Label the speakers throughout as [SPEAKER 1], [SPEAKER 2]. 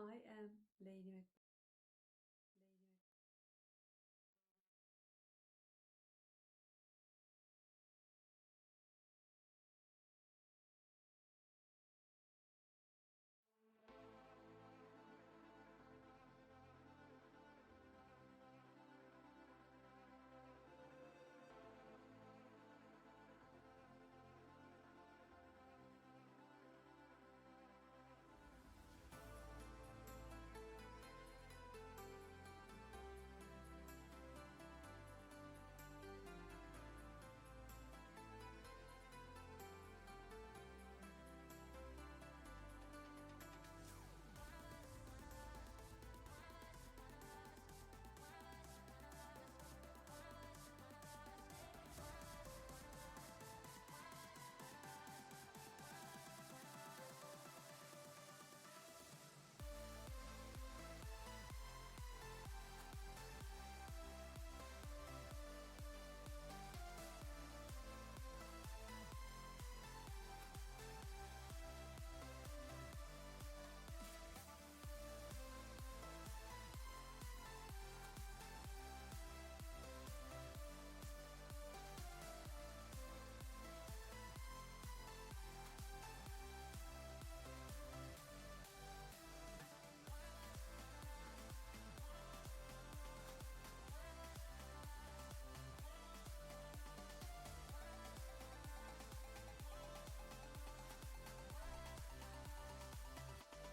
[SPEAKER 1] I am Lady Mac.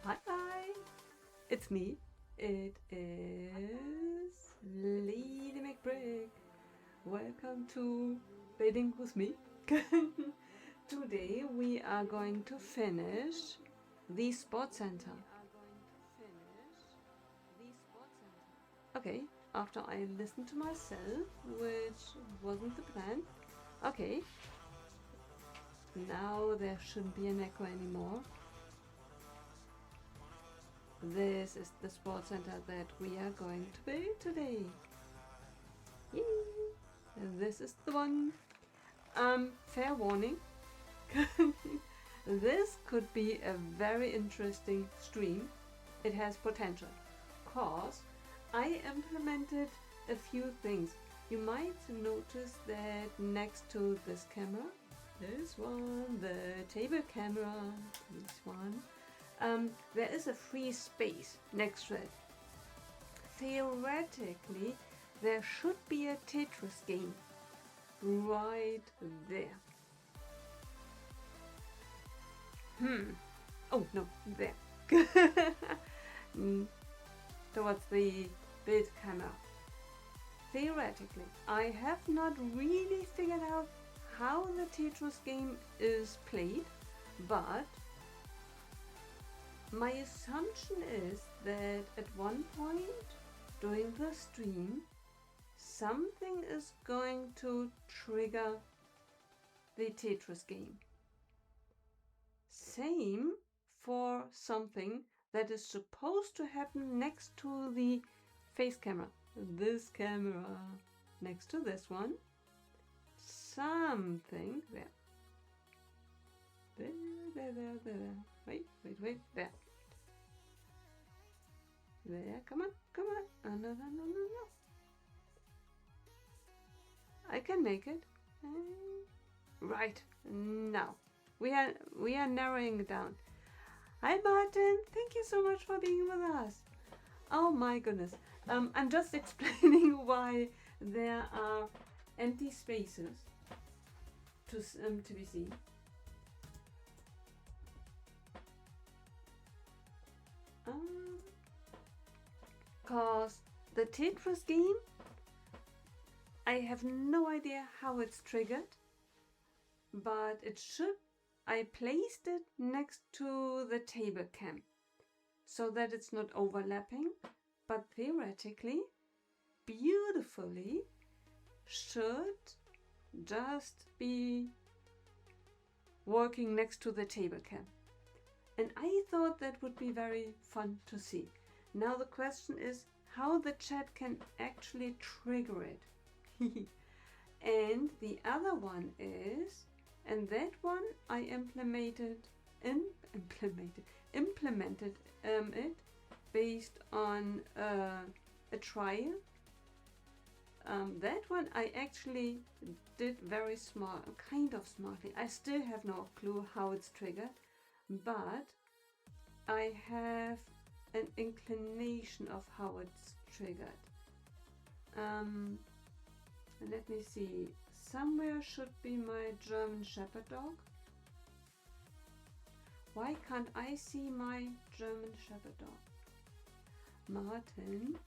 [SPEAKER 1] Hi, hi. It's me. It is Lady McBrick. Welcome to Reading with me. Today we are going to finish the Sports Center. Okay, after I listened to myself, which wasn't the plan. Okay, now there shouldn't be an echo anymore. This is the Sports Center that we are going to build today. Yay! This is the one. Fair warning. This could be a very interesting stream. It has potential. Cause I implemented a few things. You might notice that next to this camera, this one, the table camera, this one, there is a free space next to it. Theoretically, there should be a Tetris game right there. Oh no, there. Towards the build camera. Theoretically, I have not really figured out how the Tetris game is played, but my assumption is that at one point during the stream, something is going to trigger the Tetris game. Same for something that is supposed to happen next to the face camera. This camera next to this one. Something there. There. Wait. There. There, come on. No. I can make it. Right, now. We are narrowing it down. Hi Martin, thank you so much for being with us. Oh my goodness. I'm just explaining why there are empty spaces to be seen. Cause the Tetris game, I have no idea how it's triggered, but it should. I placed it next to the table cam so that it's not overlapping, but theoretically, beautifully, should just be working next to the table cam. And I thought that would be very fun to see. Now the question is how the chat can actually trigger it. And the other one is, and that one I implemented it based on a trial. That one I actually did very smart, kind of smartly. I still have no clue how it's triggered, but I have an inclination of how it's triggered. Let me see. Somewhere should be my German Shepherd dog. Why can't I see my German Shepherd dog? Martin,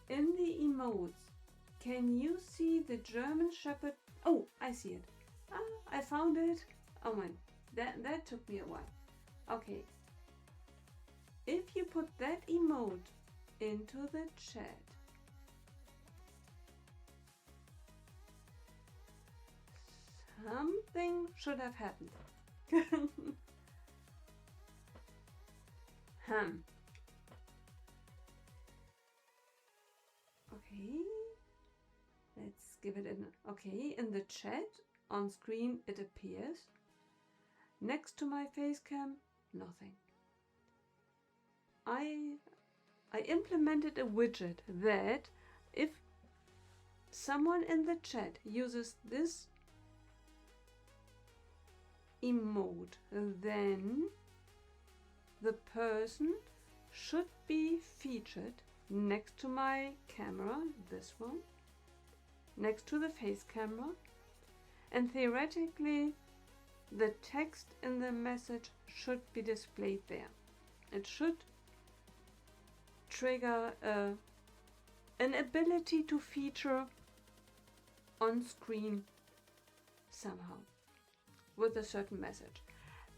[SPEAKER 1] in the emotes, can you see the German Shepherd? Oh, I see it. Ah, I found it. Oh man, that took me a while. Okay. If you put that emote into the chat, something should have happened. Okay, let's give it an okay. In the chat on screen it appears. Next to my face cam, nothing. I implemented a widget that if someone in the chat uses this emote, then the person should be featured next to my camera, this one, next to the face camera, and theoretically the text in the message should be displayed there. It should trigger an ability to feature on screen somehow with a certain message.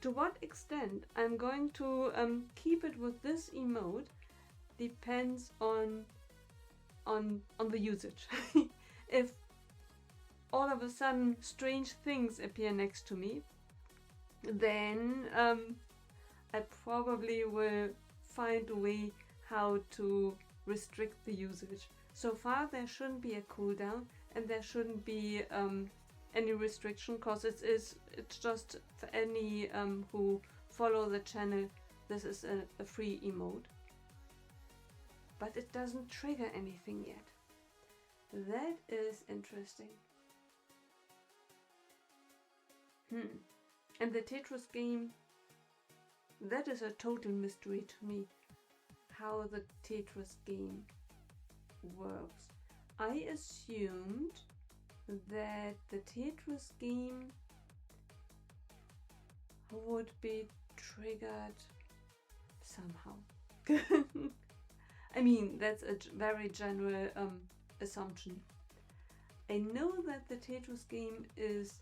[SPEAKER 1] To what extent I'm going to keep it with this emote depends on the usage. If all of a sudden strange things appear next to me, then I probably will find a way how to restrict the usage. So far there shouldn't be a cooldown and there shouldn't be any restriction, because it's just for any who follow the channel. This is a free emote, but it doesn't trigger anything yet. That is interesting. And the Tetris game, that is a total mystery to me, how the Tetris game works. I assumed that the Tetris game would be triggered somehow. I mean, that's a very general assumption. I know that the Tetris game is,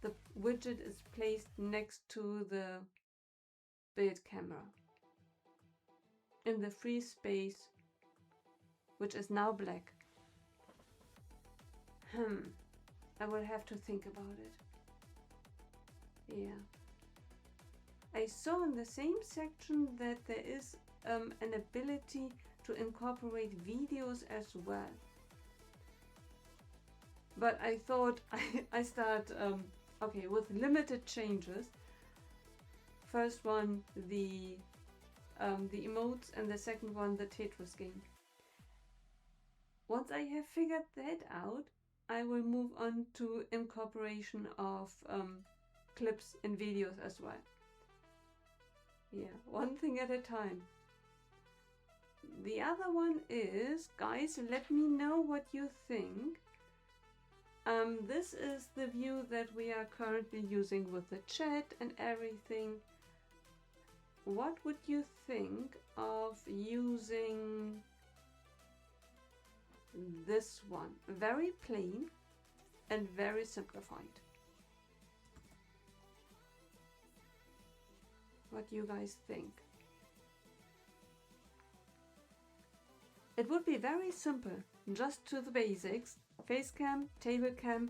[SPEAKER 1] the widget is placed next to the build camera in the free space, which is now black. I will have to think about it. Yeah. I saw in the same section that there is an ability to incorporate videos as well. But I thought I start okay, with limited changes. First one, the emotes, and the second one, the Tetris game. Once I have figured that out, I will move on to incorporation of clips and videos as well. Yeah, one thing at a time. The other one is, guys, let me know what you think. This is the view that we are currently using with the chat and everything. What would you think of using this one? Very plain and very simplified. What do you guys think? It would be very simple, just to the basics. Face cam, table cam.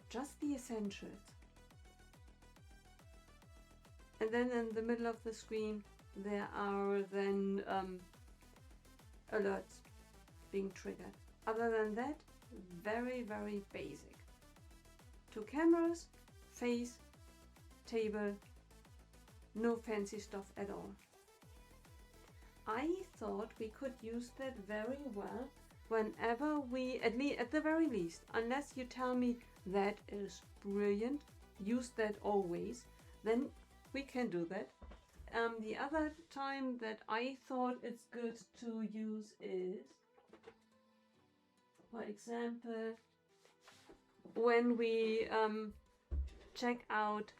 [SPEAKER 1] Just the essentials. And then in the middle of the screen there are then alerts being triggered. Other than that, very, very basic. Two cameras, face, table, no fancy stuff at all. I thought we could use that very well whenever we, at the very least, unless you tell me that is brilliant, use that always, then we can do that. The other time that I thought it's good to use is, for example, when we check out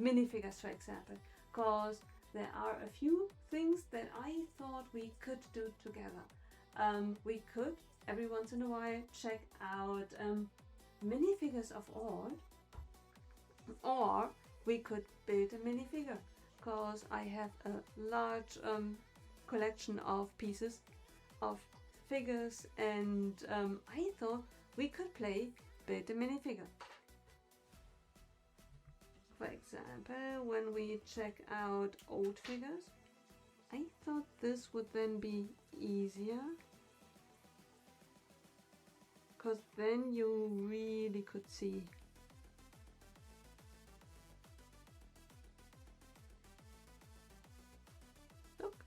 [SPEAKER 1] minifigures, for example, because there are a few things that I thought we could do together. We could, every once in a while, check out minifigures of all, or we could build a minifigure, because I have a large collection of pieces of figures, and I thought we could play build a minifigure. For example, when we check out old figures, I thought this would then be easier, because then you really could see. Look.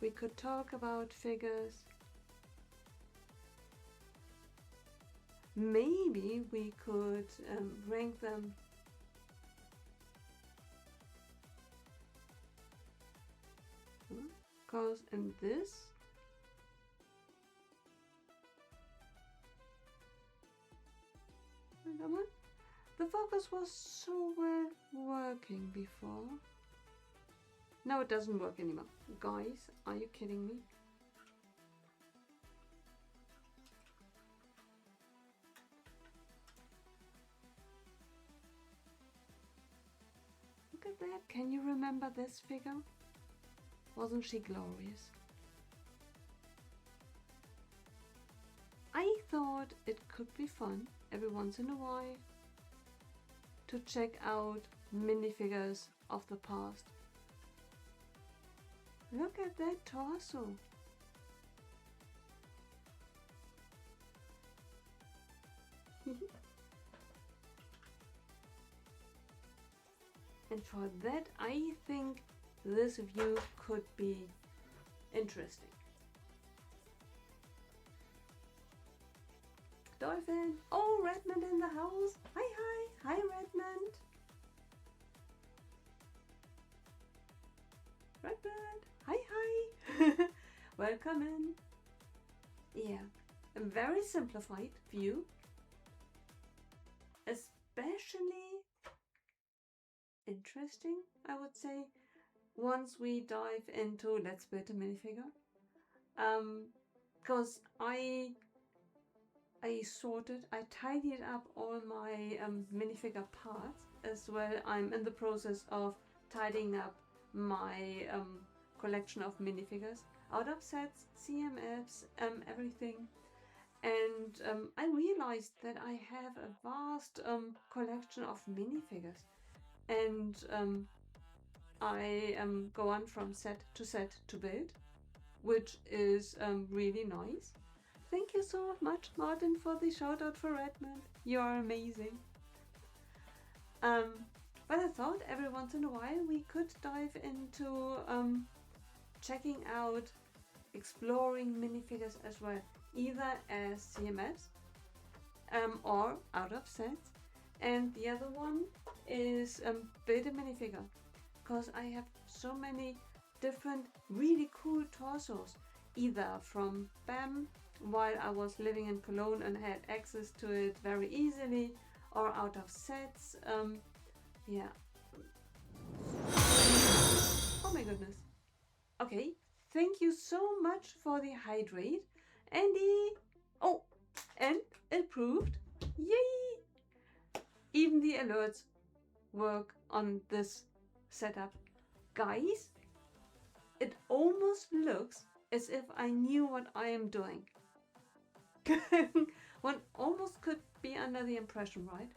[SPEAKER 1] We could talk about figures. Maybe we could rank them. Because in this, the focus was so well working before. Now it doesn't work anymore. Guys, are you kidding me? Look at that. Can you remember this figure? Wasn't she glorious? I thought it could be fun every once in a while to check out minifigures of the past. Look at that torso. And for that, I think this view could be interesting. Dolphin! Oh, Redmond in the house! Hi, hi! Hi, Redmond! Redmond! Hi, hi! Welcome in! Yeah, a very simplified view, especially interesting, I would say, once we dive into Let's Build a Minifigure. Because I tidied up all my minifigure parts as well. I'm in the process of tidying up my collection of minifigures out of sets, CMFs, everything. And I realized that I have a vast collection of minifigures, and I go on from set to build, which is really nice. Thank you so much, Martin, for the shout out for Redmond. You are amazing. But I thought every once in a while we could dive into checking out, exploring minifigures as well, either as CMFs or out of sets. And the other one is build a minifigure, because I have so many different really cool torsos, either from BAM while I was living in Cologne and had access to it very easily, or out of sets. Yeah. Oh my goodness. Okay, thank you so much for the hydrate, Andy. Oh, and approved. Yay! Even the alerts work on this setup. Guys, it almost looks as if I knew what I am doing. One almost could be under the impression, right?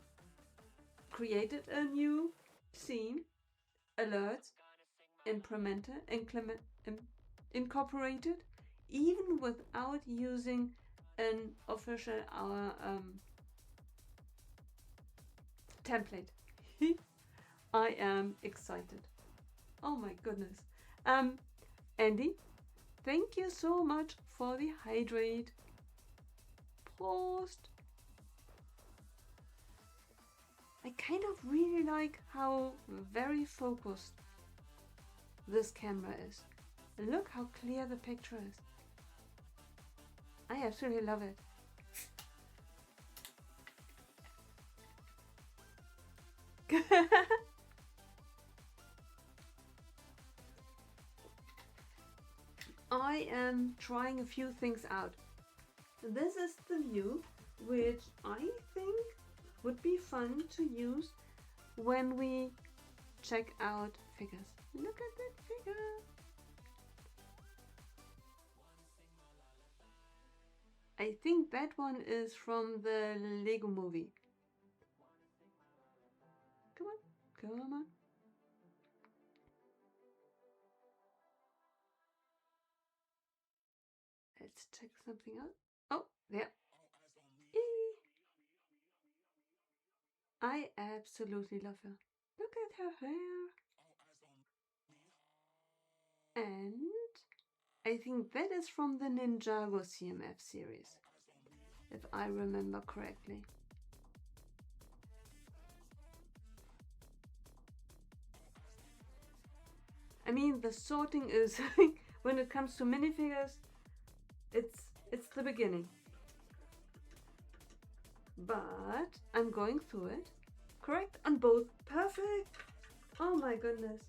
[SPEAKER 1] Created a new scene, alerts, incorporated, even without using an official template. I am excited. Oh my goodness. Um, Andy, thank you so much for the hydrate. Prost. I kind of really like how very focused this camera is. Look how clear the picture is. I absolutely love it. I am trying a few things out. This is the view which I think would be fun to use when we check out figures. Look at that figure! I think that one is from the Lego movie. Come on, come on. Let's check something out. Oh, there. I absolutely love her. Look at her hair. And I think that is from the Ninjago CMF series, if I remember correctly. I mean, the sorting is, when it comes to minifigures, it's the beginning. But I'm going through it. Correct on both. Perfect. Oh my goodness.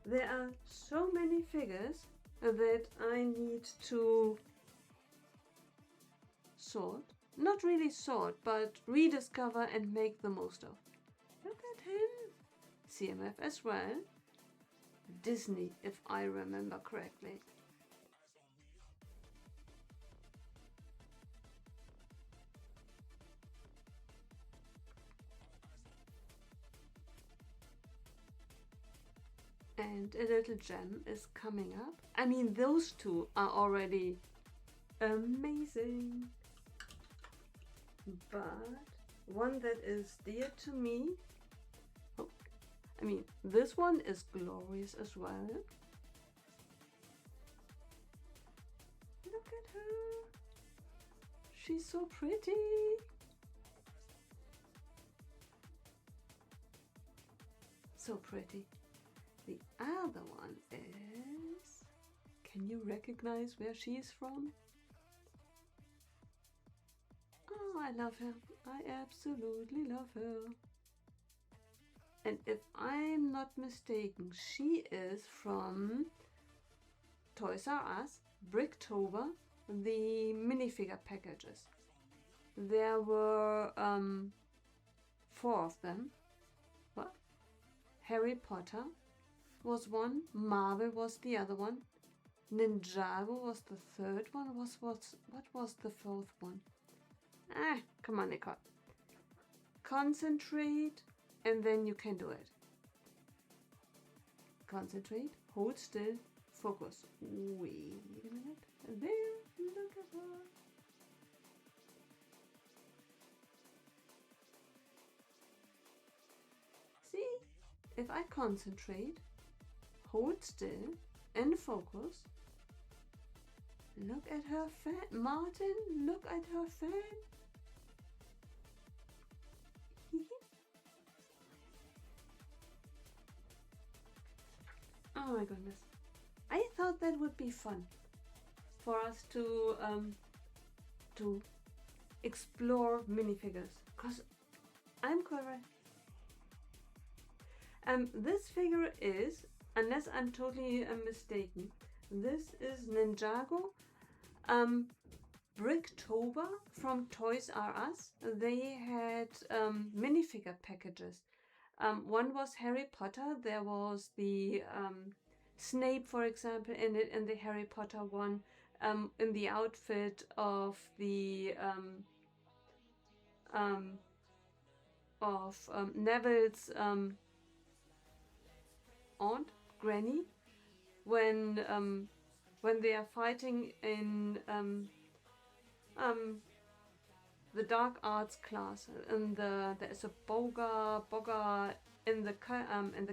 [SPEAKER 1] There are so many figures that I need to sort. Not really sort, but rediscover and make the most of. Look at him. CMF as well. Disney, if I remember correctly. And a little gem is coming up. I mean, those two are already amazing. But one that is dear to me, oh, I mean, this one is glorious as well. Look at her. She's so pretty. So pretty. The other one is... Can you recognize where she's from? Oh, I love her. I absolutely love her. And if I'm not mistaken, she is from Toys R Us, Bricktober, the minifigure packages. There were 4 of them. What? Harry Potter was one, Marvel was the other one, Ninjago was the third one. What was the 4th one? Ah, come on, Nicole. Concentrate, and then you can do it. Concentrate, hold still, focus. Wait a minute. There, look at her. See, if I concentrate, hold still, and focus, look at her fan. Martin, look at her fan. Oh my goodness. I thought that would be fun for us to explore minifigures, because I'm correct. This figure is, unless I'm totally mistaken, this is Ninjago Bricktober from Toys R Us. They had minifigure packages. One was Harry Potter. There was the Snape, for example, in it, in the Harry Potter one, in the outfit of the Neville's aunt, Granny, when they are fighting in the dark arts class. And there's a boga in the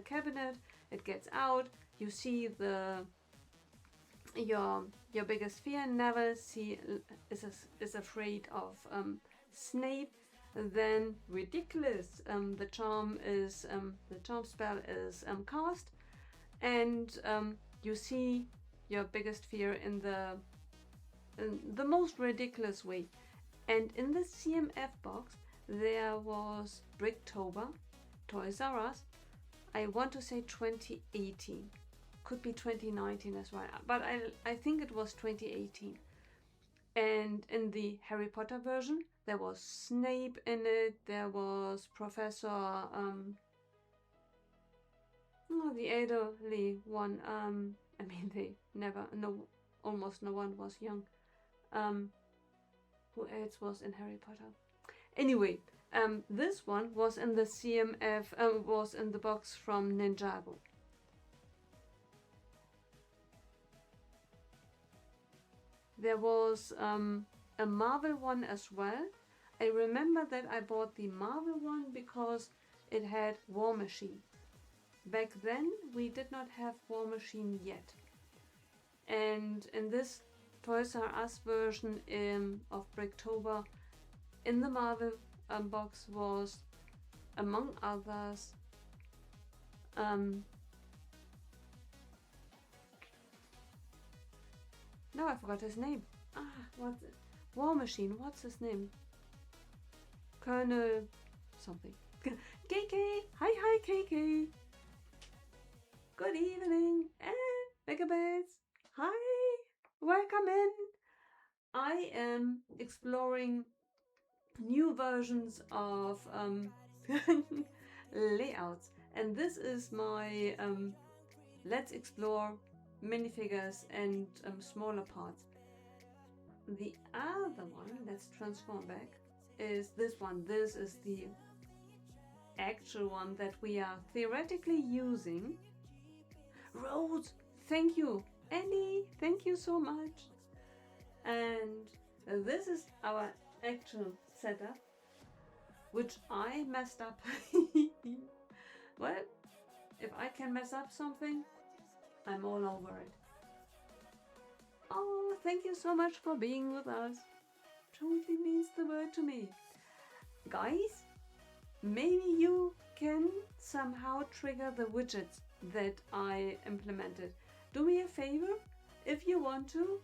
[SPEAKER 1] cabinet. It gets out. You see your biggest fear. Neville is afraid of Snape. Then ridiculous. The charm spell is cast, and you see your biggest fear in the most ridiculous way. And in the CMF box there was Bricktober, Toys R Us. I want to say 2018, could be 2019 as well, but I think it was 2018. And in the Harry Potter version there was Snape in it, there was Professor the elderly one. I mean, almost no one was young. Who else was in Harry Potter? Anyway, this one was in the CMF, was in the box from Ninjago. There was a Marvel one as well. I remember that I bought the Marvel one because it had War Machine. Back then we did not have War Machine yet. And in this Toys R Us version of Bricktober, in the Marvel box was, among others, no, I forgot his name. What's it? War Machine, what's his name? Colonel something. KK! Hi KK! Good evening, and Megabits! Hi! Welcome in! I am exploring new versions of layouts, and this is my let's explore minifigures and smaller parts. The other one, let's transform back, is this one. This is the actual one that we are theoretically using. Rose, thank you. Annie, thank you so much. And this is our actual setup, which I messed up. Well, if I can mess up something, I'm all over it. Oh, thank you so much for being with us. Totally means the world to me. Guys, maybe you can somehow trigger the widgets that I implemented. Do me a favor, if you want to,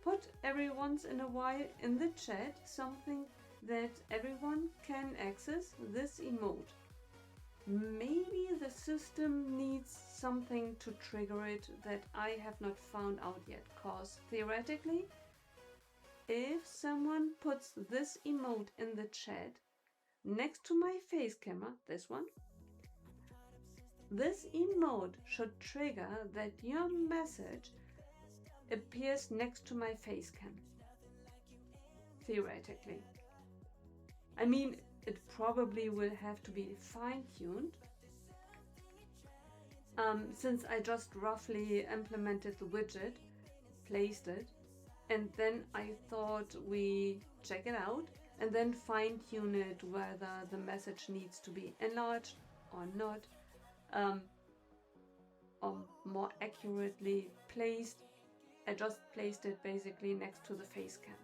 [SPEAKER 1] put every once in a while in the chat something that everyone can access this emote. Maybe the system needs something to trigger it that I have not found out yet, cause theoretically, if someone puts this emote in the chat next to my face camera, this one, this emote should trigger that your message appears next to my face cam. Theoretically. I mean, it probably will have to be fine-tuned. Since I just roughly implemented the widget, placed it, and then I thought we check it out and then fine-tune it whether the message needs to be enlarged or not, or more accurately placed. I just placed it basically next to the face cam.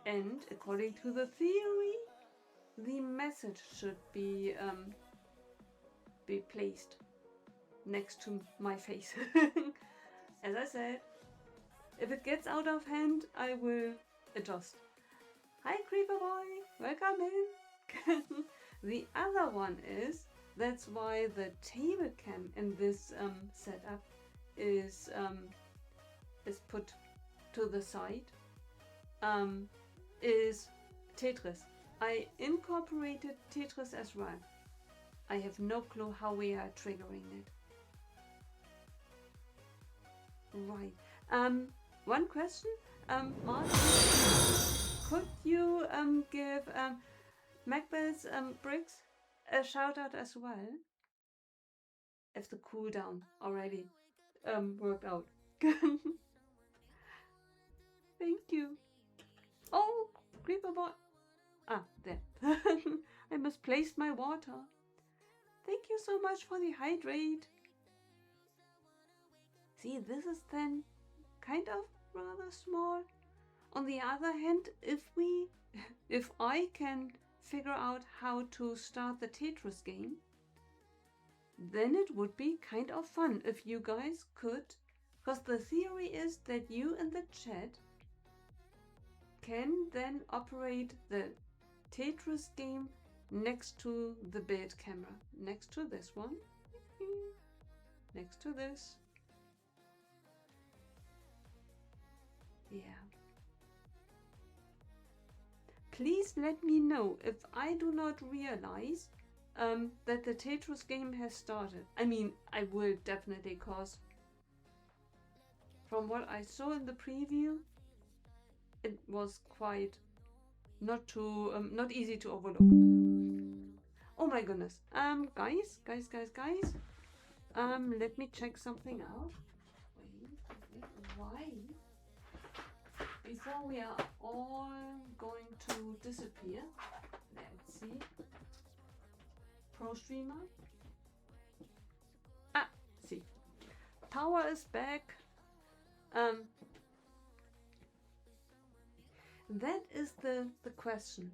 [SPEAKER 1] And according to the theory, the message should be placed next to my face. As I said, if it gets out of hand, I will adjust. Hi Creeper Boy, welcome in. The other one is, that's why the table cam in this setup is put to the side, is Tetris. I incorporated Tetris as well. I have no clue how we are triggering it. Right. One question, Martin, could you give Macbeth's Bricks a shout out as well? If the cooldown already worked out. Thank you. Oh, creeper boy. Ah, there. I misplaced my water. Thank you so much for the hydrate. See, this is then kind of rather small. On the other hand, if I can figure out how to start the Tetris game, then it would be kind of fun if you guys could, because the theory is that you in the chat can then operate the Tetris game next to the bed camera, next to this one, next to this. Yeah. Please let me know if I do not realize that the Tetris game has started. I mean, I will definitely, cause from what I saw in the preview, it was quite not easy to overlook. Oh my goodness. Guys. Let me check something out. Wait. Why? Before we are all going to disappear, let's see. Pro streamer. Ah, see. Power is back. That is the question.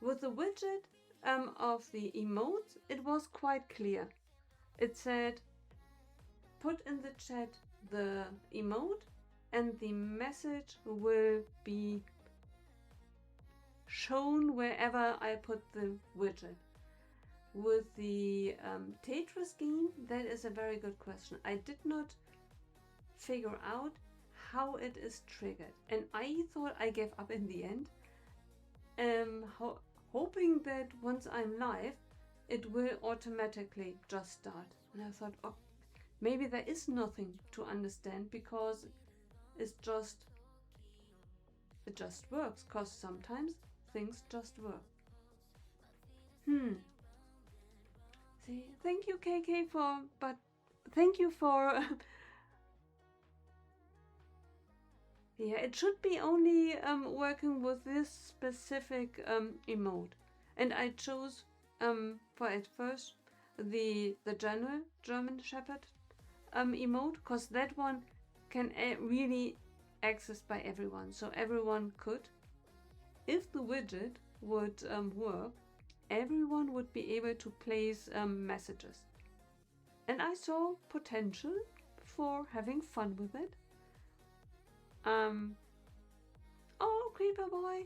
[SPEAKER 1] With the widget of the emotes, it was quite clear. It said, put in the chat the emote and the message will be shown wherever I put the widget. With the Tetris game, that is a very good question. I did not figure out how it is triggered, and I thought I gave up in the end, hoping that once I'm live, it will automatically just start. And I thought, oh, maybe there is nothing to understand because it just works, because sometimes things just work. See, thank you KK thank you for yeah, it should be only working with this specific emote, and I chose for at first the general German Shepherd emote, because that one can really accessed by everyone, so everyone could, if the widget would work, everyone would be able to place messages, and I saw potential for having fun with it. Oh, Creeper Boy,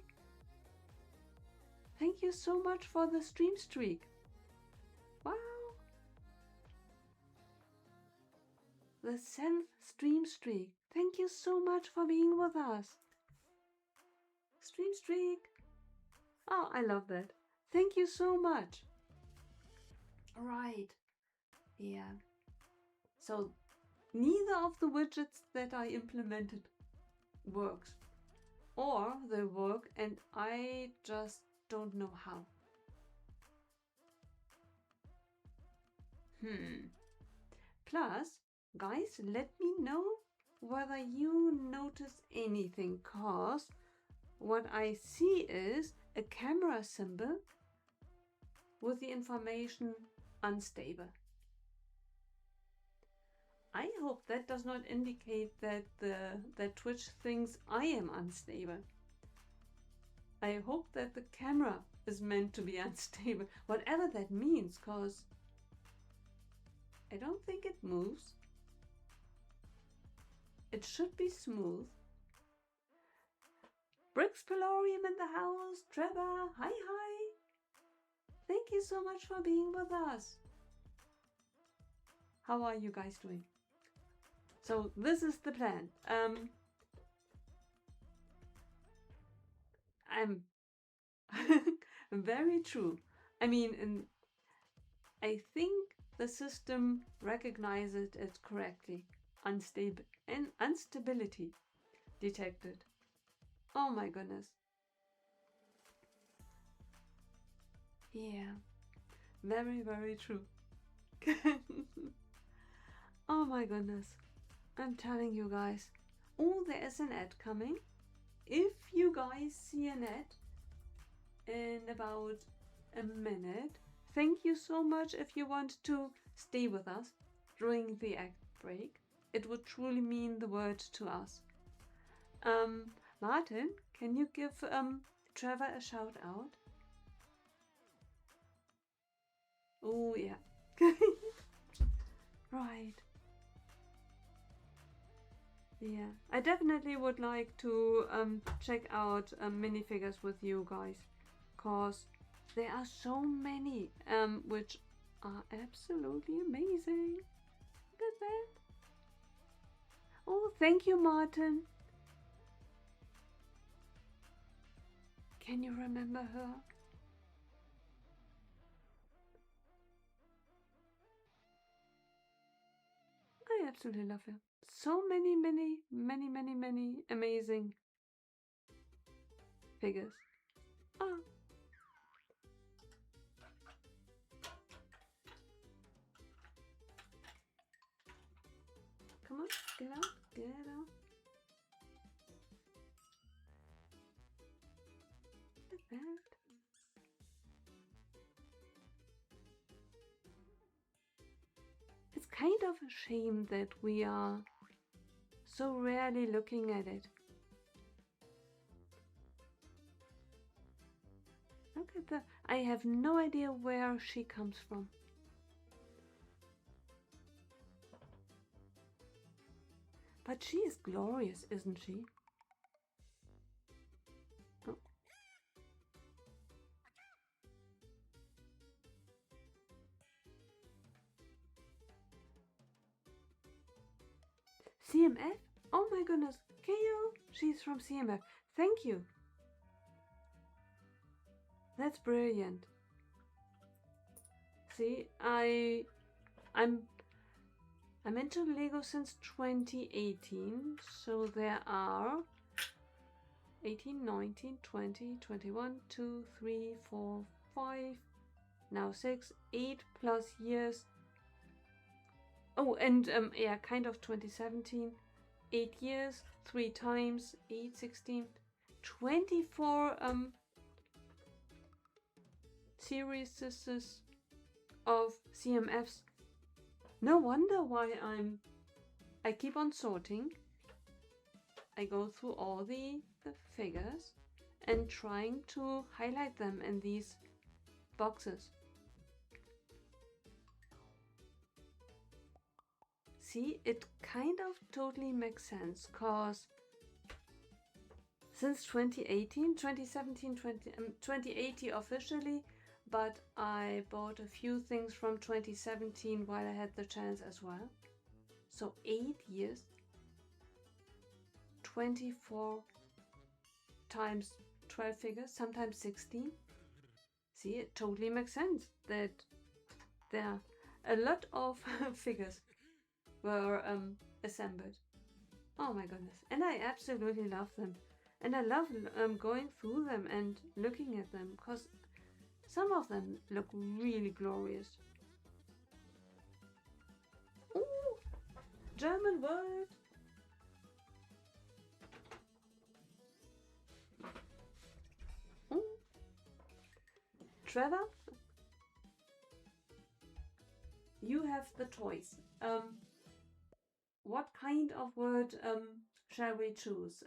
[SPEAKER 1] thank you so much for the stream streak. Wow, the 10th stream streak. Thank you so much for being with us. Stream streak. Oh, I love that. Thank you so much. Right. Yeah. So neither of the widgets that I implemented works. Or they work and I just don't know how. Plus, guys, let me know whether you notice anything, cause what I see is a camera symbol with the information unstable. I hope that does not indicate that that Twitch thinks I am unstable. I hope that the camera is meant to be unstable, whatever that means, cause I don't think it moves. It should be smooth. Brix Pelorium in the house. Trevor, hi. Thank you so much for being with us. How are you guys doing? So this is the plan. I'm very true. I mean, I think the system recognizes it correctly. Unstable and instability detected. Oh my goodness. Yeah, very true. Oh my goodness. I'm telling you guys. Oh, there is an ad coming. If you guys see an ad in about a minute, thank you so much if you want to stay with us during the ad break. It would truly mean the world to us. Martin, can you give Trevor a shout out? Oh yeah. Right. Yeah, I definitely would like to check out minifigures with you guys, cause there are so many which are absolutely amazing. Look at that. Oh, thank you, Martin. Can you remember her? I absolutely love her. So many, many amazing figures. Ah, come on, get out, get out. Look at that. It's kind of a shame that we are so rarely looking at it. Look at the. I have no idea where she comes from. But she is glorious, isn't she? Oh. CMF? Oh my goodness. KO! She's from CMF. Thank you. That's brilliant. See, I'm into Lego since 2018, so there are 18, 19, 20, 21, 2, 3, 4, 5, now 6, 8 plus years. Oh, and yeah, kind of 2017, 8 years, 3 times, 8, 16, 24 series of CMFs. No wonder why I keep on sorting. I go through all the figures and trying to highlight them in these boxes. See, it kind of totally makes sense, cause since 2018, 2017, 2018 officially, but I bought a few things from 2017 while I had the chance as well. So 8 years, 24 times 12 figures, sometimes 16. See, it totally makes sense that there a lot of figures were assembled. Oh my goodness. And I absolutely love them. And I love going through them and looking at them because some of them look really glorious. Ooh, German word. Ooh. Trevor, you have the choice. What kind of word shall we choose?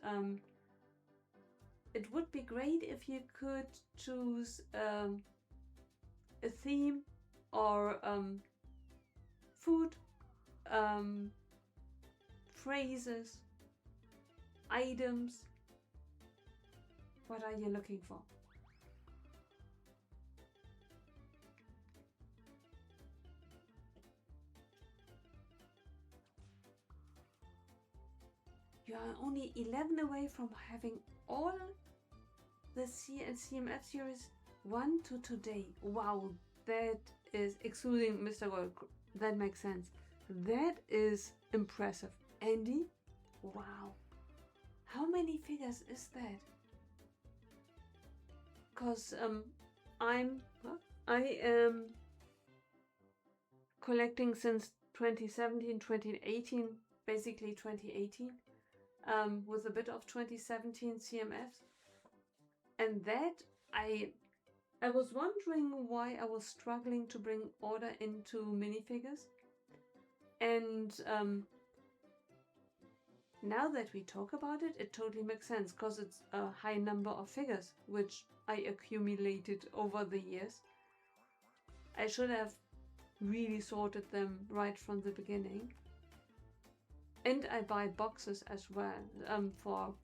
[SPEAKER 1] It would be great if you could choose a theme or food, phrases, items. What are you looking for? You are only 11 away from having all the CMF series 1 to today. Wow, that is excluding Mr. Gold. That makes sense. That is impressive. Andy, wow. How many figures is that? Because I am collecting since 2017, 2018, basically 2018, with a bit of 2017 CMFs. And that I was wondering why I was struggling to bring order into minifigures. And now that we talk about it, it totally makes sense, because it's a high number of figures which I accumulated over the years. I should have really sorted them right from the beginning. And I buy boxes as well for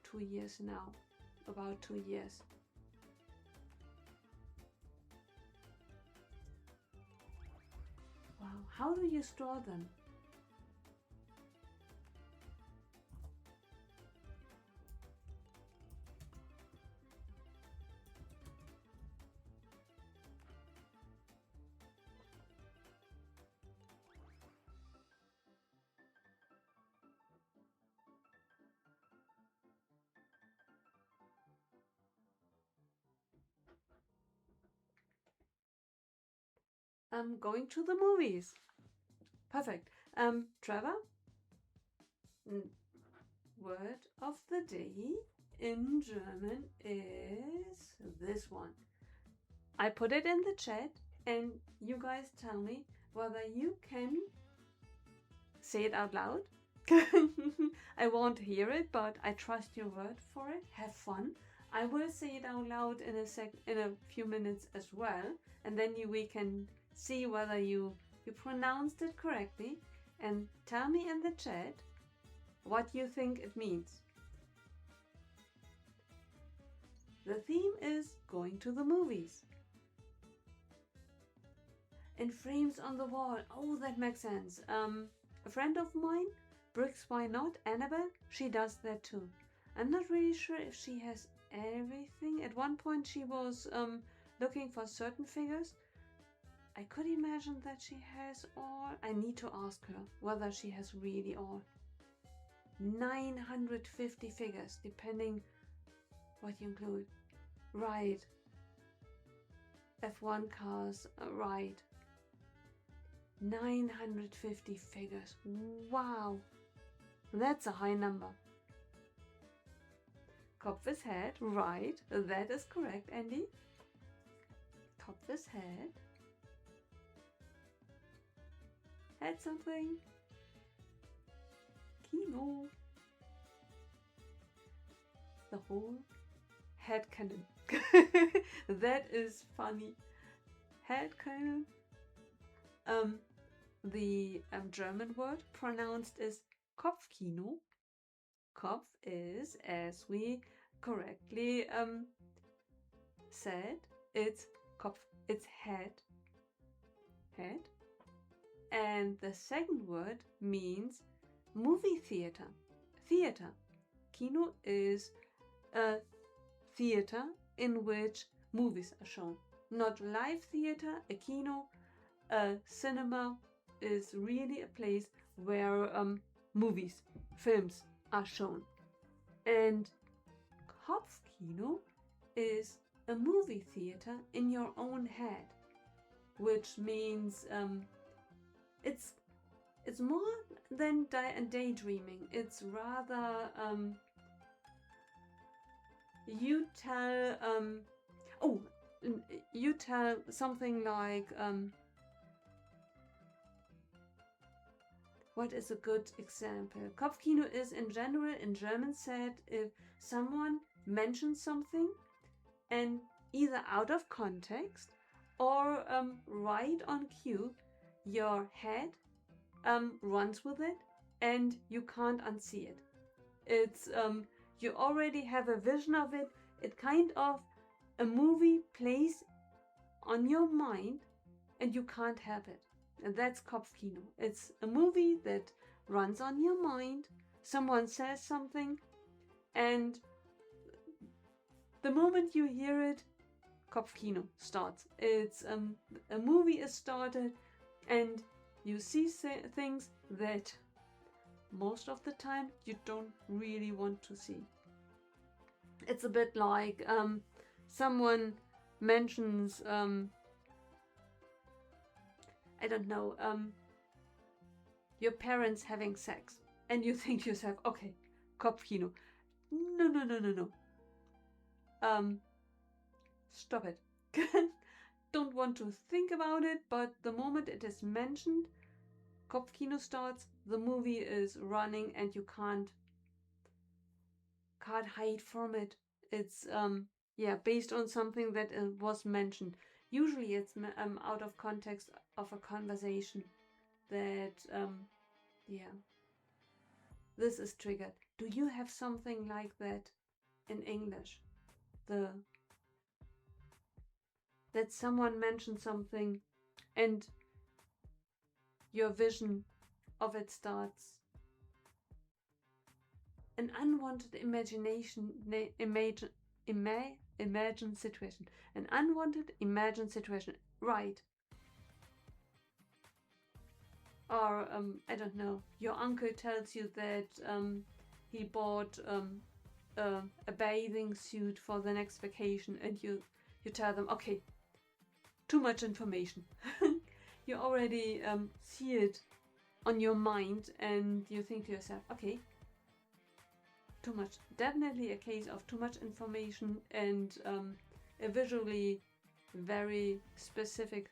[SPEAKER 1] 2 years now, about 2 years. Wow, how do you store them? I'm going to the movies. Perfect. Trevor? Word of the day in German is this one. I put it in the chat and you guys tell me whether you can say it out loud. I won't hear it, but I trust your word for it. Have fun. I will say it out loud in a few minutes as well, and then we can see whether you pronounced it correctly, and tell me in the chat what you think it means. The theme is going to the movies. And frames on the wall. Oh, that makes sense. A friend of mine, Bricks Why Not, Annabelle, she does that too. I'm not really sure if she has everything. At one point she was looking for certain figures. I could imagine that she has all. I need to ask her whether she has really all. 950 figures, depending what you include. Right. F1 cars, right. 950 figures. Wow. That's a high number. Kopf is head, right. That is correct, Andy. Kopf is head. Head something. Kino. The whole head cannon. That is funny. Head cannon. The German word pronounced is Kopfkino. Kopf is, as we correctly said, it's Kopf, it's head. Head. And the second word means movie theater. Theater. Kino is a theater in which movies are shown. Not live theater, a kino. A cinema is really a place where movies, films are shown. And Kopfkino is a movie theater in your own head, which means it's more than daydreaming. It's rather you tell something like what is a good example? Kopfkino is in general in German said if someone mentions something and either out of context or right on cue, your head runs with it and you can't unsee it. It's you already have a vision of it. It kind of a movie plays on your mind and you can't help it. And that's Kopfkino. It's a movie that runs on your mind. Someone says something, and the moment you hear it, Kopfkino starts. It's a movie is started, and you see things that most of the time you don't really want to see. It's a bit like someone mentions I don't know, your parents having sex, and you think to yourself, okay, Kopfkino. No, no, no, no, no. Stop it. Don't want to think about it, but the moment it is mentioned, Kopfkino starts, the movie is running, and you can't hide from it. It's based on something that was mentioned. Usually it's out of context of a conversation that this is triggered. Do you have something like that in English? That someone mentioned something and your vision of it starts. An unwanted imagine situation. An unwanted imagined situation. Right. Or, I don't know, your uncle tells you that he bought a bathing suit for the next vacation, and you tell them, okay, too much information. You already see it on your mind, and you think to yourself, okay, too much. Definitely a case of too much information and a visually very specific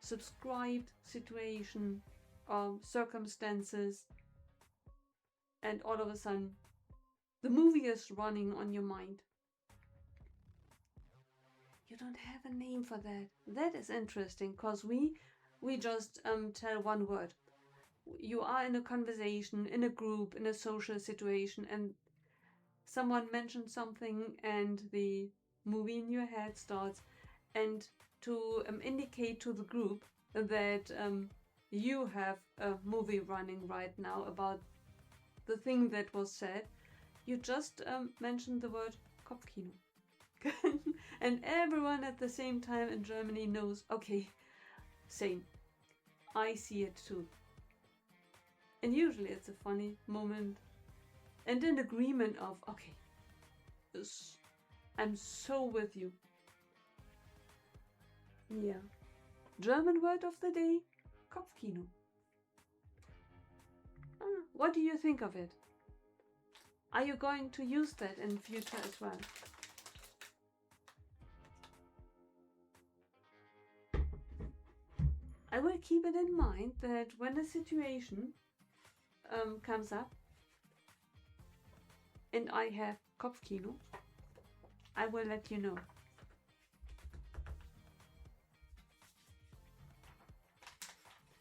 [SPEAKER 1] subscribed situation or circumstances, and all of a sudden the movie is running on your mind. You don't have a name for that. That is interesting, because we just tell one word. You are in a conversation, in a group, in a social situation, and someone mentions something and the movie in your head starts, and to indicate to the group that you have a movie running right now about the thing that was said, you just mentioned the word Kopfkino. And everyone at the same time in Germany knows, okay, same. I see it too. And usually it's a funny moment and an agreement of, okay, I'm so with you. Yeah. German word of the day, Kopfkino. What do you think of it? Are you going to use that in future as well? I will keep it in mind that when a situation comes up and I have Kopfkino, I will let you know.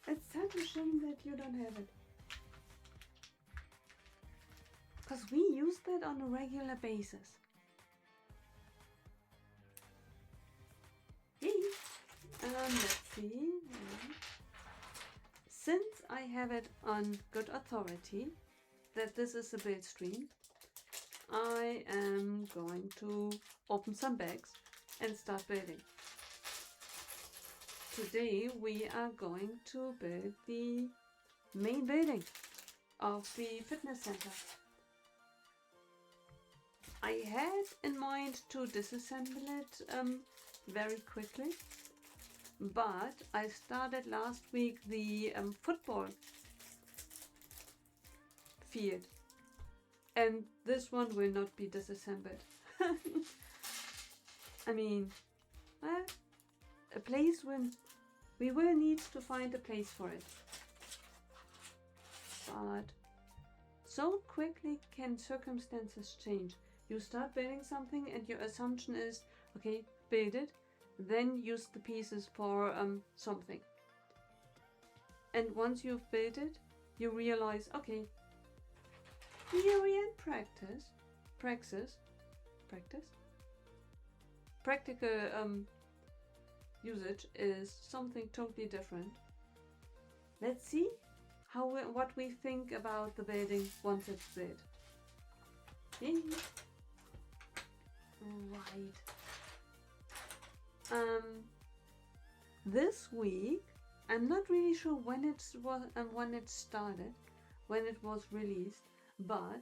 [SPEAKER 1] It's such a shame that you don't have it. Because we use that on a regular basis. Yay! Let's see. Since I have it on good authority that this is a build stream, I am going to open some bags and start building. Today we are going to build the main building of the fitness center. I had in mind to disassemble it very quickly, but I started last week the football field, and this one will not be disassembled. I mean, a place when we will need to find a place for it. But so quickly can circumstances change. You start building something and your assumption is, okay, build it, then use the pieces for something. And once you've built it, you realize, okay, theory and practical usage is something totally different. Let's see what we think about the building once it's built. Yay. Right. This week, I'm not really sure when it started, when it was released, but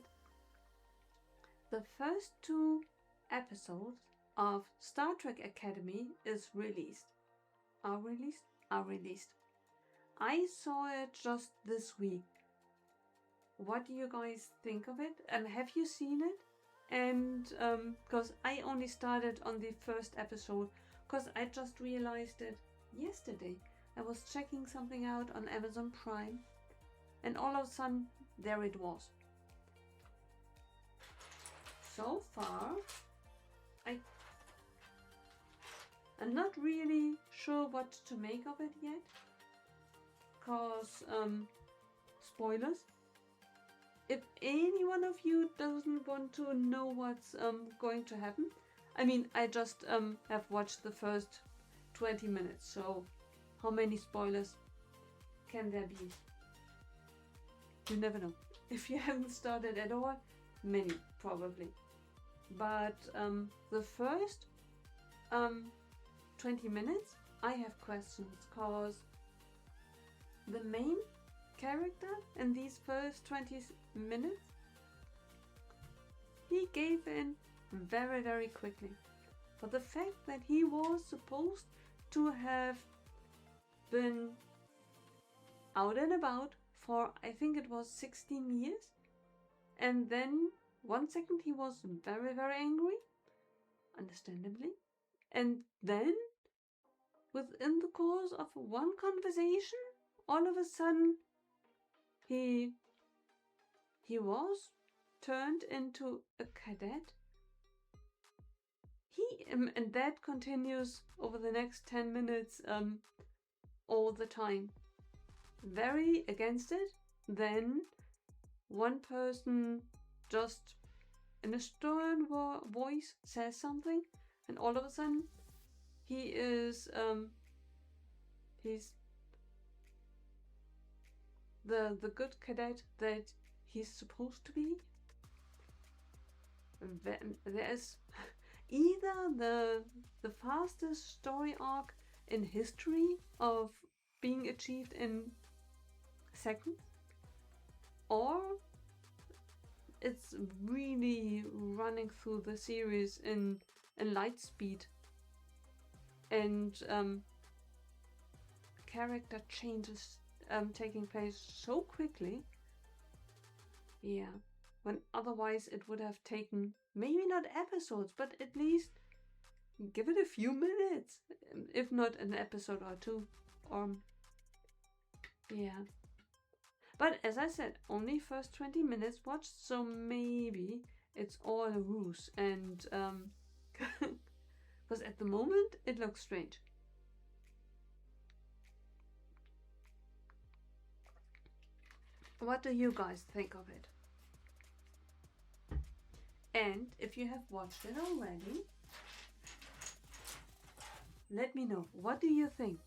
[SPEAKER 1] the first 2 episodes of Star Trek Academy are released. I saw it just this week. What do you guys think of it? Have you seen it? And because I only started on the first episode, because I just realized it yesterday. I was checking something out on Amazon Prime, and all of a sudden, there it was. So far, I'm not really sure what to make of it yet, because spoilers. If any one of you doesn't want to know what's going to happen, I mean, I just have watched the first 20 minutes, so how many spoilers can there be? You never know. If you haven't started at all, many probably. But the first 20 minutes, I have questions, cause the main character in these first 20 minutes, he gave in very, very quickly. For the fact that he was supposed to have been out and about for, I think it was 16 years, and then 1 second he was very, very angry, understandably, and then within the course of one conversation, all of a sudden he was turned into a cadet. And that continues over the next 10 minutes all the time. Very against it. Then one person just in a stern voice says something, and all of a sudden he's the good cadet that he's supposed to be. There's either the fastest story arc in history of being achieved in seconds, or it's really running through the series in light speed, and character changes taking place so quickly. Yeah, when otherwise it would have taken maybe not episodes, but at least give it a few minutes, if not an episode or two. Yeah. But as I said, only first 20 minutes watched, so maybe it's all a ruse, and because at the moment it looks strange. What do you guys think of it? And if you have watched it already, let me know. What do you think?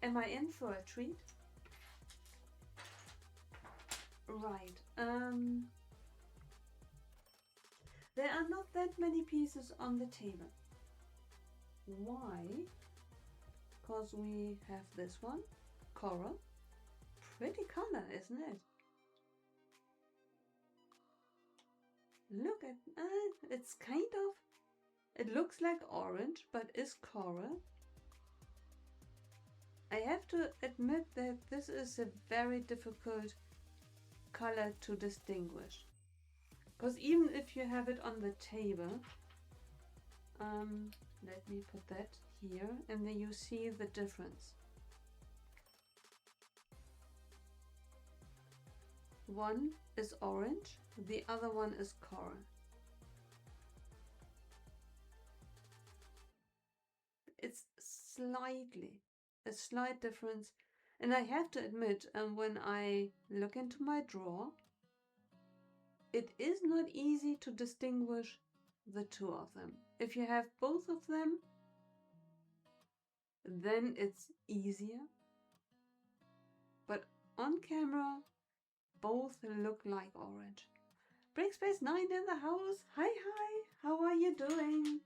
[SPEAKER 1] Am I in for a treat? Right. There are not that many pieces on the table. Why? Because we have this one, coral. Pretty color, isn't it? Look at it's kind of, it looks like orange, but is coral. I have to admit that this is a very difficult color to distinguish, because even if you have it on the table, let me put that here, and then you see the difference. One is orange, the other one is coral. It's a slight difference, and I have to admit, when I look into my drawer, it is not easy to distinguish the two of them. If you have both of them, then it's easier. But on camera, both look like orange. Breakspace 9 in the house. Hi, how are you doing?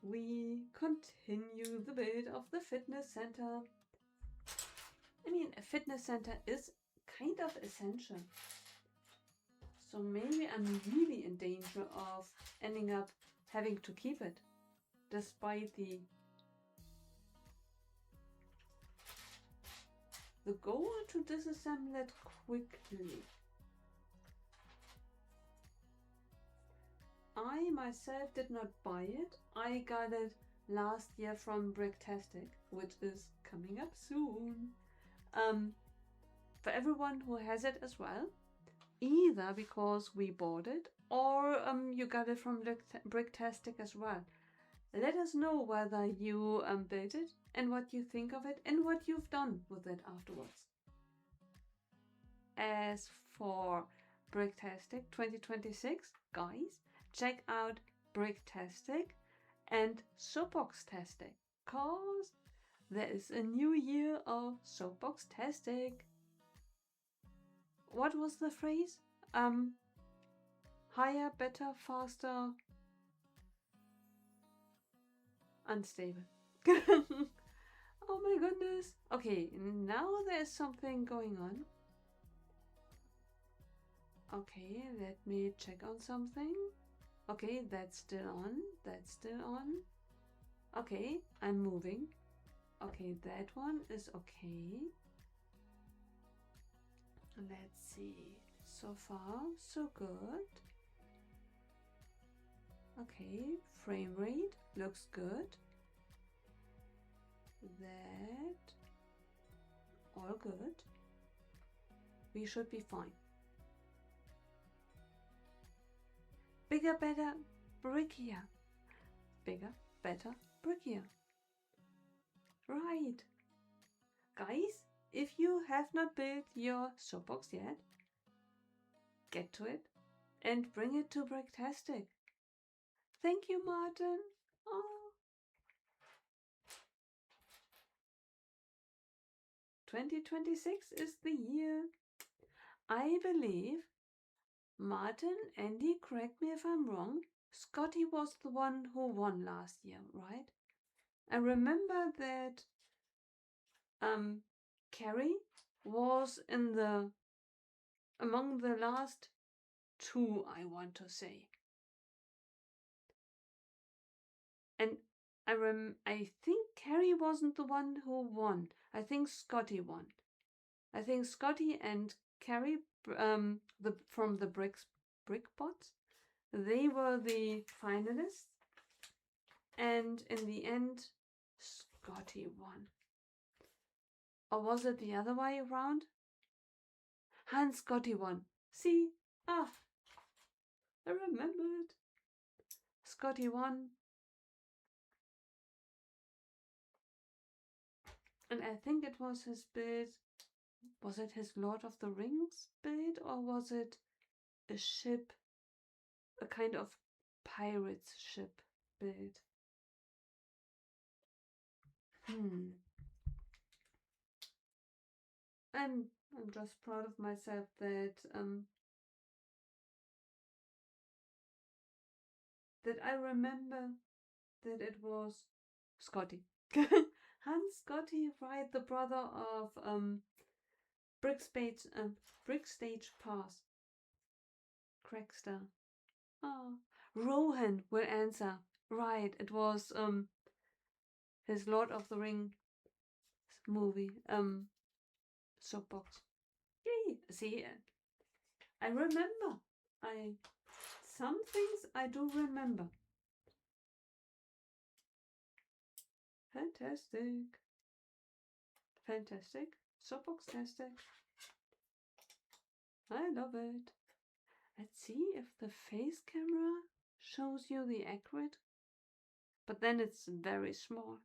[SPEAKER 1] We continue the bit of the fitness center. I mean, a fitness center is kind of essential. So maybe I'm really in danger of ending up having to keep it, despite the the goal to disassemble it quickly. I myself did not buy it. I got it last year from Bricktastic, which is coming up soon. For everyone who has it as well, either because we bought it or you got it from Bricktastic as well. Let us know whether you built it and what you think of it and what you've done with it afterwards. As for Bricktastic 2026, guys, check out Bricktastic and Soapbox-tastic, cause there is a new year of Soapbox-tastic. What was the phrase? Higher, better, faster, unstable. Oh my goodness. Okay, now there's something going on. Okay, let me check on something. Okay, that's still on. That's still on. Okay, I'm moving. Okay, that one is okay. Let's see. So far, so good. Okay, frame rate looks good. That all good. We should be fine. Bigger, better, brickier. Bigger, better, brickier. Right. Guys, if you have not built your soapbox yet, get to it and bring it to Bricktastic. Thank you, Martin. Oh. 2026 is the year. I believe, Martin, Andy, correct me if I'm wrong, Scotty was the one who won last year, right? I remember that Carrie was among the last two, I want to say. And I think Carrie wasn't the one who won. I think Scotty won. I think Scotty and Carrie from the Brickbots, they were the finalists, and in the end, Scotty won. Or was it the other way around? Hans Scotty won. See? I remembered. Scotty won. And I think it was his build. Was it his Lord of the Rings build, or was it a ship? A kind of pirate's ship build. I'm just proud of myself that that I remember that it was Scotty. Hans Scotty, right, the brother of Brickstage Pass. Crackster. Oh, Rohan will answer. Right, it was his Lord of the Ring movie soapbox. Yay! See, I remember. Some things I do remember. Fantastic. Fantastic. Soapbox-tastic. I love it. Let's see if the face camera shows you the accurate. But then it's very small.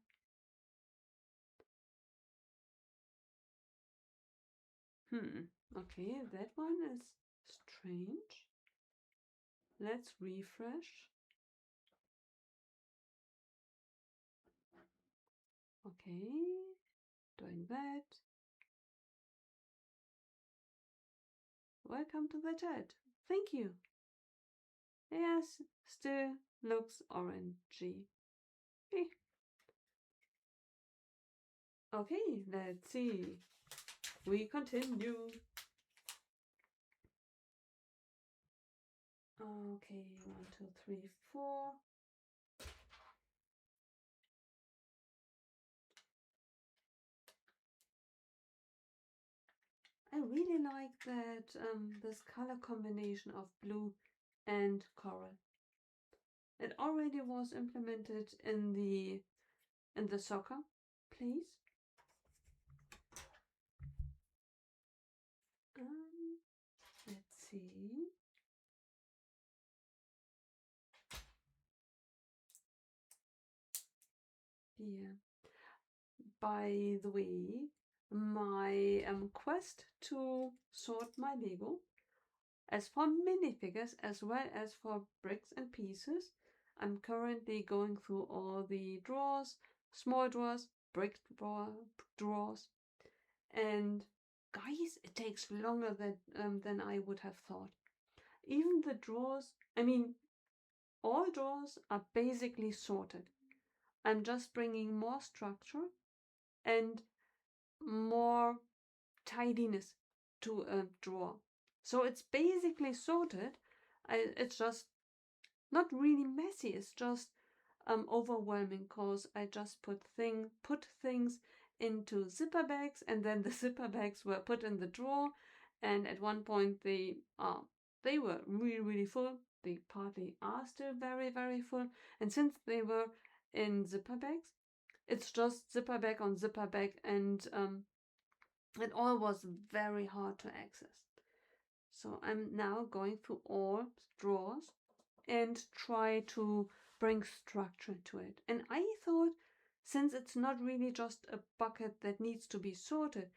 [SPEAKER 1] Okay, that one is strange. Let's refresh. Okay, doing that. Welcome to the chat. Thank you. Yes, still looks orangey. Okay, let's see. We continue. Okay, 1, 2, 3, 4. really like that this color combination of blue and coral. It already was implemented in the soccer, please. Let's see. Yeah. By the way, my quest to sort my Lego, as for minifigures as well as for bricks and pieces, I'm currently going through all the drawers, small drawers, brick drawers, and guys, it takes longer than I would have thought. Even the drawers, I mean, all drawers are basically sorted. I'm just bringing more structure and more tidiness to a drawer. So it's basically sorted. It's just not really messy. It's just overwhelming because I just put things into zipper bags, and then the zipper bags were put in the drawer. And at one point they were really full. They partly are still very full. And since they were in zipper bags, it's just zipper bag on zipper bag, and it all was very hard to access. So I'm now going through all drawers and try to bring structure to it. And I thought, since it's not really just a bucket that needs to be sorted,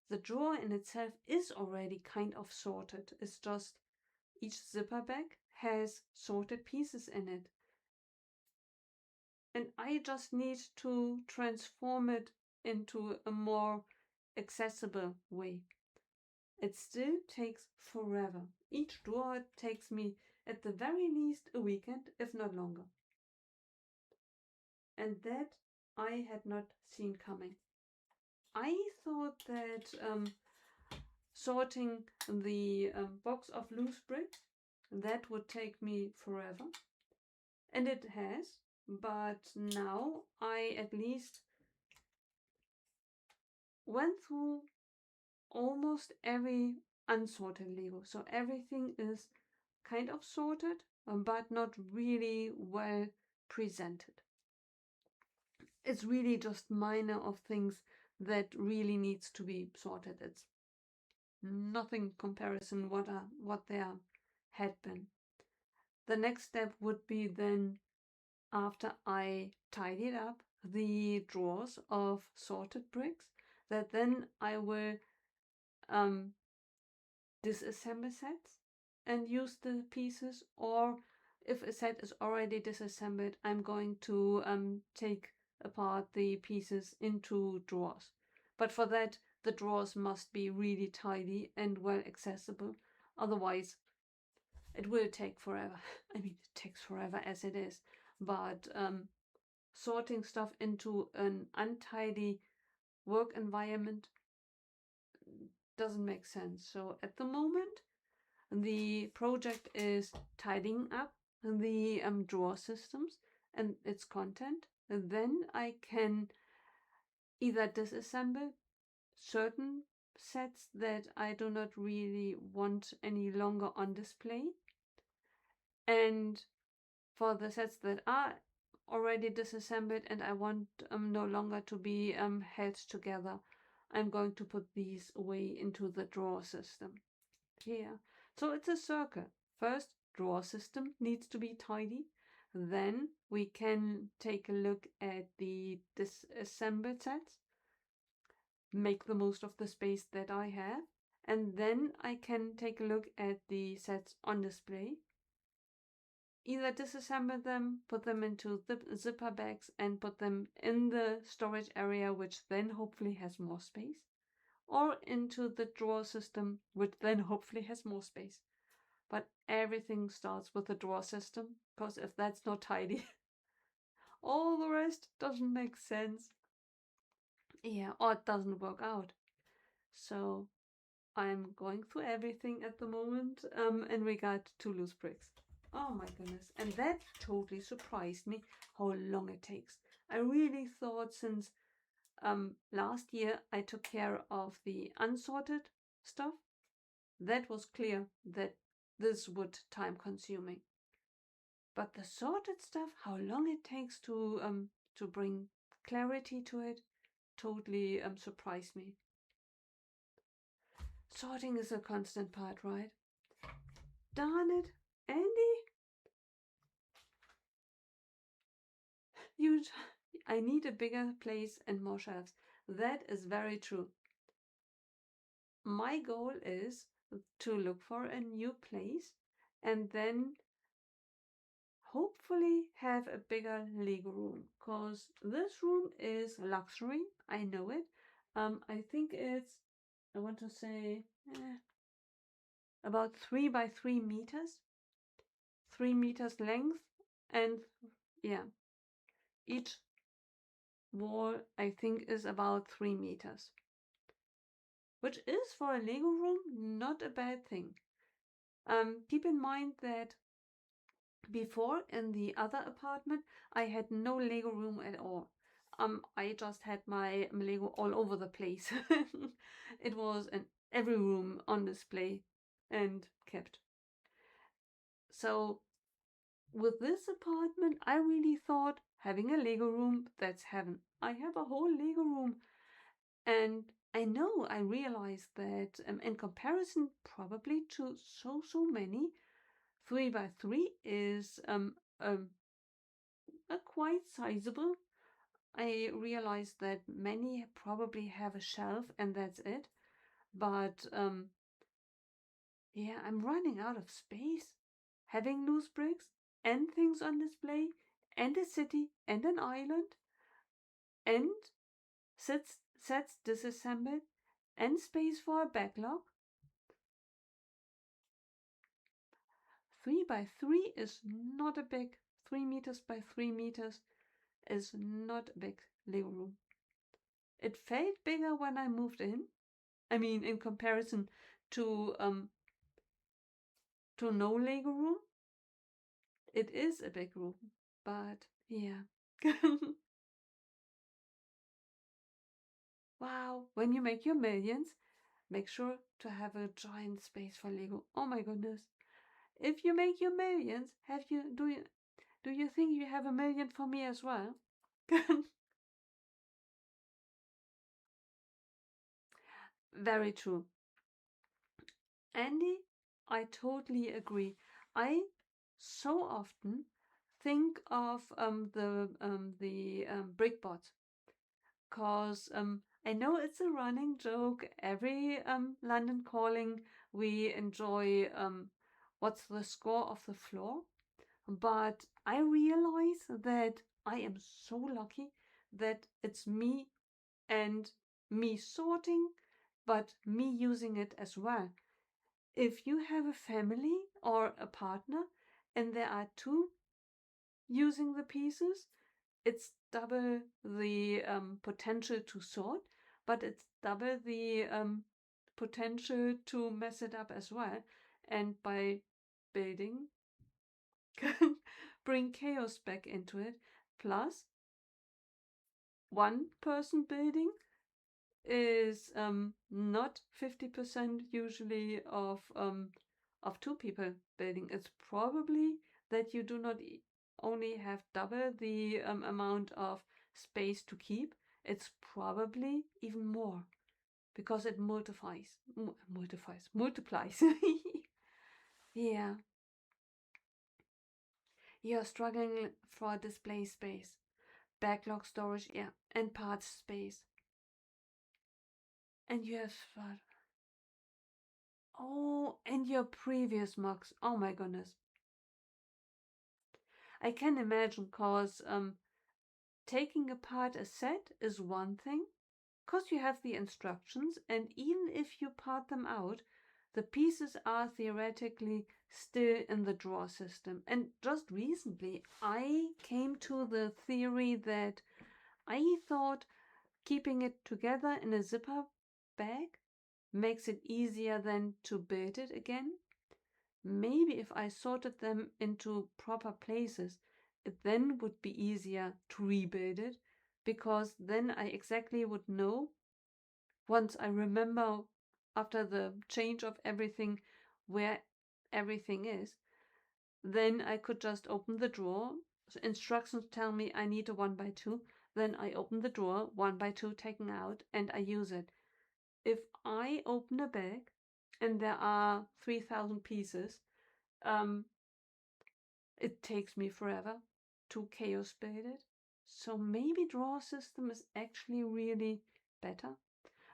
[SPEAKER 1] the drawer in itself is already kind of sorted. It's just each zipper bag has sorted pieces in it. And I just need to transform it into a more accessible way. It still takes forever. Each drawer takes me at the very least a weekend, if not longer. And that I had not seen coming. I thought that sorting the box of loose bricks, that would take me forever. And it has, but now I at least went through almost every unsorted Lego. So everything is kind of sorted, but not really well presented. It's really just minor of things that really needs to be sorted. It's nothing comparison what there had been. The next step would be then, after I tidied up the drawers of sorted bricks, that then I will disassemble sets and use the pieces, or if a set is already disassembled, I'm going to take apart the pieces into drawers. But for that, the drawers must be really tidy and well accessible, otherwise it will take forever. I mean, it takes forever as it is, but sorting stuff into an untidy work environment doesn't make sense. So at the moment, the project is tidying up the drawer systems and its content. And then I can either disassemble certain sets that I do not really want any longer on display. And for the sets that are already disassembled and I want no longer to be held together, I'm going to put these away into the drawer system here. So it's a circle. First, drawer system needs to be tidy. Then we can take a look at the disassembled sets, make the most of the space that I have, and then I can take a look at the sets on display. Either disassemble them, put them into the zipper bags and put them in the storage area, which then hopefully has more space, or into the drawer system, which then hopefully has more space. But everything starts with the drawer system, because if that's not tidy, all the rest doesn't make sense. Yeah, or it doesn't work out. So I'm going through everything at the moment in regard to loose bricks. Oh my goodness. And that totally surprised me how long it takes. I really thought since last year I took care of the unsorted stuff, that was clear that this would time consuming. But the sorted stuff, how long it takes to bring clarity to it, totally surprised me. Sorting is a constant part, right? Darn it, Andy! You, I need a bigger place and more shelves. That is very true. My goal is to look for a new place and then hopefully have a bigger Lego room, because this room is luxury. I know it. I think it's, I want to say, about 3 by 3 meters, 3 meters length, and yeah, each wall I think is about 3 meters, which is for a Lego room not a bad thing. Keep in mind that before in the other apartment I had no Lego room at all. I just had my Lego all over the place. It was in every room on display and kept. So with this apartment, I really thought having a Lego room, that's heaven. I have a whole Lego room. And I realized that in comparison probably to so many, 3 by 3 is a quite sizable. I realized that many probably have a shelf and that's it. But yeah, I'm running out of space. Having loose bricks and things on display and a city and an island and sets disassembled and space for a backlog. 3 by 3 is not a big, 3 meters by 3 meters is not a big Lego room. It felt bigger when I moved in. I mean, in comparison to no Lego room, it is a big room. But yeah. Wow, when you make your millions, make sure to have a giant space for Lego. Oh my goodness. If you make your millions, do you think you have a million for me as well? Very true. Andy, I totally agree. I so often think of the BrickBot, cause I know it's a running joke. Every London Calling, we enjoy what's the score of the floor, but I realize that I am so lucky that it's me and me sorting, but me using it as well. If you have a family or a partner and there are two using the pieces, it's double the potential to sort, but it's double the potential to mess it up as well. And by building, bring chaos back into it. Plus, one person building is not 50% usually of two people building. It's probably that you do not only have double the amount of space to keep. It's probably even more because it multiplies. Yeah, you're struggling for display space, backlog storage, yeah, and parts space. And you have oh, and your previous mugs. Oh my goodness. I can imagine cause taking apart a set is one thing, cause you have the instructions, and even if you part them out, the pieces are theoretically still in the drawer system. And just recently I came to the theory that I thought keeping it together in a zipper bag makes it easier than to build it again. Maybe if I sorted them into proper places, it then would be easier to rebuild it, because then I exactly would know, once I remember after the change of everything, where everything is, then I could just open the drawer. So instructions tell me I need a 1x2. Then I open the drawer, 1x2 taken out, and I use it. If I open a bag and there are 3,000 pieces, it takes me forever to chaos build it. So maybe drawer system is actually really better.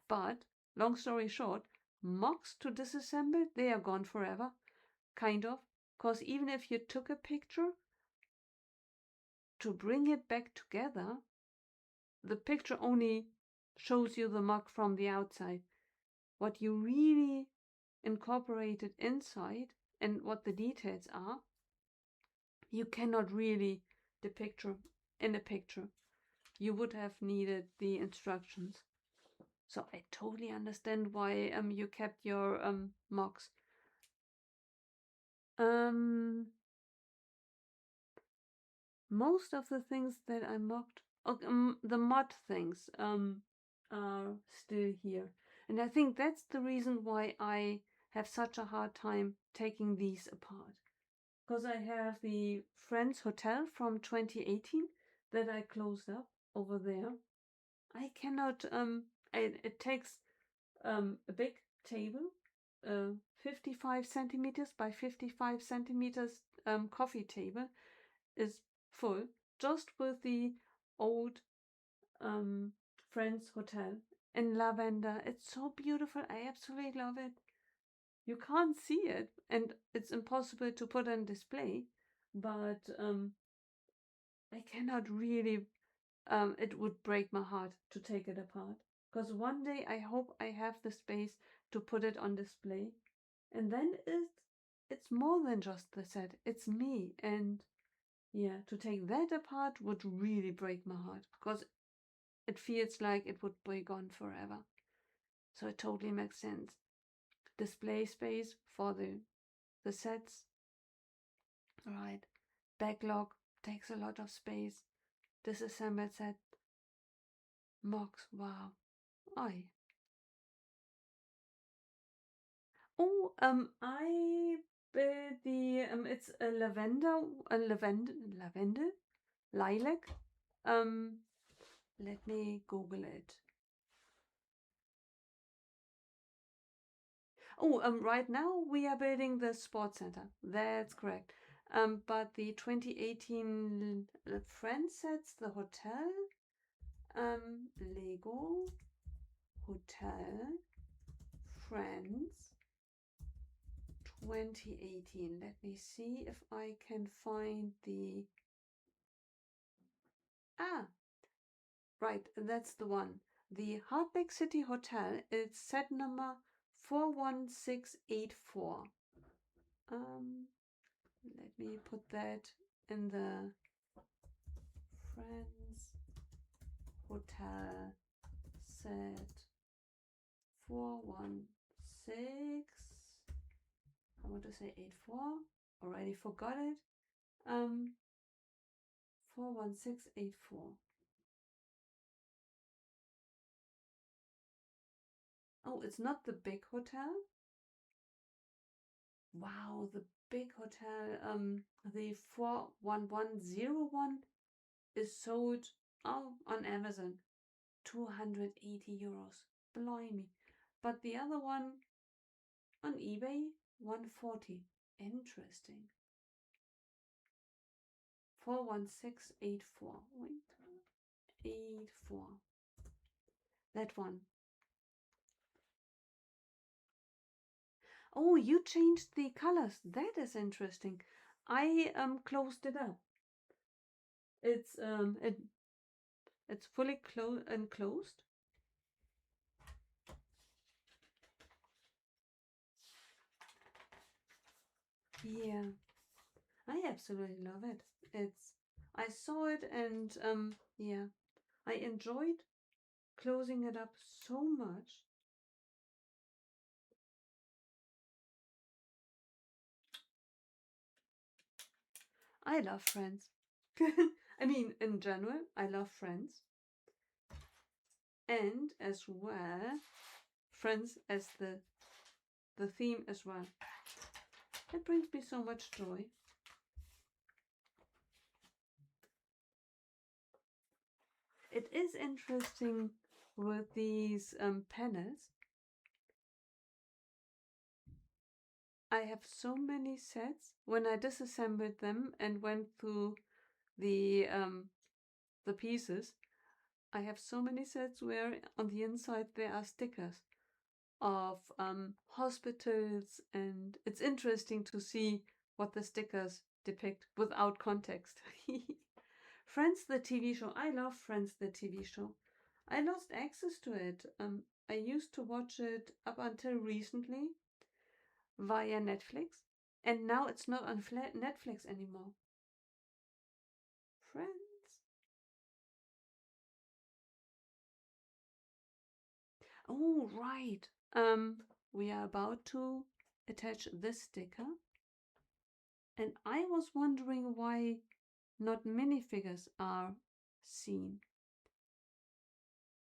[SPEAKER 1] But long story short, mocks to disassemble, they are gone forever. Kind of. Because even if you took a picture, to bring it back together, the picture only shows you the mock from the outside. What you really incorporated inside and what the details are, you cannot really depict in a picture. You would have needed the instructions. So I totally understand why you kept your mocks. Most of the things that I mocked, the mod things, are still here, and I think that's the reason why I have such a hard time taking these apart. Because I have the Friends Hotel from 2018 that I closed up over there. I cannot. It takes a big table, 55 centimeters by 55 centimeters coffee table is full, just with the old Friends Hotel in lavender. It's so beautiful. I absolutely love it. You can't see it, and it's impossible to put on display, but I cannot really. It would break my heart to take it apart. Because one day I hope I have the space to put it on display. And then it's more than just the set. It's me. And yeah, to take that apart would really break my heart. Because it feels like it would be gone forever. So it totally makes sense. Display space for the sets. Right. Backlog takes a lot of space. Disassembled set. Mocks. Wow. I I built the it's a lavender, lilac. Let me Google it. Right now we are building the sports center. That's correct. But the 2018 Friends sets, the hotel, Lego Hotel Friends 2018. Let me see if I can find the. Right, that's the one. The Heartbeck City Hotel is set number 41684. Let me put that in the Friends Hotel set 416. I want to say 84. Already forgot it. 41684. Oh, it's not the big hotel. Wow, the big hotel. The 41101 is sold on Amazon, 280 euros. Blimey. But the other one on eBay, 140. Interesting. 41684. Wait. 84. That one. Oh, you changed the colors. That is interesting. I closed it up. It's fully enclosed. Yeah, I absolutely love it. I saw it and yeah, I enjoyed closing it up so much. I love Friends. I mean, in general, I love Friends. And as well, Friends as the theme as well. It brings me so much joy. It is interesting with these panels. I have so many sets. When I disassembled them and went through the pieces, I have so many sets where on the inside there are stickers of hospitals, and it's interesting to see what the stickers depict without context. Friends the TV show. I love Friends the TV show. I lost access to it. I used to watch it up until recently via Netflix, and now it's not on Netflix anymore. Friends. Oh, right. We are about to attach this sticker, and I was wondering why not minifigures are seen.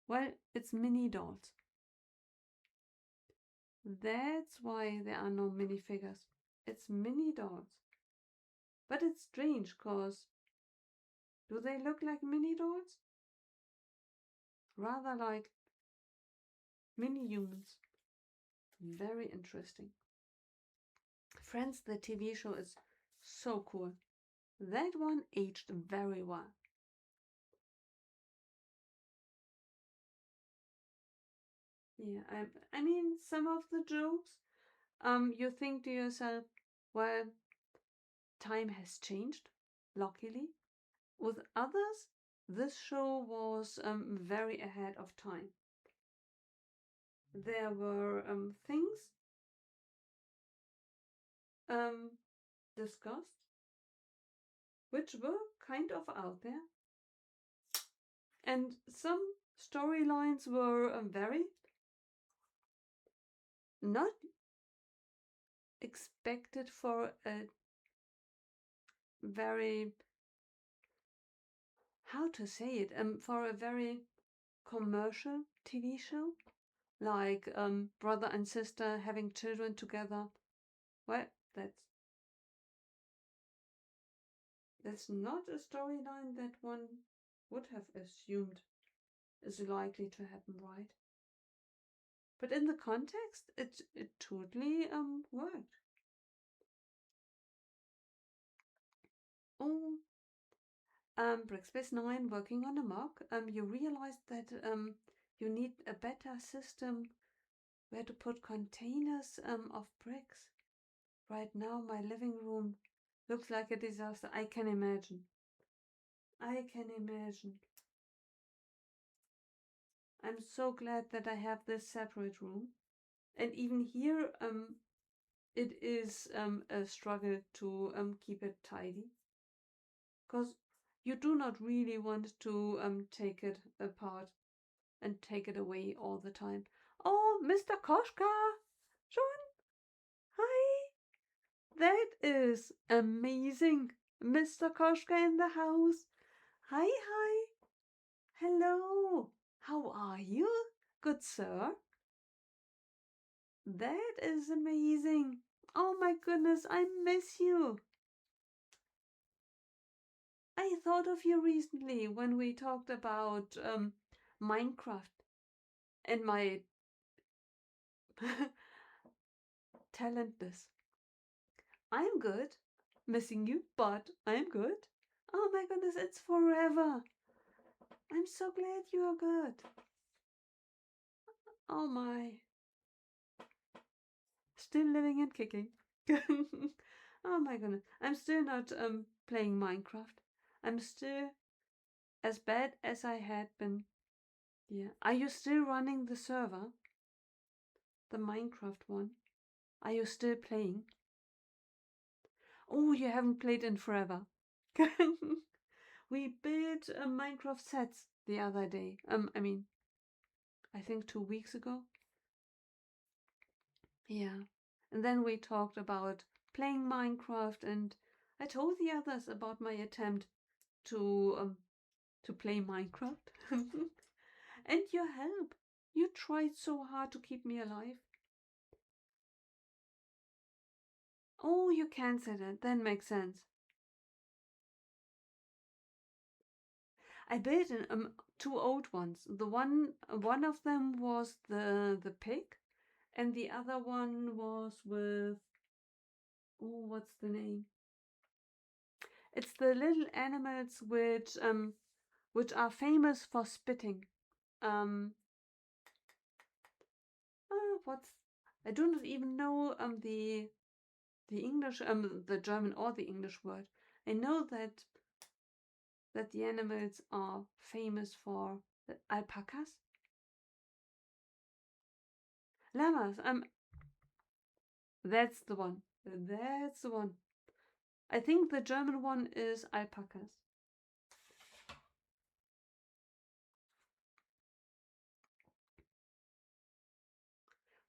[SPEAKER 1] Well, it's mini dolls. That's why there are no minifigures. It's mini dolls. But it's strange, cause do they look like mini dolls? Rather like mini humans. Very interesting. Friends, the TV show is so cool. That one aged very well. Yeah, I mean, some of the jokes, you think to yourself, well, time has changed, luckily. With others, this show was very ahead of time. There were things discussed which were kind of out there, and some storylines were very not expected for a very, how to say it, for a very commercial TV show, like brother and sister having children together. Well, that's not a storyline that one would have assumed is likely to happen, right? But in the context, it totally worked. Oh, Brickspace 9 working on a mock. You realized that you need a better system where to put containers of bricks. Right now, my living room looks like a disaster. I can imagine. I can imagine. I'm so glad that I have this separate room. And even here, it is a struggle to keep it tidy. Because you do not really want to take it apart and take it away all the time. Oh, Mr. Koschka! John! Hi! That is amazing! Mr. Koschka in the house! Hi, hi! Hello! How are you, good sir? That is amazing! Oh my goodness, I miss you! I thought of you recently when we talked about Minecraft and my talentless. I'm good. Missing you, but I'm good. Oh my goodness, it's forever. I'm so glad you are good. Oh my. Still living and kicking. Oh my goodness. I'm still not playing Minecraft. I'm still as bad as I had been. Yeah. Are you still running the server? The Minecraft one? Are you still playing? Oh, you haven't played in forever. We built Minecraft sets the other day. I think 2 weeks ago. Yeah. And then we talked about playing Minecraft, and I told the others about my attempt to play Minecraft and your help. You tried so hard to keep me alive. Oh, you cancelled it. That makes sense. I built two old ones. One of them was the pig, and the other one was with, oh, what's the name? It's the little animals which are famous for spitting. What's I do not even know the English the German or the English word. I know that the animals are famous for the alpacas, llamas. That's the one. That's the one. I think the German one is alpacas.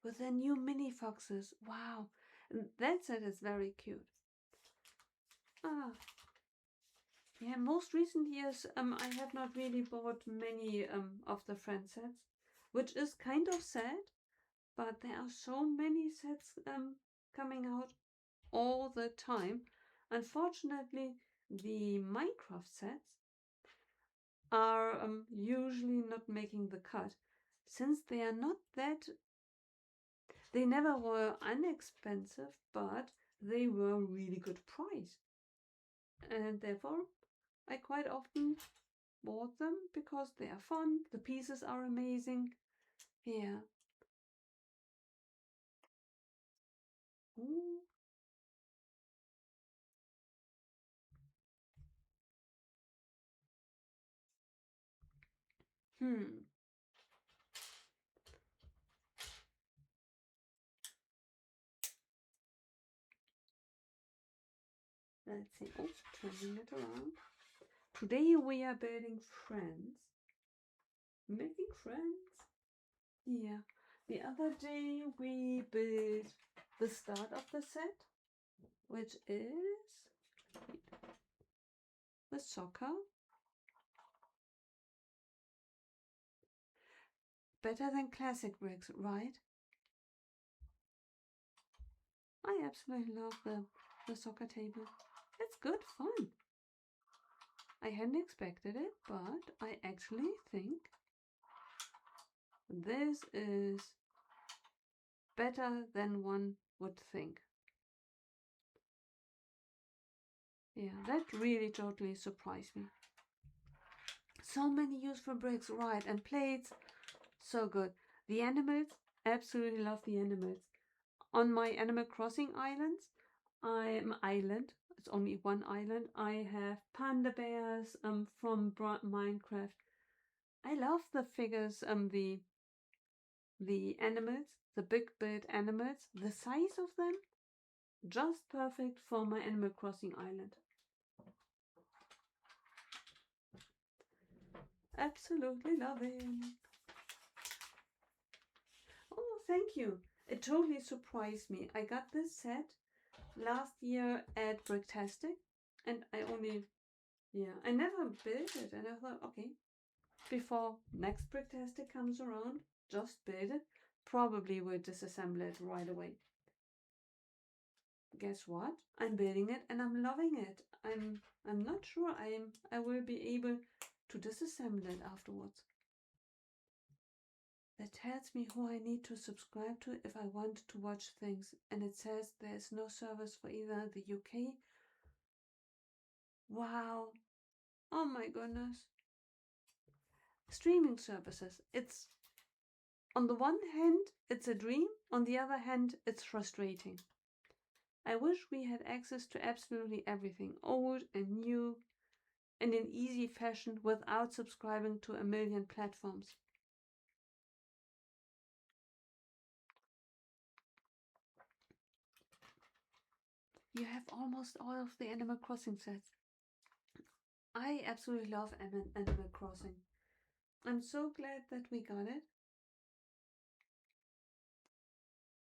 [SPEAKER 1] With the new mini foxes. Wow. That set is very cute. Ah. Yeah, most recent years, I have not really bought many of the friend sets, which is kind of sad, but there are so many sets coming out all the time. Unfortunately, the Minecraft sets are usually not making the cut, since they are not that. They never were inexpensive, but they were really good price, and therefore I quite often bought them because they are fun. The pieces are amazing. Yeah. Ooh. Hmm. Let's see. Oh, turning it around. Today we are building friends. Making friends. Yeah. The other day we built the start of the set, which is the soccer. Better than classic bricks, right? I absolutely love the soccer table. It's good fun. I hadn't expected it, but I actually think this is better than one would think. Yeah, that really totally surprised me. So many useful bricks, right, and plates. So good. The animals, absolutely love the animals. On my Animal Crossing islands, it's only one island, I have panda bears from Minecraft. I love the figures, the animals, the big built animals, the size of them, just perfect for my Animal Crossing island. Absolutely loving. Oh, thank you. It totally surprised me. I got this set last year at Bricktastic, and I never built it, and I thought, okay, before next Bricktastic comes around, just build it. Probably will disassemble it right away. Guess what? I'm building it and I'm loving it. I'm not sure I will be able to disassemble it afterwards. That tells me who I need to subscribe to if I want to watch things, and it says there's no service for either the UK. Wow. Oh my goodness. Streaming services. It's on the one hand it's a dream, on the other hand it's frustrating. I wish we had access to absolutely everything, old and new, and in easy fashion without subscribing to a million platforms. You have almost all of the Animal Crossing sets. I absolutely love Animal Crossing. I'm so glad that we got it.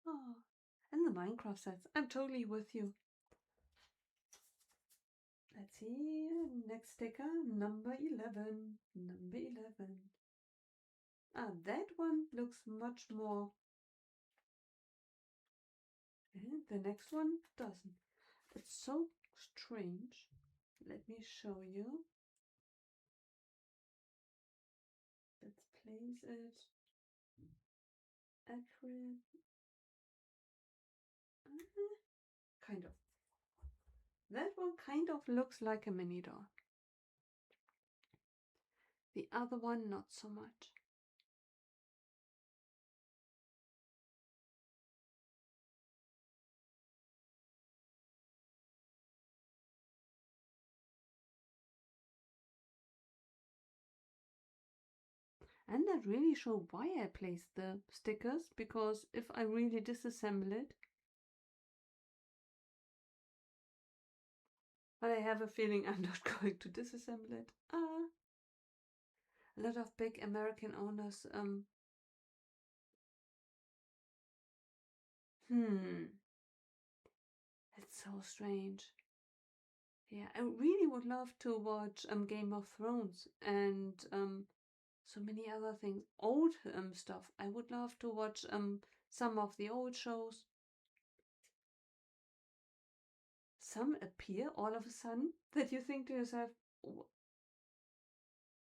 [SPEAKER 1] Oh, and the Minecraft sets. I'm totally with you. Let's see. Next sticker, number 11. Number 11. That one looks much more. And the next one doesn't. It's so strange. Let me show you. Let's place it accurate. Kind of. That one kind of looks like a mini doll. The other one, not so much. And that really show why I placed the stickers, because if I really disassemble it, but I have a feeling I'm not going to disassemble it. A lot of big American owners, it's so strange. Yeah, I really would love to watch Game of Thrones and so many other things. Old stuff. I would love to watch some of the old shows. Some appear all of a sudden that you think to yourself,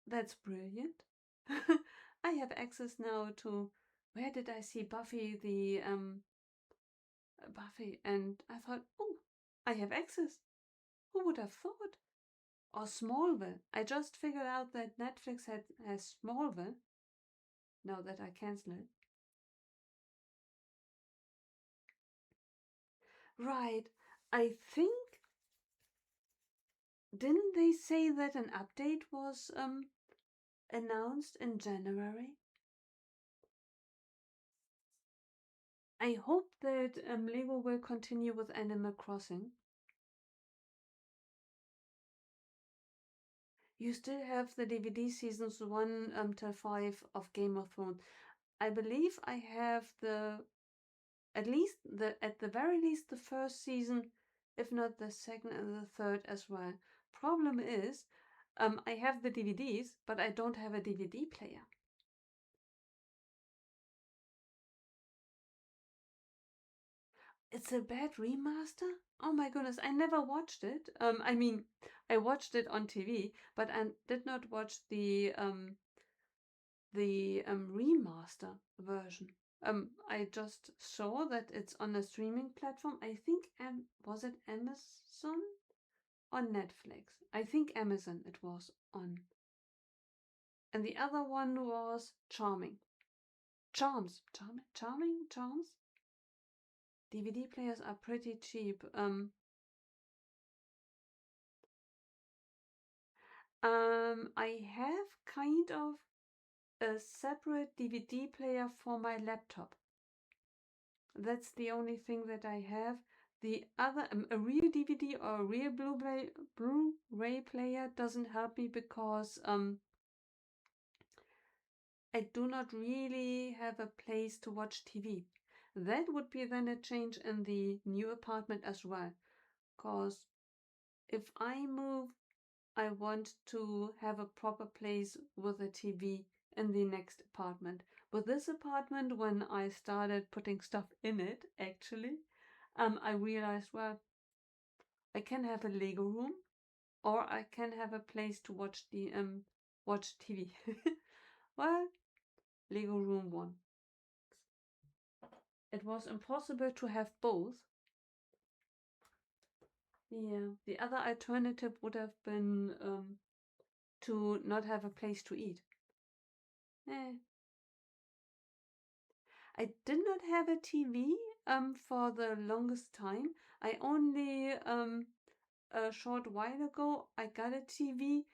[SPEAKER 1] that's brilliant. I have access now to, where did I see Buffy the Buffy, and I thought, oh, I have access. Who would have thought? Or Smallville. I just figured out that Netflix has Smallville. Now that I cancel it. Right. I think, didn't they say that an update was announced in January? I hope that Lego will continue with Animal Crossing. You still have the DVD seasons 1 till 5 of Game of Thrones. I believe I have at the very least the first season, if not the second and the third as well. Problem is, I have the DVDs, but I don't have a DVD player. It's a bad remaster? Oh my goodness, I never watched it. I mean, I watched it on TV, but I did not watch the remaster version. I just saw that it's on a streaming platform. I think was it Amazon or Netflix? I think Amazon it was on. And the other one was Charming. Charms. DVD players are pretty cheap. I have kind of a separate DVD player for my laptop. That's the only thing that I have. The other, a real DVD or a real Blu-ray player doesn't help me because I do not really have a place to watch TV. That would be then a change in the new apartment as well. Because if I move, I want to have a proper place with a TV in the next apartment. With this apartment, when I started putting stuff in it, actually, I realized, well, I can have a Lego room, or I can have a place to watch TV. Well, Lego room won. It was impossible to have both. Yeah, the other alternative would have been to not have a place to eat. Eh. I did not have a TV for the longest time. I only a short while ago I got a TV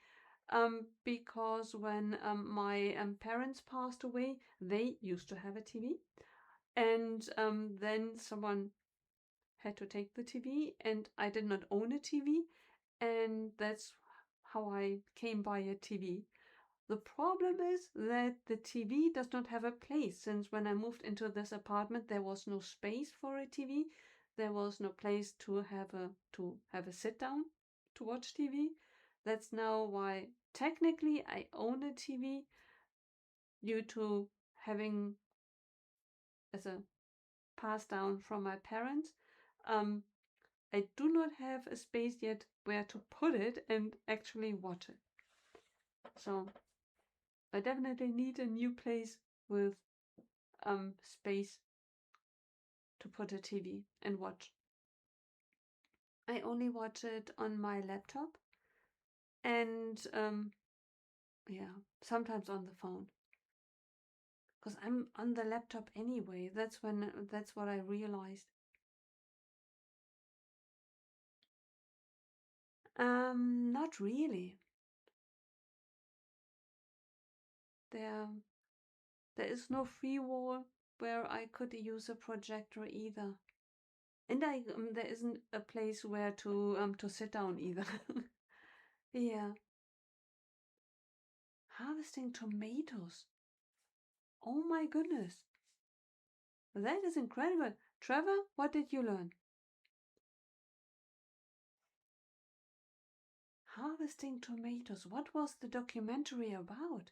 [SPEAKER 1] because when my parents passed away, they used to have a TV, and then someone had to take the TV, and I did not own a TV, and that's how I came by a TV. The problem is that the TV does not have a place, since when I moved into this apartment there was no space for a TV. There was no place to have a sit down to watch TV. That's now why technically I own a TV, due to having as a passed down from my parents. Um, I do not have a space yet where to put it and actually watch it. So I definitely need a new place with space to put a TV and watch. I only watch it on my laptop and yeah, sometimes on the phone. Because I'm on the laptop anyway. That's what I realized. Not really. There there is no free wall where I could use a projector either. And there isn't a place where to sit down either. Yeah. Harvesting tomatoes. Oh my goodness. That is incredible. Trevor, what did you learn? Harvesting tomatoes. What was the documentary about?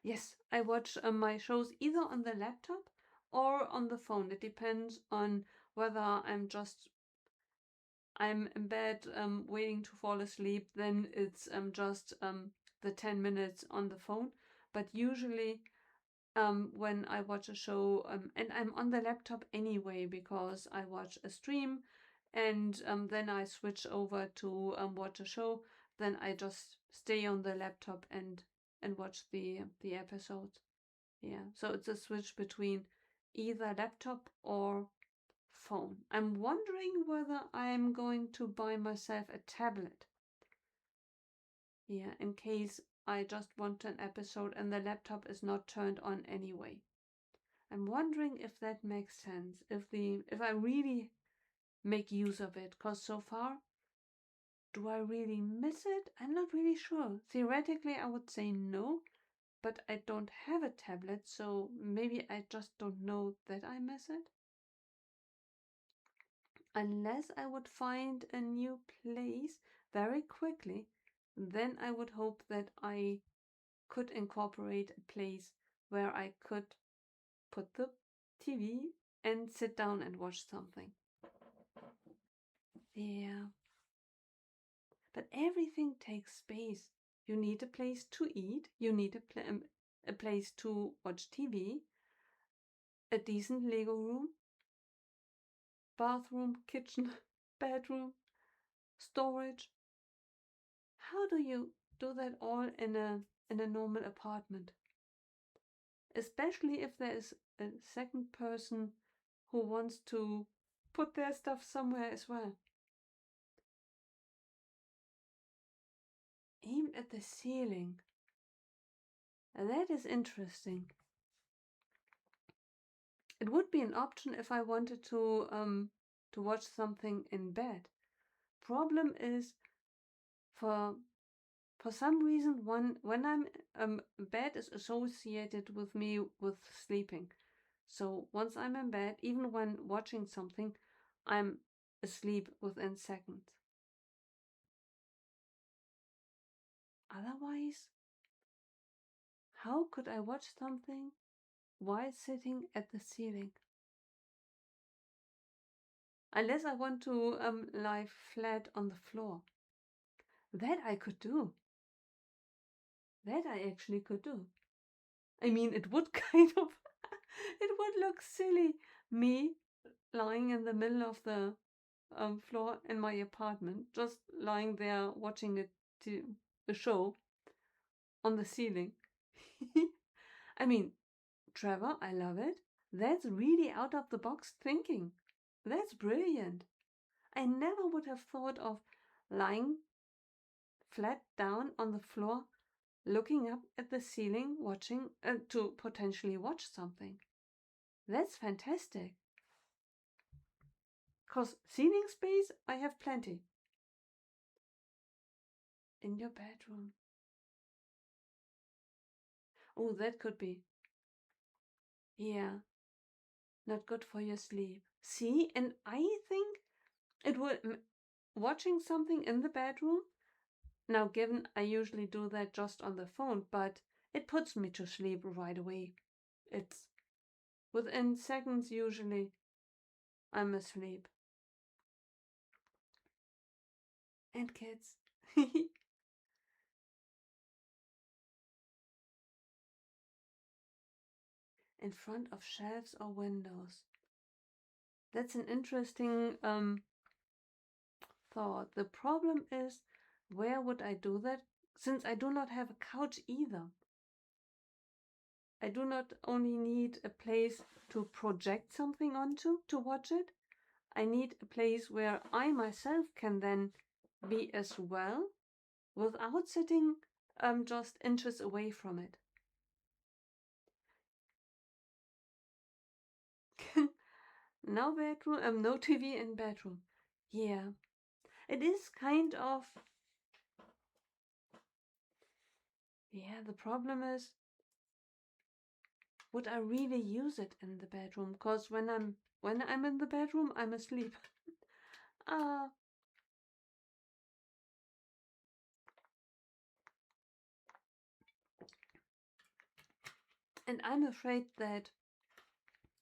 [SPEAKER 1] Yes, I watch my shows either on the laptop or on the phone. It depends on whether I'm in bed waiting to fall asleep, then it's just the 10 minutes on the phone. But usually when I watch a show, and I'm on the laptop anyway because I watch a stream and then I switch over to watch a show, then I just stay on the laptop and watch the episodes. Yeah, so it's a switch between either laptop or phone. I'm wondering whether I'm going to buy myself a tablet. Yeah, in case I just want an episode and the laptop is not turned on anyway. I'm wondering if that makes sense, if I really make use of it, because so far, do I really miss it? I'm not really sure. Theoretically, I would say no, but I don't have a tablet, so maybe I just don't know that I miss it. Unless I would find a new place very quickly, then I would hope that I could incorporate a place where I could put the TV and sit down and watch something. Yeah. But everything takes space. You need a place to eat, you need a place to watch TV, a decent Lego room, bathroom, kitchen, bedroom, storage. How do you do that all in a normal apartment? Especially if there is a second person who wants to put their stuff somewhere as well. Aimed at the ceiling. That is interesting. It would be an option if I wanted to watch something in bed. Problem is, for some reason, when I'm bed is associated with me with sleeping. So once I'm in bed, even when watching something, I'm asleep within seconds. Otherwise, how could I watch something while sitting at the ceiling? Unless I want to lie flat on the floor. That I could do. That I actually could do. I mean, it would kind of, it would look silly, me lying in the middle of the floor in my apartment, just lying there watching a show on the ceiling. I mean, Trevor, I love it. That's really out of the box thinking. That's brilliant. I never would have thought of lying flat down on the floor, looking up at the ceiling, watching to potentially watch something. That's fantastic. Because ceiling space, I have plenty. In your bedroom. Oh, that could be. Yeah, not good for your sleep. See, and I think it would. Watching something in the bedroom Now, given I usually do that just on the phone, but it puts me to sleep right away. It's within seconds, usually, I'm asleep. And kids. In front of shelves or windows. That's an interesting thought. The problem is, where would I do that? Since I do not have a couch either. I do not only need a place to project something onto to watch it, I need a place where I myself can then be as well without sitting just inches away from it. No bedroom, no TV in bedroom. Yeah, it is kind of. Yeah, the problem is, would I really use it in the bedroom? Cause when I'm in the bedroom, I'm asleep. Ah, and I'm afraid that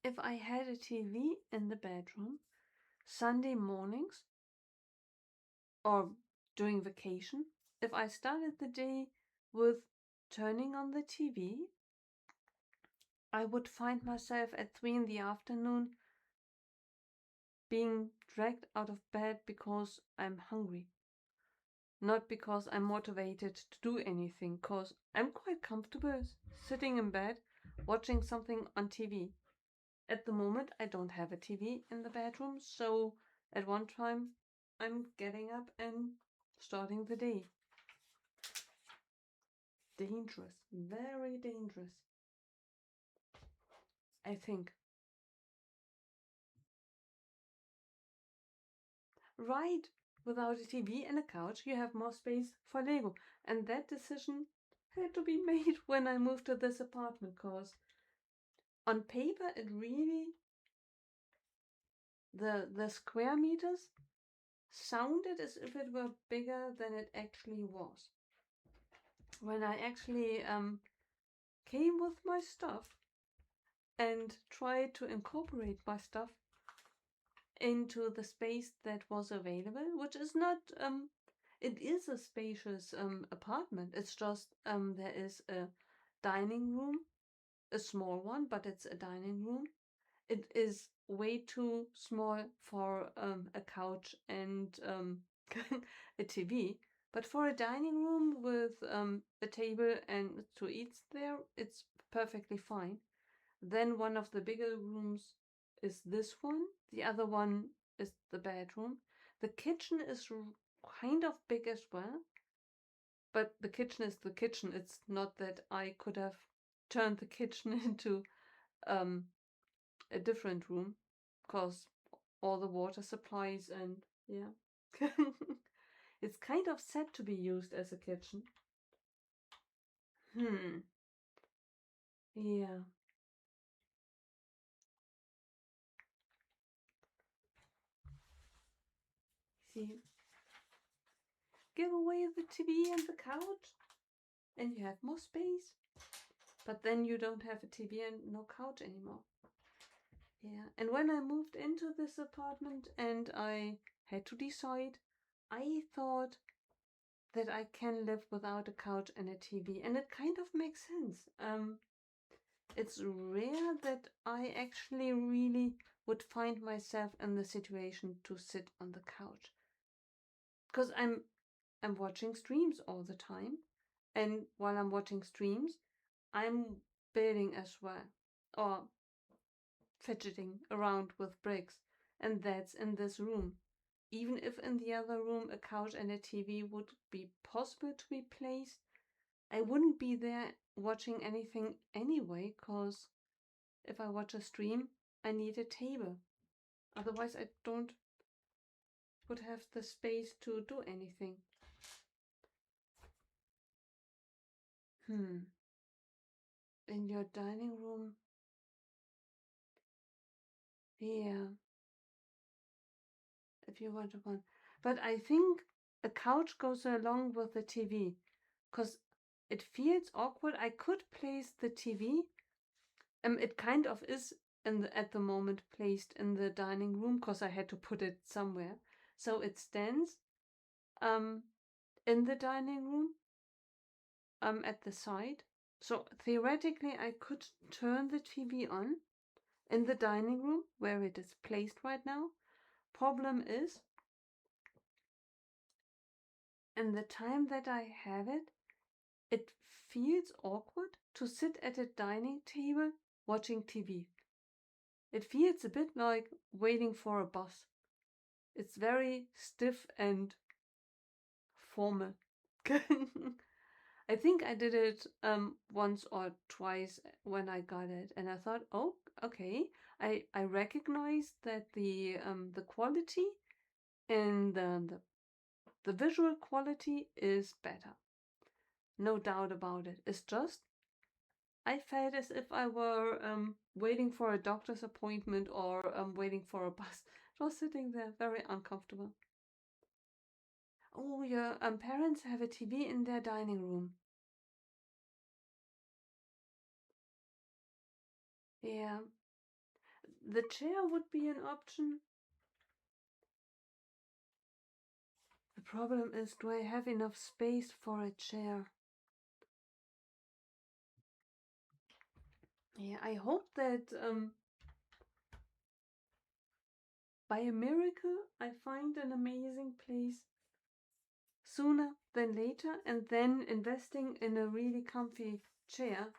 [SPEAKER 1] if I had a TV in the bedroom, Sunday mornings or during vacation, if I started the day with turning on the TV, I would find myself at 3 in the afternoon being dragged out of bed because I'm hungry. Not because I'm motivated to do anything, because I'm quite comfortable sitting in bed watching something on TV. At the moment, I don't have a TV in the bedroom, so at one time I'm getting up and starting the day. Dangerous, very dangerous, I think. Right, without a TV and a couch, you have more space for Lego. And that decision had to be made when I moved to this apartment, because on paper it really, the square meters sounded as if it were bigger than it actually was. When I actually came with my stuff and tried to incorporate my stuff into the space that was available, which is not it is a spacious apartment. It's just there is a dining room, a small one, but it's a dining room. It is way too small for a couch and a TV. But for a dining room with a table and to eat there, it's perfectly fine. Then one of the bigger rooms is this one. The other one is the bedroom. The kitchen is kind of big as well. But the kitchen is the kitchen. It's not that I could have turned the kitchen into a different room, because all the water supplies and yeah. It's kind of set to be used as a kitchen. Yeah. See, give away the TV and the couch, and you have more space. But then you don't have a TV and no couch anymore. Yeah, and when I moved into this apartment and I had to decide, I thought that I can live without a couch and a TV, and it kind of makes sense. It's rare that I actually really would find myself in the situation to sit on the couch, because I'm watching streams all the time, and while I'm watching streams, I'm building as well, or fidgeting around with bricks, and that's in this room. Even if in the other room a couch and a TV would be possible to be placed, I wouldn't be there watching anything anyway, because if I watch a stream, I need a table. Otherwise, I don't would have the space to do anything. In your dining room, yeah, if you want one. But I think a couch goes along with the TV, because it feels awkward. I could place the TV. It kind of is at the moment placed in the dining room because I had to put it somewhere. So it stands um in the dining room at the side. So theoretically I could turn the TV on in the dining room where it is placed right now. Problem is, in the time that I have it, it feels awkward to sit at a dining table watching TV. It feels a bit like waiting for a bus. It's very stiff and formal. I think I did it once or twice when I got it, and I thought, oh, okay. I recognized that the quality and the visual quality is better. No doubt about it. It's just I felt as if I were waiting for a doctor's appointment or waiting for a bus. I was sitting there very uncomfortable. Oh, your parents have a TV in their dining room. Yeah. The chair would be an option. The problem is, do I have enough space for a chair? Yeah, I hope that by a miracle I find an amazing place sooner than later, and then investing in a really comfy chair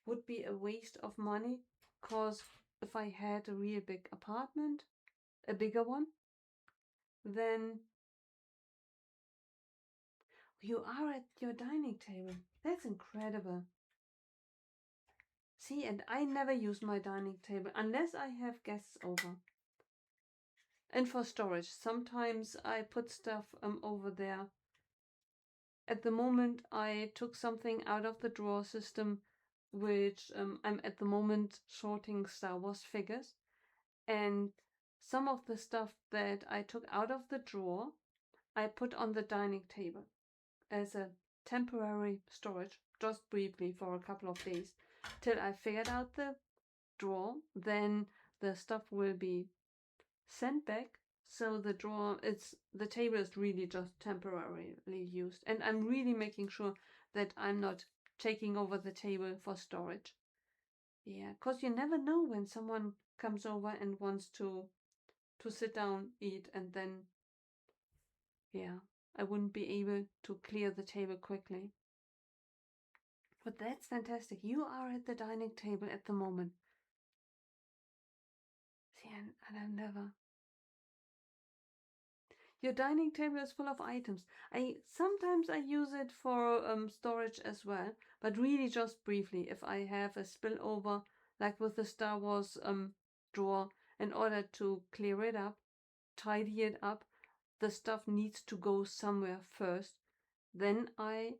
[SPEAKER 1] would be a waste of money, because if I had a real big apartment, a bigger one, then you are at your dining table. That's incredible. See, and I never use my dining table unless I have guests over. And for storage, sometimes I put stuff over there. At the moment, I took something out of the drawer system, which I'm at the moment sorting Star Wars figures. And some of the stuff that I took out of the drawer, I put on the dining table as a temporary storage, just briefly for a couple of days, till I figured out the drawer. Then the stuff will be sent back. So the table is really just temporarily used. And I'm really making sure that I'm not taking over the table for storage. Yeah, because you never know when someone comes over and wants to sit down, eat, and then, yeah, I wouldn't be able to clear the table quickly. But that's fantastic. You are at the dining table at the moment. See, and I never. Your dining table is full of items. Sometimes I use it for storage as well, but really just briefly. If I have a spillover, like with the Star Wars drawer, in order to clear it up, tidy it up, the stuff needs to go somewhere first. Then I,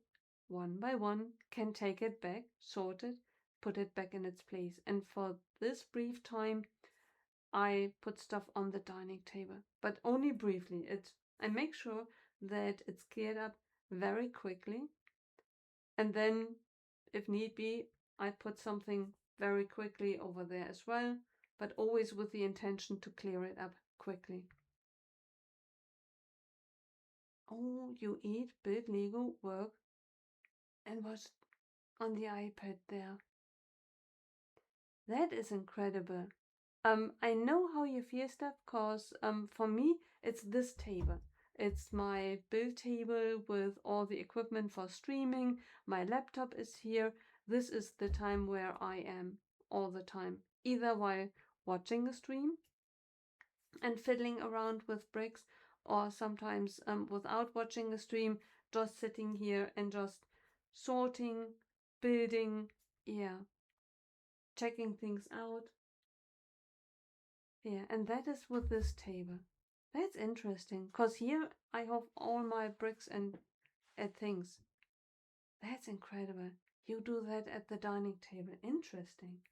[SPEAKER 1] one by one, can take it back, sort it, put it back in its place. And for this brief time, I put stuff on the dining table, but only briefly. I make sure that it's cleared up very quickly, and then, if need be, I put something very quickly over there as well, but always with the intention to clear it up quickly. Oh, you eat, build Lego, work, and watch on the iPad there. That is incredible. I know how you feel, Steph, because for me, it's this table. It's my build table with all the equipment for streaming. My laptop is here. This is the time where I am all the time, either while watching a stream and fiddling around with bricks, or sometimes without watching a stream, just sitting here and just sorting, building, yeah, checking things out. Yeah, and that is with this table. That's interesting, because here I have all my bricks and things. That's incredible. You do that at the dining table. Interesting.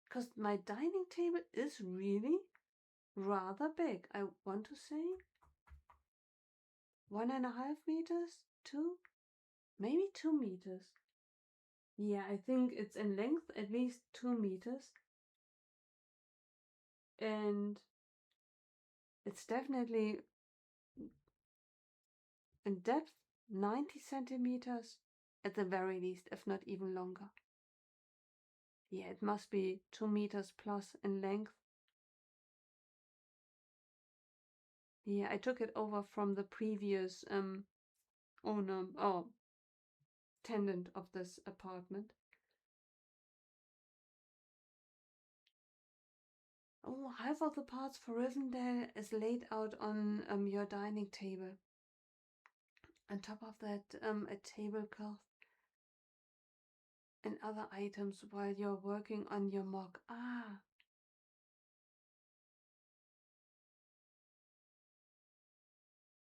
[SPEAKER 1] Because my dining table is really rather big. I want to say 1.5 meters, 2, maybe 2 meters. Yeah, I think it's in length at least 2 meters. And it's definitely in depth 90 centimeters at the very least, if not even longer. Yeah, it must be 2 meters plus in length. Yeah, I took it over from the previous owner or tenant of this apartment. Oh, half of the parts for Rivendell is laid out on your dining table. On top of that, a tablecloth and other items while you're working on your mock. Ah,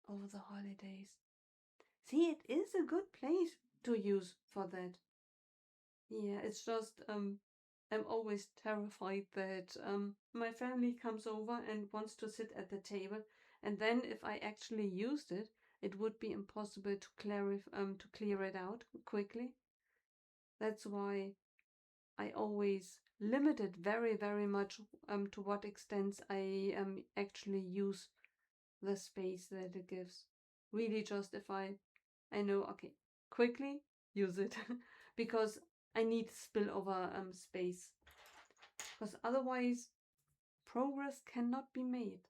[SPEAKER 1] over the holidays. See, it is a good place to use for that. Yeah, it's just I'm always terrified that my family comes over and wants to sit at the table, and then if I actually used it, it would be impossible to clear it out quickly. That's why I always limit it very, very much to what extent I actually use the space that it gives. Really, just if I know, okay, quickly use it because I need spillover space. Because otherwise, progress cannot be made.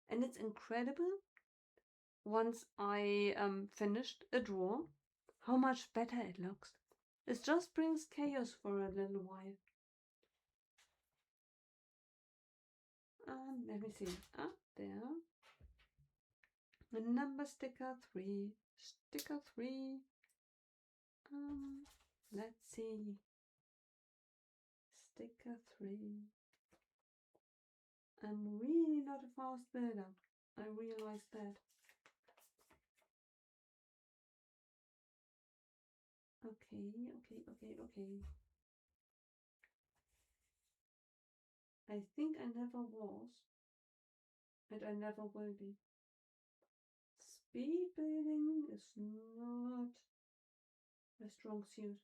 [SPEAKER 1] And it's incredible once I finished a drawer how much better it looks. It just brings chaos for a little while. Let me see. Up there. The number sticker 3. Sticker 3. Let's see. Sticker 3. I'm really not a fast builder. I realized that. Okay. I think I never was, and I never will be. Speed building is not a strong suit.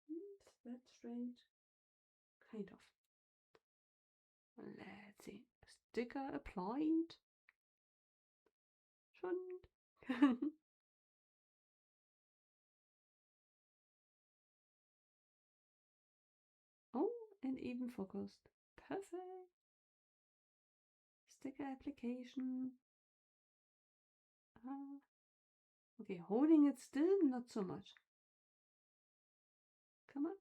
[SPEAKER 1] Is that straight? Kind of. Let's see. Sticker applied. Schon. Oh, and even focused. Perfect. Sticker application. Okay, holding it still, not so much. Come on.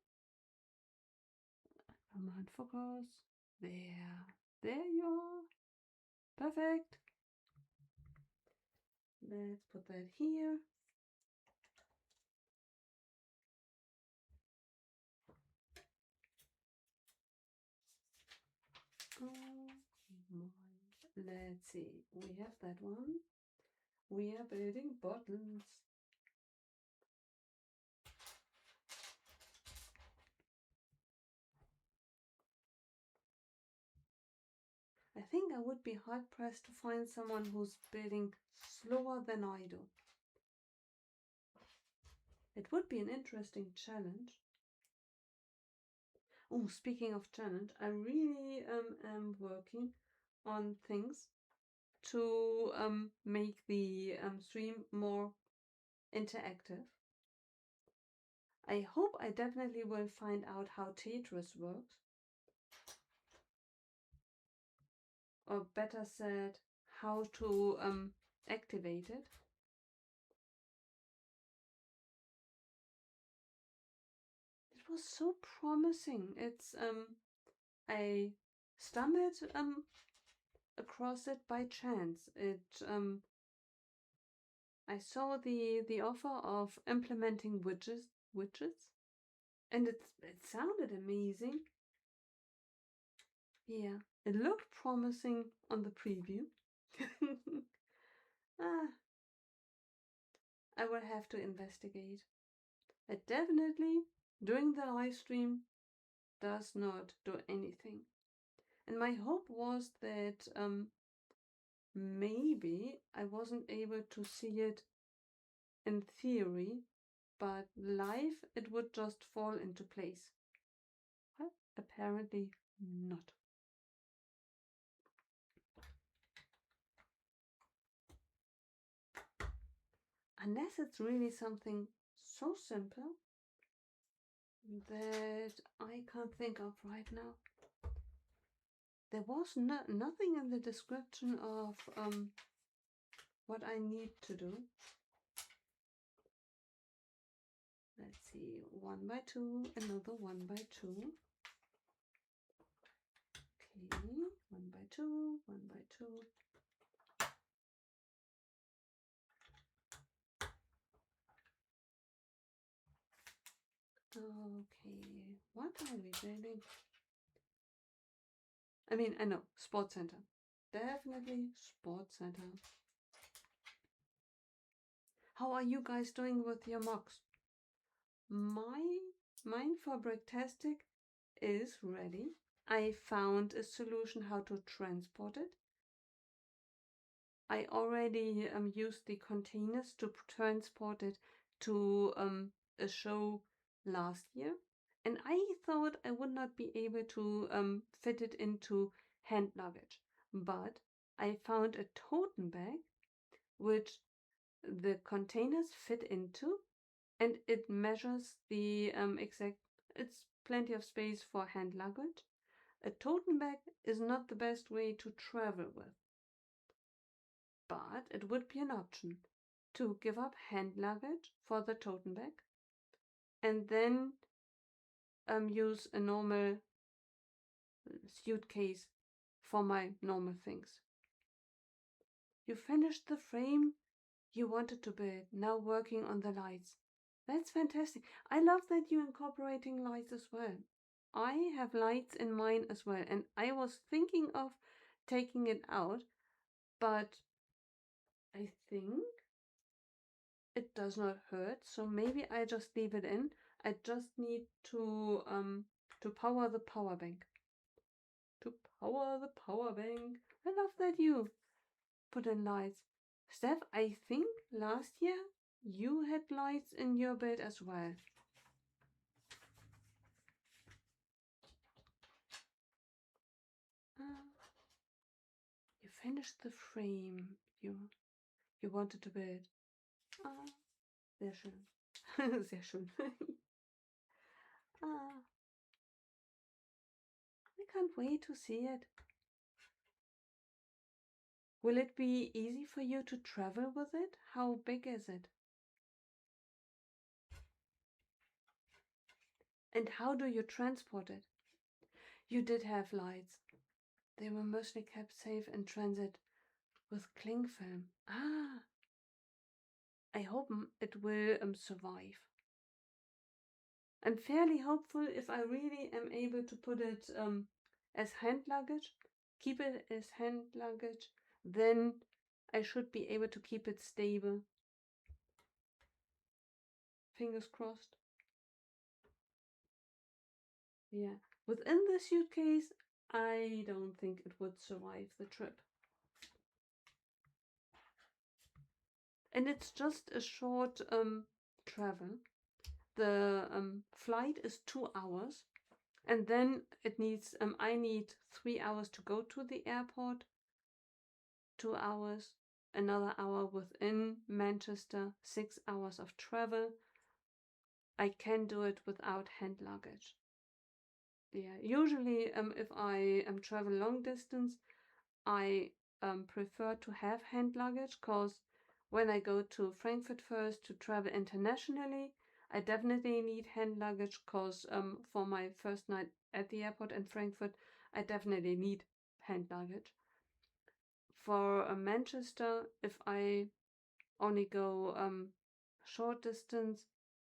[SPEAKER 1] Come on, focus. There. There you are. Perfect. Let's put that here. Let's see. We have that one. We are building buttons. I think I would be hard pressed to find someone who's building slower than I do. It would be an interesting challenge. Oh, speaking of challenge, I really am working on things to make the stream more interactive. I hope I definitely will find out how Tetris works. Or better said, how to activate it. It was so promising. It's I stumbled across it by chance. I saw the offer of implementing widgets, and it sounded amazing. Yeah, it looked promising on the preview. I will have to investigate. I definitely, during the live stream, does not do anything. And my hope was that maybe I wasn't able to see it in theory, but live it would just fall into place. But apparently not. Unless it's really something so simple that I can't think of right now. There was nothing in the description of what I need to do. Let's see, 1 by 2, another 1 by 2. Okay, 1 by 2, 1 by 2. Okay, what are we building? I mean, I know, sports center. Definitely sports center. How are you guys doing with your mocks? Mine for Bricktastic is ready. I found a solution how to transport it. I already used the containers to transport it to a show last year, and I thought I would not be able to fit it into hand luggage, but I found a toten bag which the containers fit into, and it measures the exact. It's plenty of space for hand luggage. A toten bag is not the best way to travel with, but it would be an option to give up hand luggage for the toten bag and then use a normal suitcase for my normal things. You finished the frame you wanted to build, now working on the lights. That's fantastic. I love that you're incorporating lights as well. I have lights in mine as well, and I was thinking of taking it out, but I think it does not hurt, so maybe I just leave it in. I just need to power the power bank. To power the power bank. I love that you put in lights. Steph, I think last year you had lights in your bed as well. You finished the frame you wanted to build. Sehr schön. Sehr schön. I can't wait to see it. Will it be easy for you to travel with it? How big is it? And how do you transport it? You did have lights. They were mostly kept safe in transit with cling film. I hope it will survive. I'm fairly hopeful if I really am able to put it as hand luggage, keep it as hand luggage, then I should be able to keep it stable. Fingers crossed. Yeah, within the suitcase, I don't think it would survive the trip. And it's just a short travel. The flight is 2 hours, and then it needs I need 3 hours to go to the airport, 2 hours, another hour within Manchester, 6 hours of travel. I can do it without hand luggage. Yeah, usually if I travel long distance, I prefer to have hand luggage, because when I go to Frankfurt first to travel internationally, I definitely need hand luggage, because for my first night at the airport in Frankfurt, I definitely need hand luggage. For Manchester, if I only go short distance,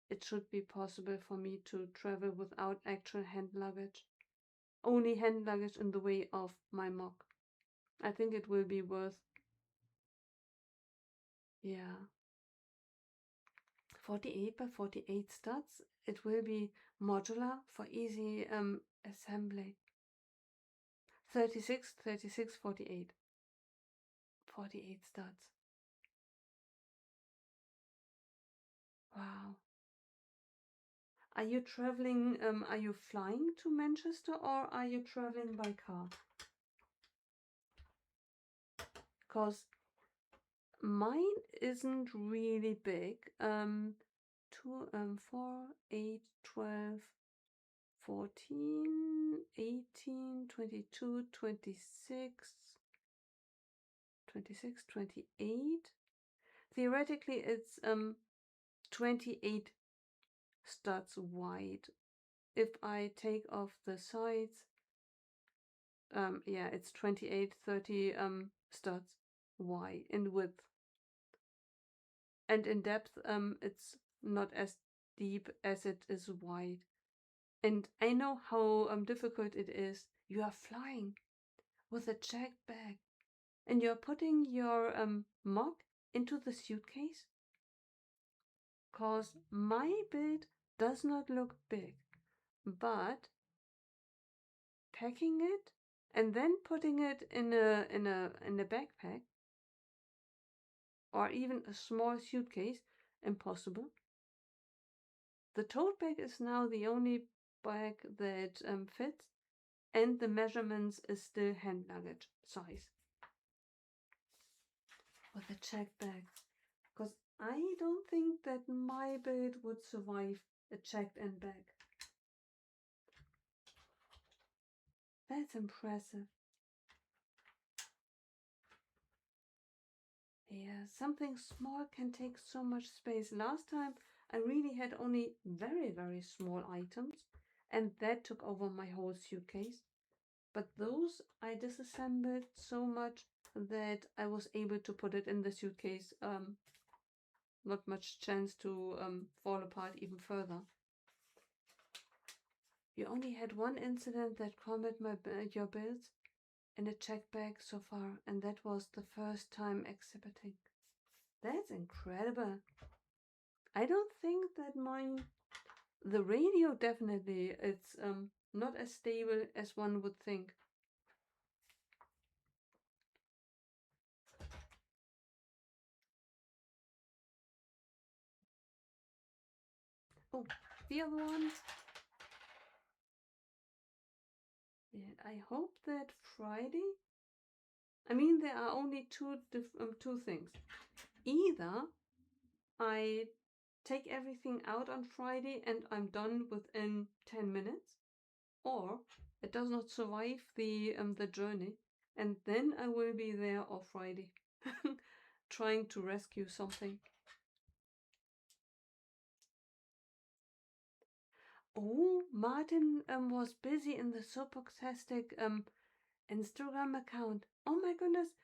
[SPEAKER 1] it should be possible for me to travel without actual hand luggage. Only hand luggage in the way of my mock. I think it will be worth. Yeah. 48 by 48 studs. It will be modular for easy assembly. 36, 36, 48. 48 studs. Wow. Are you traveling, are you flying to Manchester or are you traveling by car? Because mine isn't really big. 4, 8, 12, 14, 18, 22, 26, 26, 28. Theoretically, it's 28 studs wide. If I take off the sides, yeah, it's 28, 30 studs wide in width. And in depth, it's not as deep as it is wide. And I know how difficult it is. You are flying with a checked bag and you're putting your mug into the suitcase. Cause my build does not look big, but packing it and then putting it in a backpack or even a small suitcase, impossible. The tote bag is now the only bag that fits, and the measurements is still hand luggage size. With a checked bag, because I don't think that my build would survive a checked-in bag. That's impressive. Yeah, something small can take so much space. Last time I really had only very, very small items, and that took over my whole suitcase. But those I disassembled so much that I was able to put it in the suitcase. Not much chance to fall apart even further. You only had one incident that crumbled your builds in a checked bag so far, and that was the first time exhibiting. That's incredible. I don't think that mine... The radio definitely, it's not as stable as one would think. Oh, the other one. Yeah, I hope that Friday... I mean, there are only two things. Either I take everything out on Friday and I'm done within 10 minutes, or it does not survive the journey, and then I will be there on Friday trying to rescue something. Oh, Martin was busy in the Soapbox-tastic Instagram account. Oh my goodness.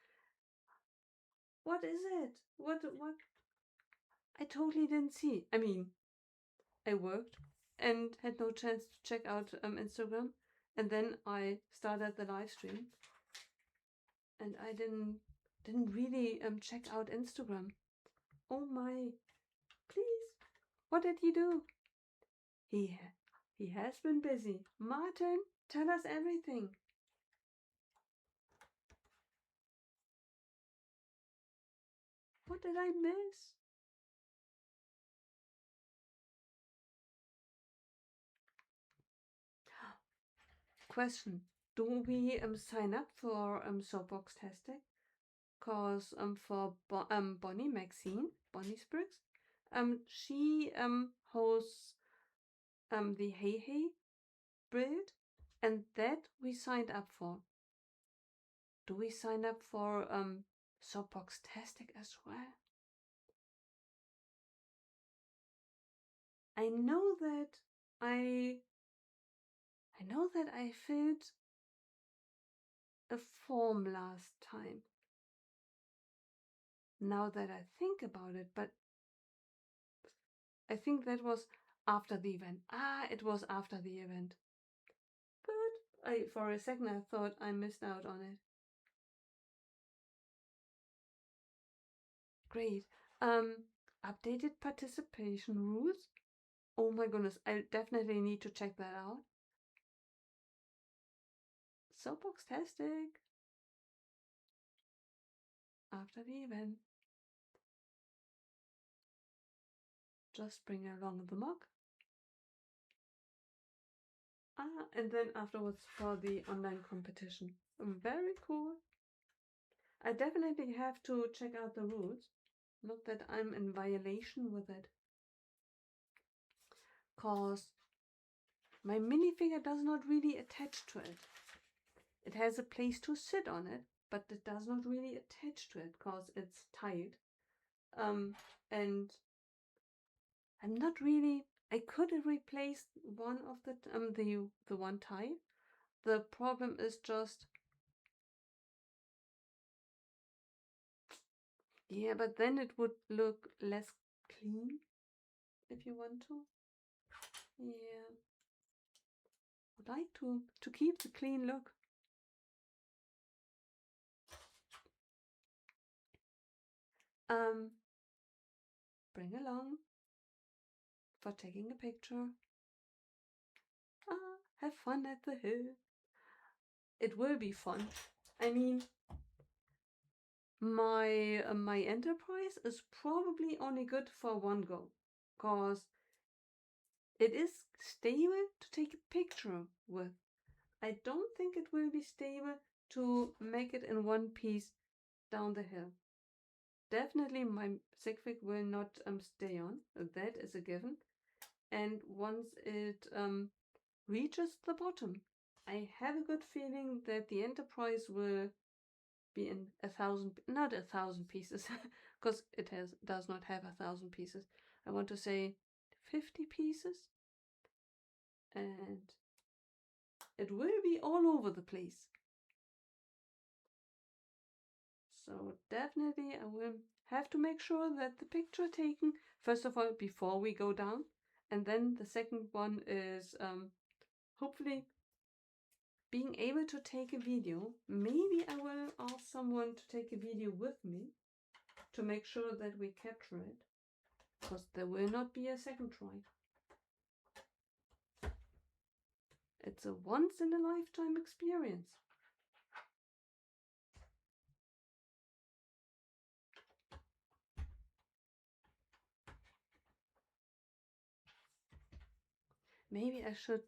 [SPEAKER 1] What is it? What? I totally didn't see. I mean, I worked and had no chance to check out Instagram, and then I started the live stream, and I didn't really check out Instagram. Oh my! Please, what did he do? He has been busy. Martin, tell us everything. What did I miss? Question: do we sign up for Soapbox-tastic? Cause for Bonnie Maxine, Bonnie Spriggs, she hosts the Hey Hey build, and that we signed up for. Do we sign up for Soapbox-tastic as well? I know that I filled a form last time. Now that I think about it, but I think that was after the event. It was after the event. Good. For a second I thought I missed out on it. Great. Updated participation rules. Oh my goodness, I definitely need to check that out. Soapbox-tastic. After the event, just bring along the mug. And then afterwards for the online competition. Very cool. I definitely have to check out the rules. Not that I'm in violation with it. Cause my minifigure does not really attach to it. It has a place to sit on it, but it does not really attach to it cause it's tight. And I'm not really. I could have replaced one of the one tie. The problem is just. Yeah, but then it would look less clean if you want to. Yeah. I'd like to keep the clean look. Bring along for taking a picture. Have fun at the hill. It will be fun. I mean, my enterprise is probably only good for one go, cause it is stable to take a picture with. I don't think it will be stable to make it in one piece down the hill. Definitely my Sigfig will not stay on, that is a given. And once it reaches the bottom, I have a good feeling that the Enterprise will be in not 1,000 pieces, because it does not have 1,000 pieces. I want to say 50 pieces, and it will be all over the place. So definitely I will have to make sure that the picture taken, first of all, before we go down, and then the second one is hopefully being able to take a video. Maybe I will ask someone to take a video with me to make sure that we capture it, because there will not be a second try. It's a once in a lifetime experience. Maybe I should,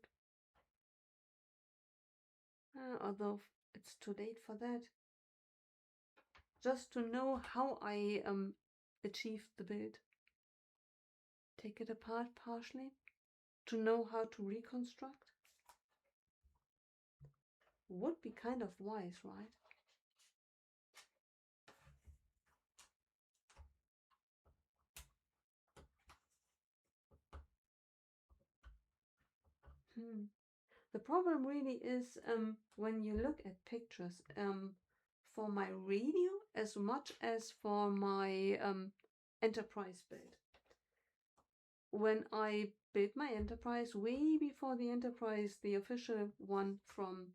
[SPEAKER 1] although it's too late for that, just to know how I achieved the build. Take it apart partially to know how to reconstruct. Would be kind of wise, right? The problem really is when you look at pictures for my radio as much as for my enterprise build. When I built my enterprise way before the enterprise, the official one from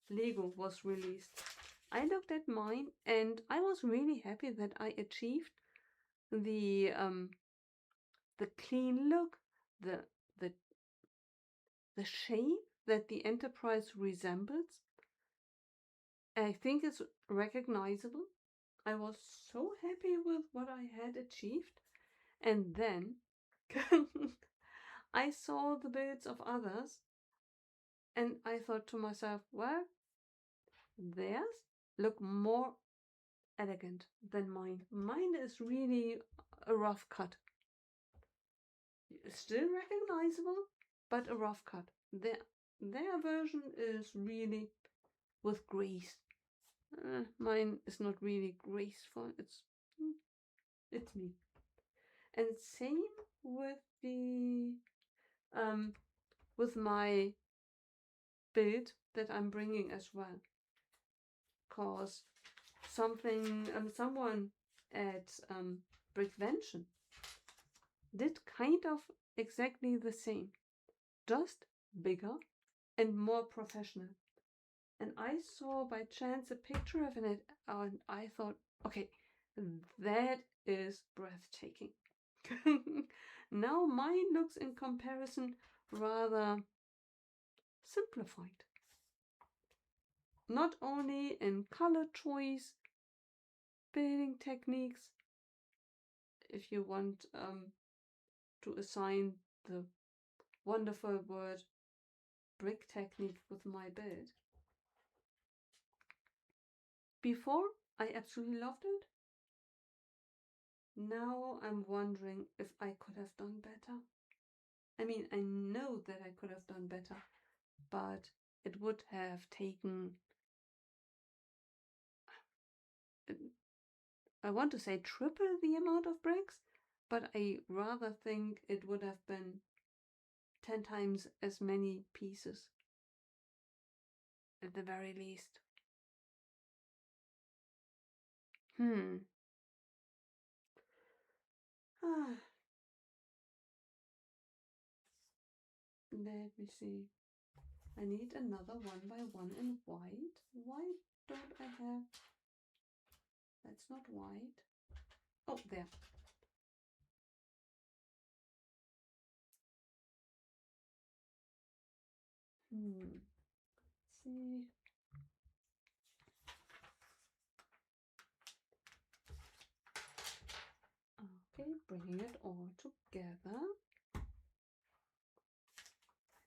[SPEAKER 1] Lego, was released, I looked at mine and I was really happy that I achieved the clean look, the shape that the Enterprise resembles. I think it's recognizable. I was so happy with what I had achieved. And then I saw the builds of others and I thought to myself, well, theirs look more elegant than mine. Mine is really a rough cut. Still recognizable, but a rough cut. Their version is really with grace. Mine is not really graceful. It's me. And same with the with my build that I'm bringing as well. Cause someone at Brickvention did kind of exactly the same, just bigger and more professional. And I saw by chance a picture of it, and I thought, okay, that is breathtaking. Now mine looks in comparison rather simplified. Not only in color choice, building techniques, if you want to assign the wonderful word brick technique with my build. Before, I absolutely loved it. Now I'm wondering if I could have done better. I mean, I know that I could have done better, but it would have taken, I want to say triple the amount of bricks, but I rather think it would have been 10 times as many pieces at the very least. Ah, let me see. I need another 1x1 in white. Why don't I have... That's not white. Oh, there. Let's see. Okay, bringing it all together.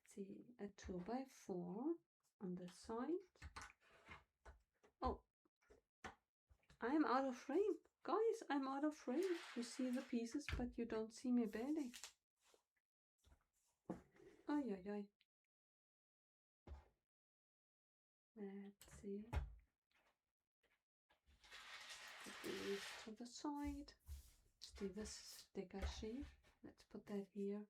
[SPEAKER 1] Let's see, a 2x4 on this side. Oh, I'm out of frame. Guys, I'm out of frame. You see the pieces, but you don't see me building. Ay, ay, ay. Let's see. Put these to the side. Let's do this sticker sheet. Let's put that here.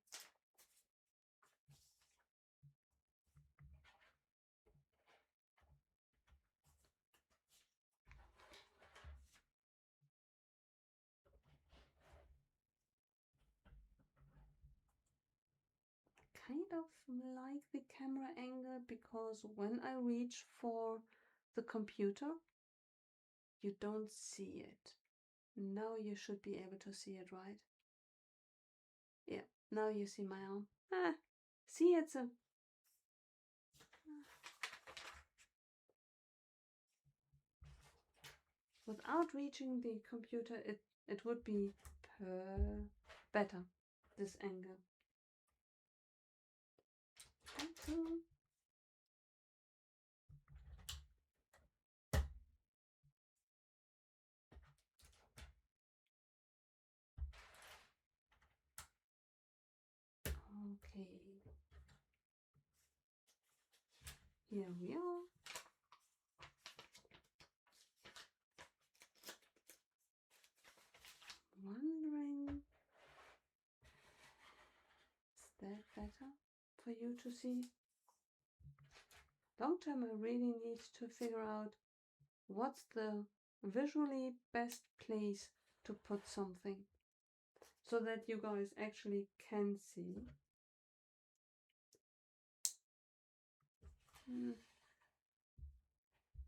[SPEAKER 1] Kind of like the camera angle because when I reach for the computer, you don't see it. Now you should be able to see it, right? Yeah, now you see my arm. Ah, see, it's a... Without reaching the computer, it would be better, this angle. Okay. Here we are. Wondering, is that better for you to see? Long term, I really need to figure out what's the visually best place to put something so that you guys actually can see.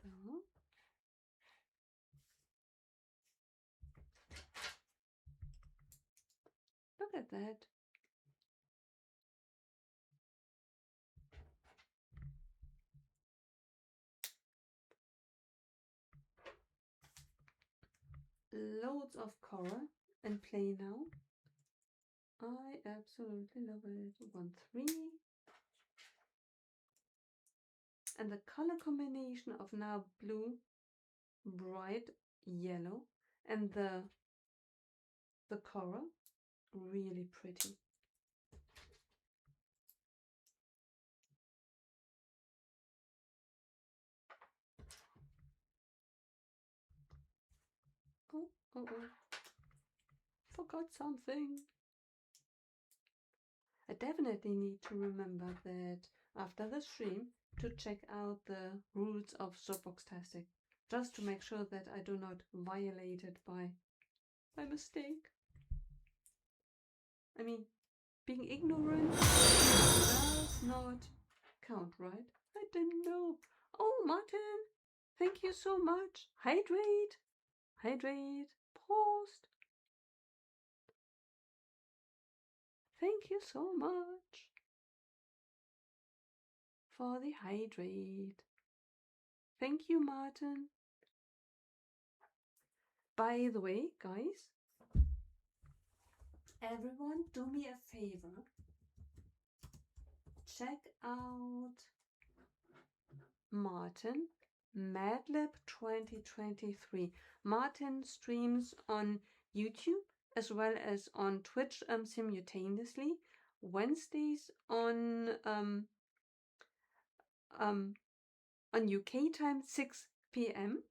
[SPEAKER 1] So. Look at that. Loads of color and play now. I absolutely love it. 1-3. And the color combination of now blue, bright yellow, and the coral, really pretty. Oh, forgot something. I definitely need to remember that after the stream to check out the rules of Soapboxtastic, just to make sure that I do not violate it by mistake. I mean, being ignorant does not count, right? I didn't know. Oh, Martin, thank you so much. Hydrate, hydrate, post. Thank you so much for the hydrate. Thank you, Martin. By the way, guys, everyone, do me a favor. Check out Martin MadLab 2023. Martin streams on YouTube as well as on Twitch simultaneously. Wednesdays on UK time 6 p.m.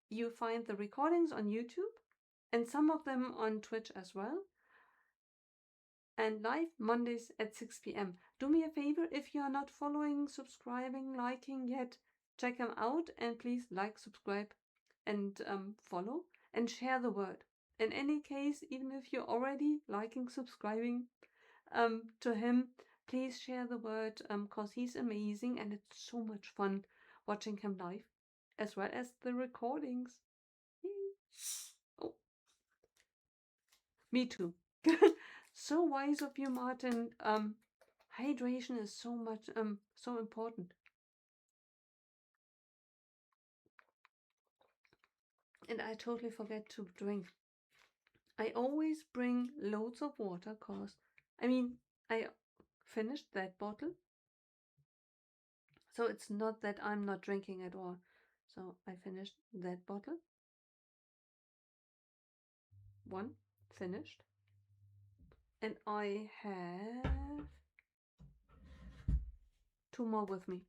[SPEAKER 1] You find the recordings on YouTube and some of them on Twitch as well. And live Mondays at 6 p.m. Do me a favor, if you are not following, subscribing, liking yet, check them out and please like, subscribe and follow and share the word. In any case, even if you're already liking, subscribing to him, please share the word because he's amazing and it's so much fun watching him live as well as the recordings. Oh, me too. So wise of you, Martin. Hydration is so much so important. And I totally forget to drink. I always bring loads of water cause I finished that bottle. So it's not that I'm not drinking at all. So I finished that bottle. One finished. And I have 2 more with me.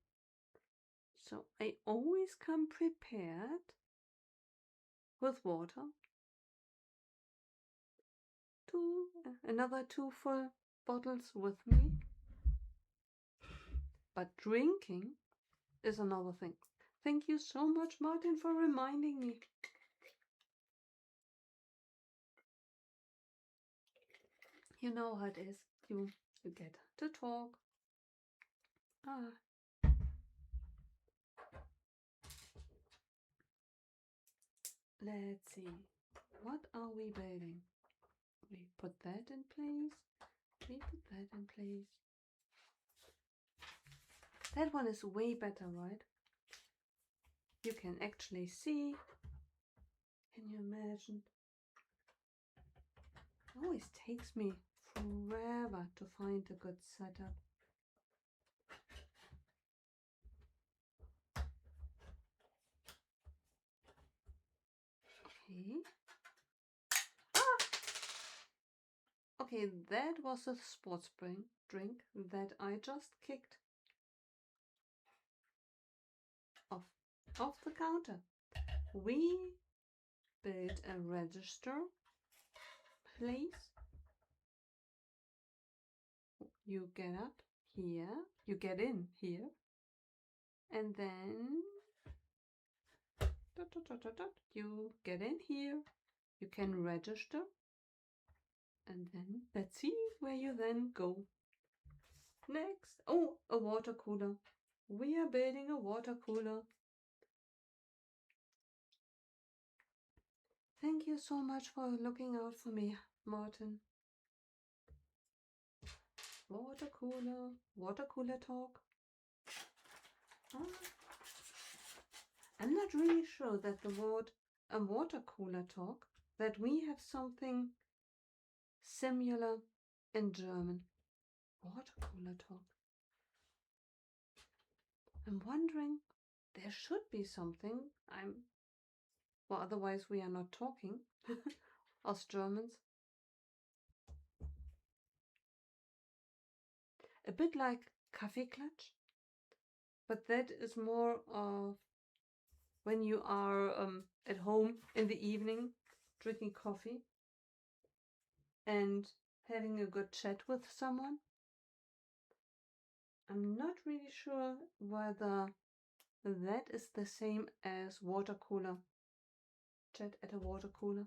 [SPEAKER 1] So I always come prepared with water. Another 2 full bottles with me. But drinking is another thing. Thank you so much, Martin, for reminding me. You know how it is. You get to talk. Let's see. What are we building? We put that in place. We put that in place. That one is way better, right? You can actually see. Can you imagine? It always takes me forever to find a good setup. Okay. Okay, that was a sports drink that I just kicked off the counter. We built a register place. You get up here, you get in here, and then you get in here, you can register, and then let's see where you then go. Next, oh, a water cooler. We are building a water cooler. Thank you so much for looking out for me, Martin. Water cooler talk. I'm not really sure that the word a water cooler talk, that we have something similar in German. Water cooler talk. I'm wondering, there should be something. Well, otherwise we are not talking us Germans. A bit like Kaffeeklatsch, but that is more of when you are at home in the evening drinking coffee and having a good chat with someone. I'm not really sure whether that is the same as water cooler. Chat at a water cooler.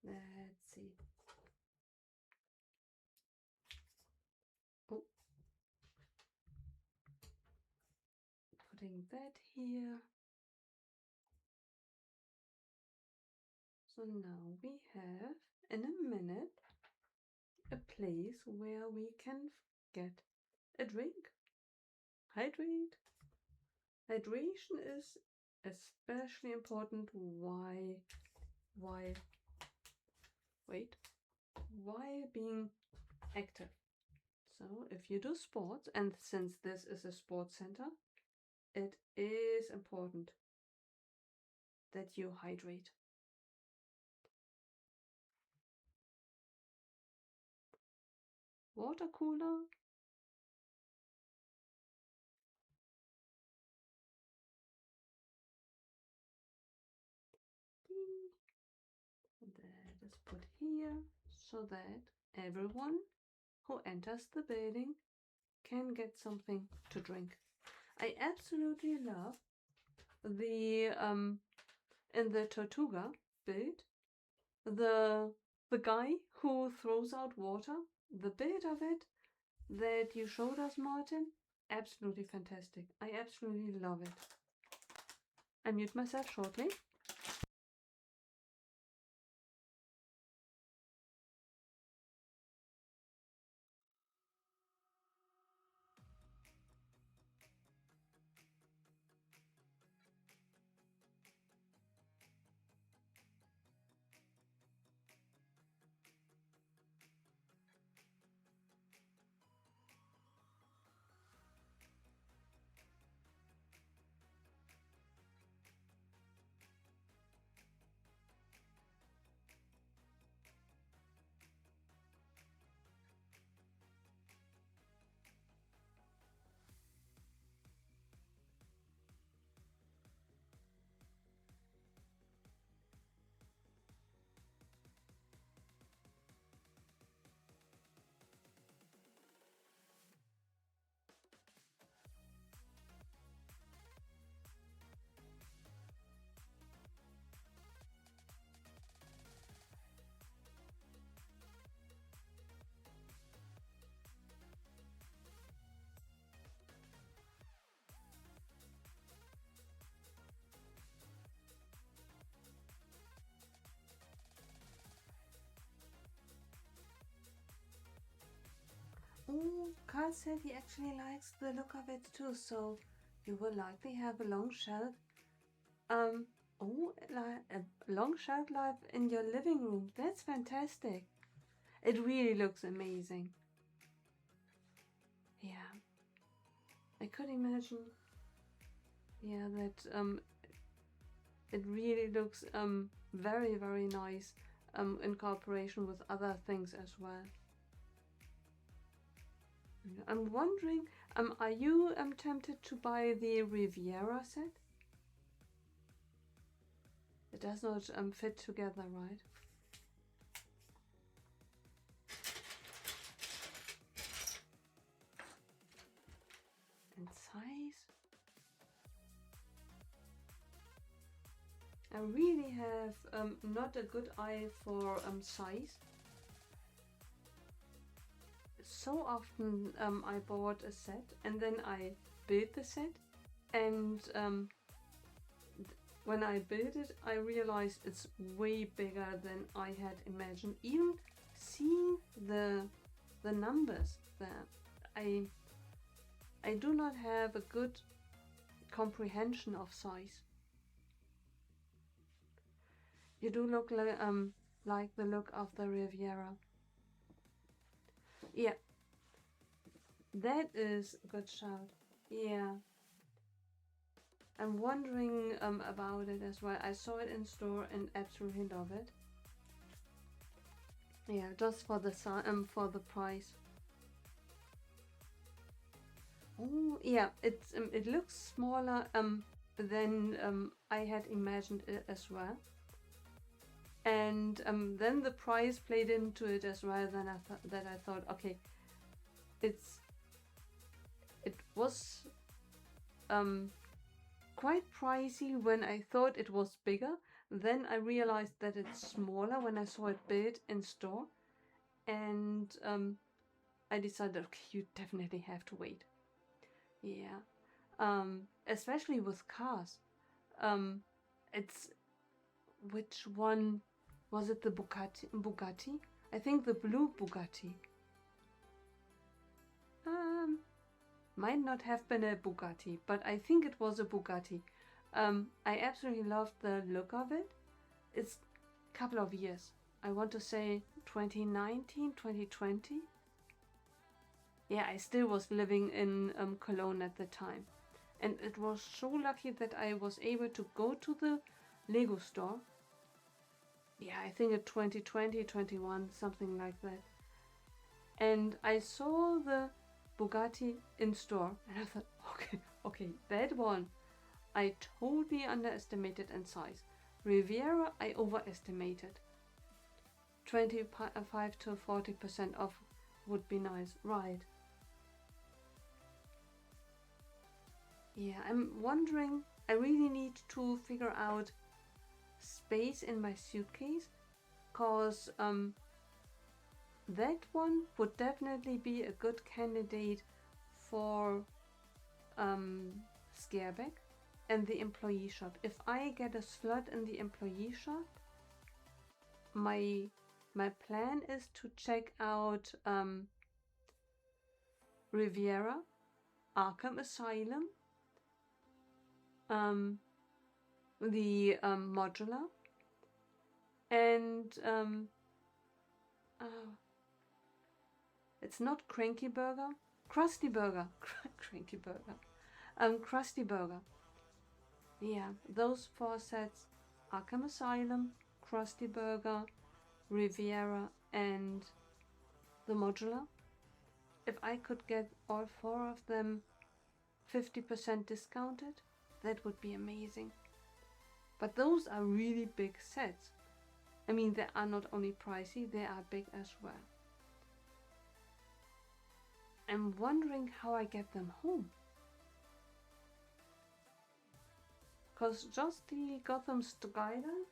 [SPEAKER 1] Let's see. Oh. Putting that here. So now we have, in a minute, a place where we can get a drink. Hydrate. Hydration is especially important. Why being active? So if you do sports, and since this is a sports center, it is important that you hydrate. Water cooler. That is put here so that everyone who enters the building can get something to drink. I absolutely love the in the Tortuga build, the guy who throws out water, the build of it that you showed us, Martin, absolutely fantastic. I absolutely love it. I mute myself shortly. Oh, Carl said he actually likes the look of it too, so you will likely have a long shelf. A long shelf life in your living room. That's fantastic. It really looks amazing. Yeah, I could imagine. Yeah, that it really looks very nice in cooperation with other things as well. I'm wondering, are you tempted to buy the Riviera set? It does not fit together, right? And size? I really have not a good eye for size. So often I bought a set and then I built the set, and when I built it I realized it's way bigger than I had imagined. Even seeing the numbers there, I do not have a good comprehension of size. You do look like the look of the Riviera. Yeah, that is a good shout. Yeah. I'm wondering about it as well. I saw it in store and absolutely love it. Yeah, just for the price. Oh yeah, it looks smaller than I had imagined it as well. And then the price played into it as well. Then I thought, okay, it was quite pricey when I thought it was bigger. Then I realized that it's smaller when I saw it built in store, and I decided, okay, you definitely have to wait. Yeah, especially with cars. It's which one Was it the Bugatti? I think the blue Bugatti. Might not have been a Bugatti, but I think it was a Bugatti. I absolutely loved the look of it. It's a couple of years. I want to say 2019, 2020. Yeah, I still was living in Cologne at the time. And it was so lucky that I was able to go to the Lego store. Yeah, I think in 2020, 21, something like that. And I saw the Bugatti in store, and I thought, okay, that one I totally underestimated in size. Riviera I overestimated. 25 to 40% off would be nice, right? Yeah, I'm wondering, I really need to figure out space in my suitcase, cause that one would definitely be a good candidate for Scareback and the employee shop. If I get a slot in the employee shop, my plan is to check out Riviera, Arkham Asylum, the modular, and it's not Cranky Burger, Krusty Burger, Cranky Burger, Krusty Burger. Yeah, those 4 sets: Arkham Asylum, Krusty Burger, Riviera, and the modular. If I could get all 4 of them 50% discounted, that would be amazing. But those are really big sets. I mean, they are not only pricey, they are big as well. I'm wondering how I get them home. Because just the Gotham Skyline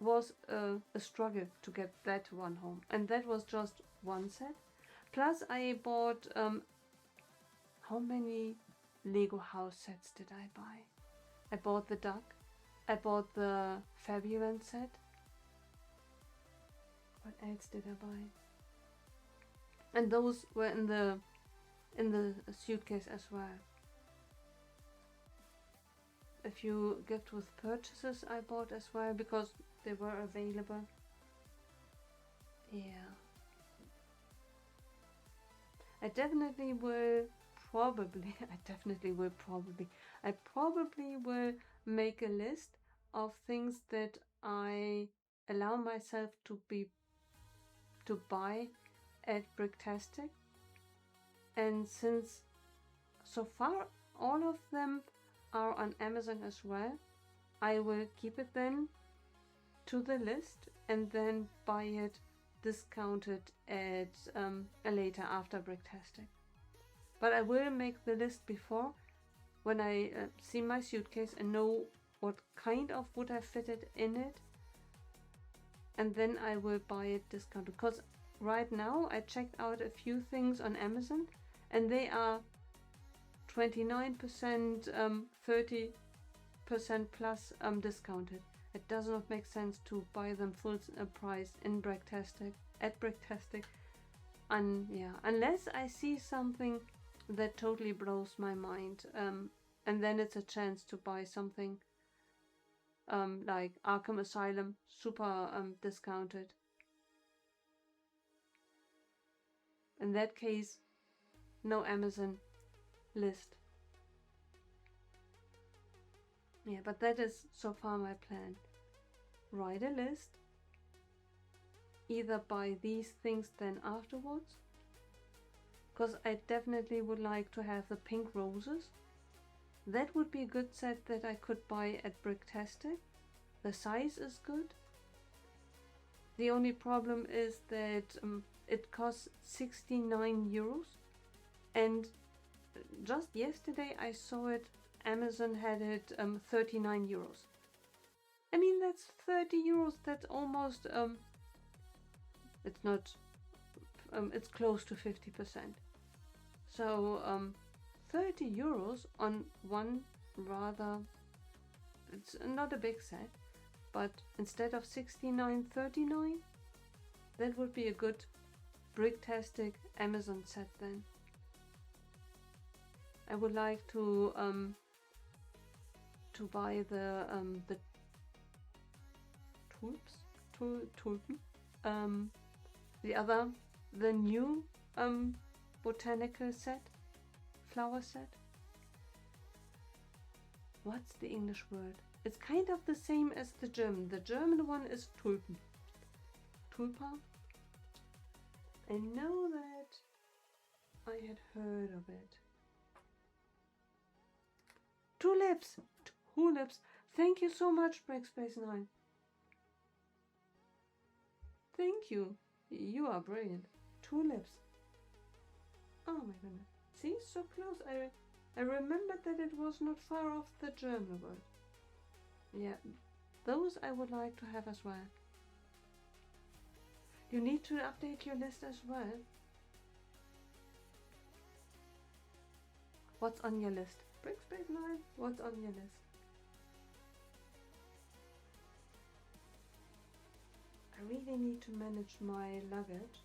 [SPEAKER 1] was a struggle to get that one home. And that was just one set. Plus I bought, how many Lego house sets did I buy? I bought the duck. I bought the Fabuland set. What else did I buy? And those were in the suitcase as well. A few gift with purchases I bought as well because they were available. Yeah. I probably will make a list of things that I allow myself to buy at Bricktastic. And since so far all of them are on Amazon as well, I will keep it then to the list and then buy it discounted at a later after Bricktastic. But I will make the list before, when I see my suitcase and know what kind of wood I fitted in it, and then I will buy it discounted. Because right now I checked out a few things on Amazon and they are 29%, 30% plus discounted. It does not make sense to buy them full price in Bricktastic, at Bricktastic, unless I see something that totally blows my mind, and then it's a chance to buy something like Arkham Asylum, super discounted. In that case, no Amazon list. Yeah, but that is so far my plan. Write a list, either buy these things then afterwards, because I definitely would like to have the pink roses. That would be a good set that I could buy at Bricktastic. The size is good. The only problem is that it costs 69 euros, and just yesterday I saw it, Amazon had it 39 euros. I mean, that's 30 euros, that's almost, it's not, it's close to 50%. So 30 euros on one rather, it's not a big set, but instead of 69.39, that would be a good Bricktastic Amazon set then. I would like to buy the tulpen, the new botanical set, flower set. What's the English word? It's kind of the same as the German. The German one is Tulpen. Tulpa. I know that I had heard of it. Tulips! Tulips! Thank you so much, Breakspace9. Thank you. You are brilliant. Tulips. Oh my goodness. See, so close. I remembered that it was not far off the German word. Yeah, those I would like to have as well. You need to update your list as well. What's on your list? Brickspace9, what's on your list? I really need to manage my luggage,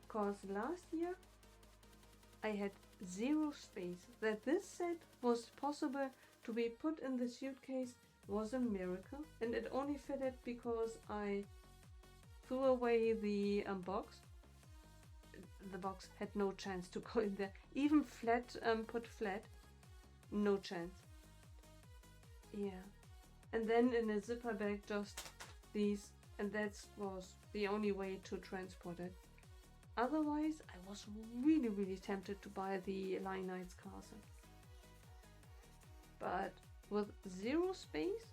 [SPEAKER 1] cause last year I had 0 space. That this set was possible to be put in the suitcase was a miracle, and it only fitted because I threw away the box. The box had no chance to go in there. Even flat, put flat, no chance. Yeah. And then in a zipper bag, just these, and that was the only way to transport it. Otherwise, I was really, really tempted to buy the Lionites Castle. But with 0 space,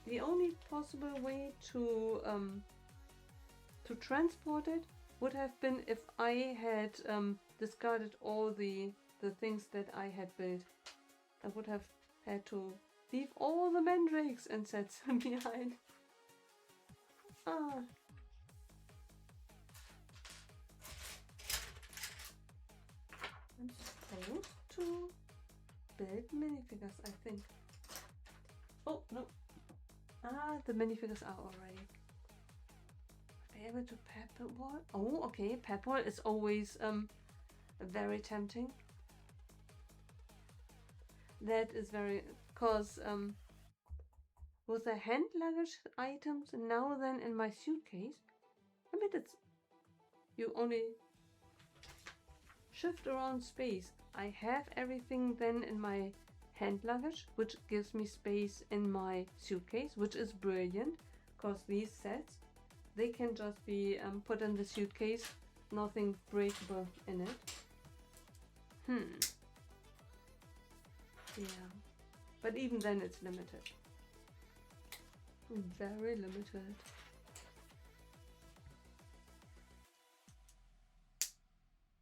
[SPEAKER 1] the only possible way to transport it would have been if I had discarded all the things that I had built. I would have had to leave all the mandrakes and sets behind. Ah. I'm supposed to build minifigures, I think. Oh, no. Ah, the minifigures are already. Be able to pepper wall? Oh, okay. Pep wall is always very tempting. That is very, cause with the hand luggage items now then in my suitcase, I mean it's you only shift around space. I have everything then in my hand luggage, which gives me space in my suitcase, which is brilliant, because these sets, they can just be put in the suitcase, nothing breakable in it. Yeah, but even then it's limited. Very limited.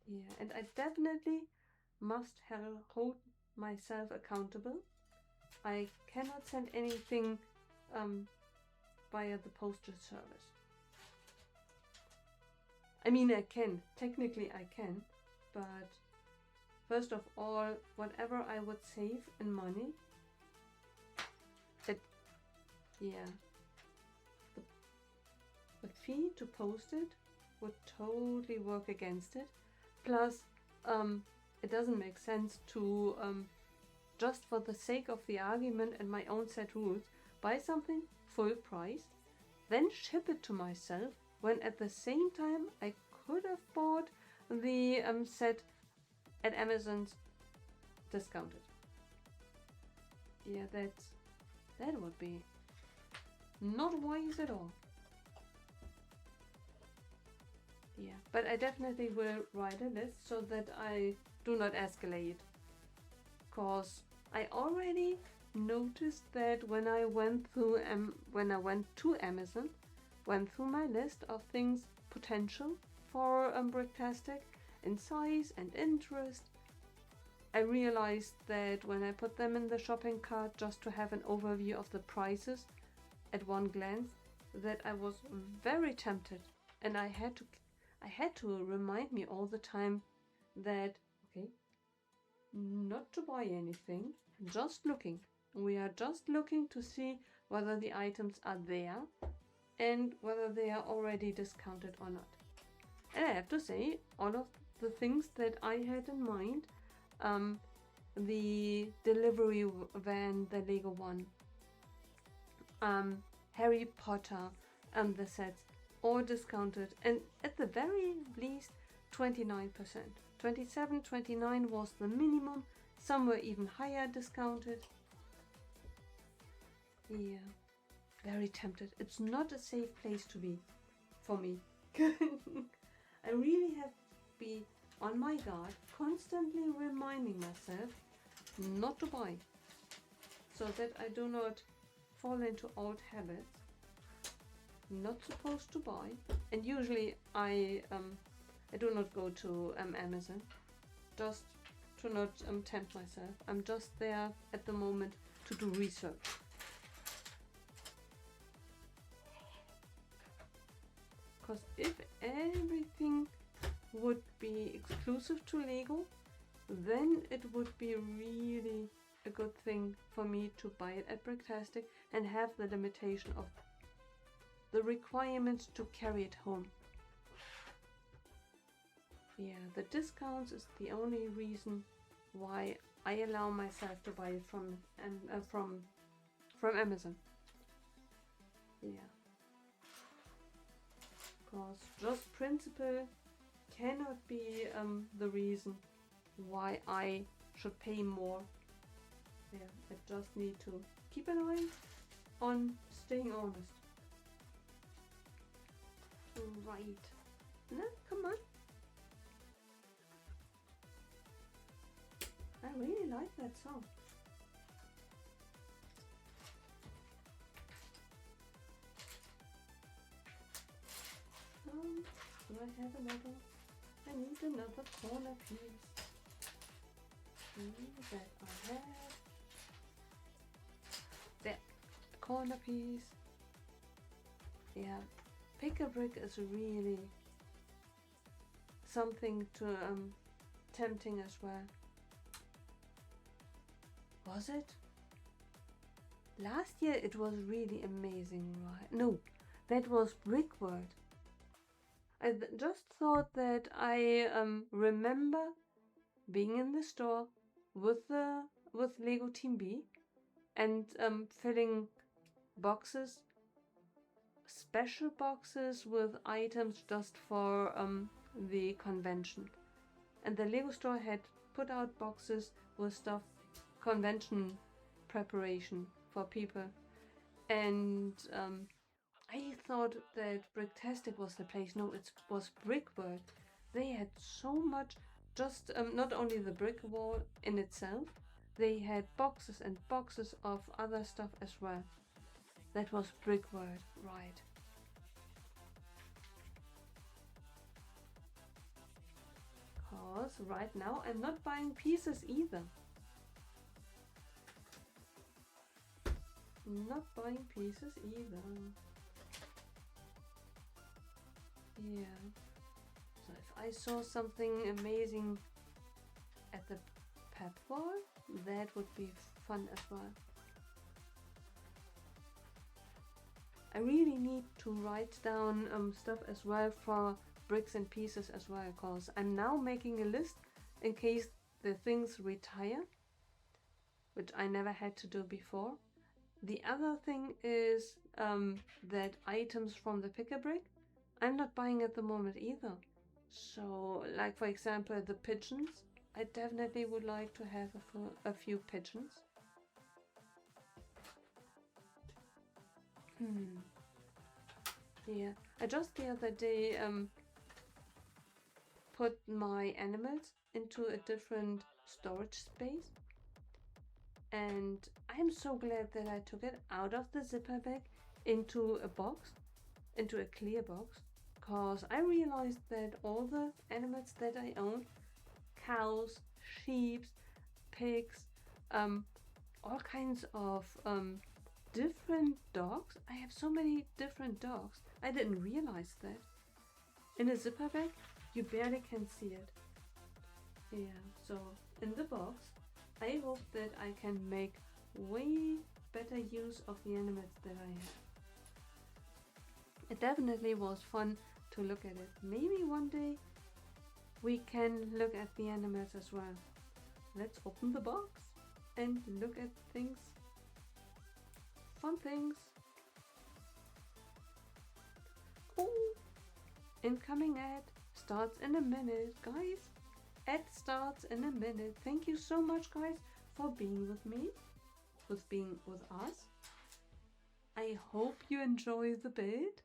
[SPEAKER 1] Yeah, and I definitely must hold myself accountable. I cannot send anything via the postal service. I mean, I can. Technically, I can. But first of all, whatever I would save in money, yeah, the fee to post it would totally work against it. Plus, it doesn't make sense to just for the sake of the argument and my own set rules, buy something full price, then ship it to myself, when at the same time I could have bought the set at Amazon's discounted. Yeah, that would be not wise at all. Yeah, but I definitely will write a list so that I do not escalate. Cause I already noticed that when I went to Amazon, went through my list of things potential for Bricktastic in size and interest, I realized that when I put them in the shopping cart just to have an overview of the prices at one glance, that I was very tempted, and I had to remind me all the time that, okay, not to buy anything, just looking. We are just looking to see whether the items are there and whether they are already discounted or not. And I have to say, all of the things that I had in mind, the delivery van, the Lego one, Harry Potter, and the sets, all discounted, and at the very least 29%. 27, 29 was the minimum. Some were even higher discounted. Yeah, very tempted. It's not a safe place to be for me. I really have to be on my guard, constantly reminding myself not to buy, so that I do not fall into old habits. Not supposed to buy, and usually I do not go to Amazon, just to not tempt myself. I'm just there at the moment to do research. Because if everything would be exclusive to Lego, then it would be really a good thing for me to buy it at Bricktastic and have the limitation of the requirement to carry it home. Yeah, the discounts is the only reason why I allow myself to buy it from Amazon. Yeah. Because just principle cannot be the reason why I should pay more. Yeah, I just need to keep an eye on staying honest. Right. No, come on. I really like that song. Do I have another? I need another corner piece. That I have. That corner piece. Yeah, Pick-a-Brick is really something to tempting as well. Was it? Last year it was really amazing, right? No, that was Brickworld. I just thought that I remember being in the store with Lego Team B and filling boxes, special boxes with items just for the convention. And the Lego store had put out boxes with stuff, convention preparation for people. And I thought that Bricktastic was the place. No, it was Brickworld. They had so much, just not only the brick wall in itself, they had boxes and boxes of other stuff as well. That was Brickworld, right. Because right now I'm not buying pieces either. Not buying pieces either. Yeah. So if I saw something amazing at the pep wall, that would be fun as well. I really need to write down stuff as well for bricks and pieces as well, because I'm now making a list in case the things retire, which I never had to do before. The other thing is that items from the Pick-a-Brick, I'm not buying at the moment either. So, like for example, the pigeons, I definitely would like to have a few pigeons. Yeah, I just the other day put my animals into a different storage space, and I'm so glad that I took it out of the zipper bag into a box, into a clear box, because I realized that all the animals that I own, cows, sheep, pigs, all kinds of different dogs. I have so many different dogs. I didn't realize that. In a zipper bag, you barely can see it. Yeah, so in the box, I hope that I can make way better use of the animals that I have. It definitely was fun to look at it. Maybe one day we can look at the animals as well. Let's open the box and look at things. Fun things. Oh, incoming ad starts in a minute, guys. Ad starts in a minute. Thank you so much, guys, for being with me, being with us. I hope you enjoy the build,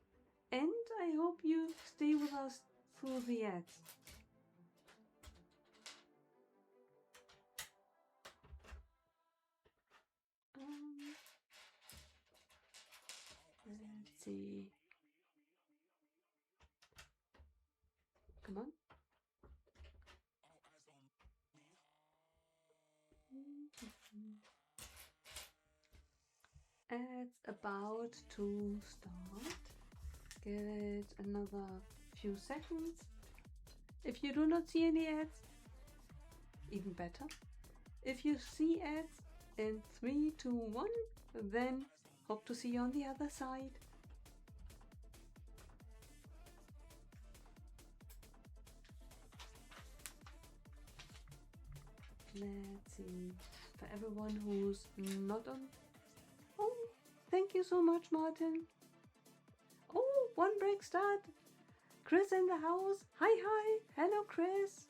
[SPEAKER 1] and I hope you stay with us through the ads. Let's see. Come on. It's about to start. Give it another few seconds. If you do not see any ads, even better. If you see ads in 3, 2, 1, then hope to see you on the other side. Let's see. For everyone who's not on. Oh, thank you so much, Martin. Oh, one break start. Chris in the house. Hi. Hello, Chris.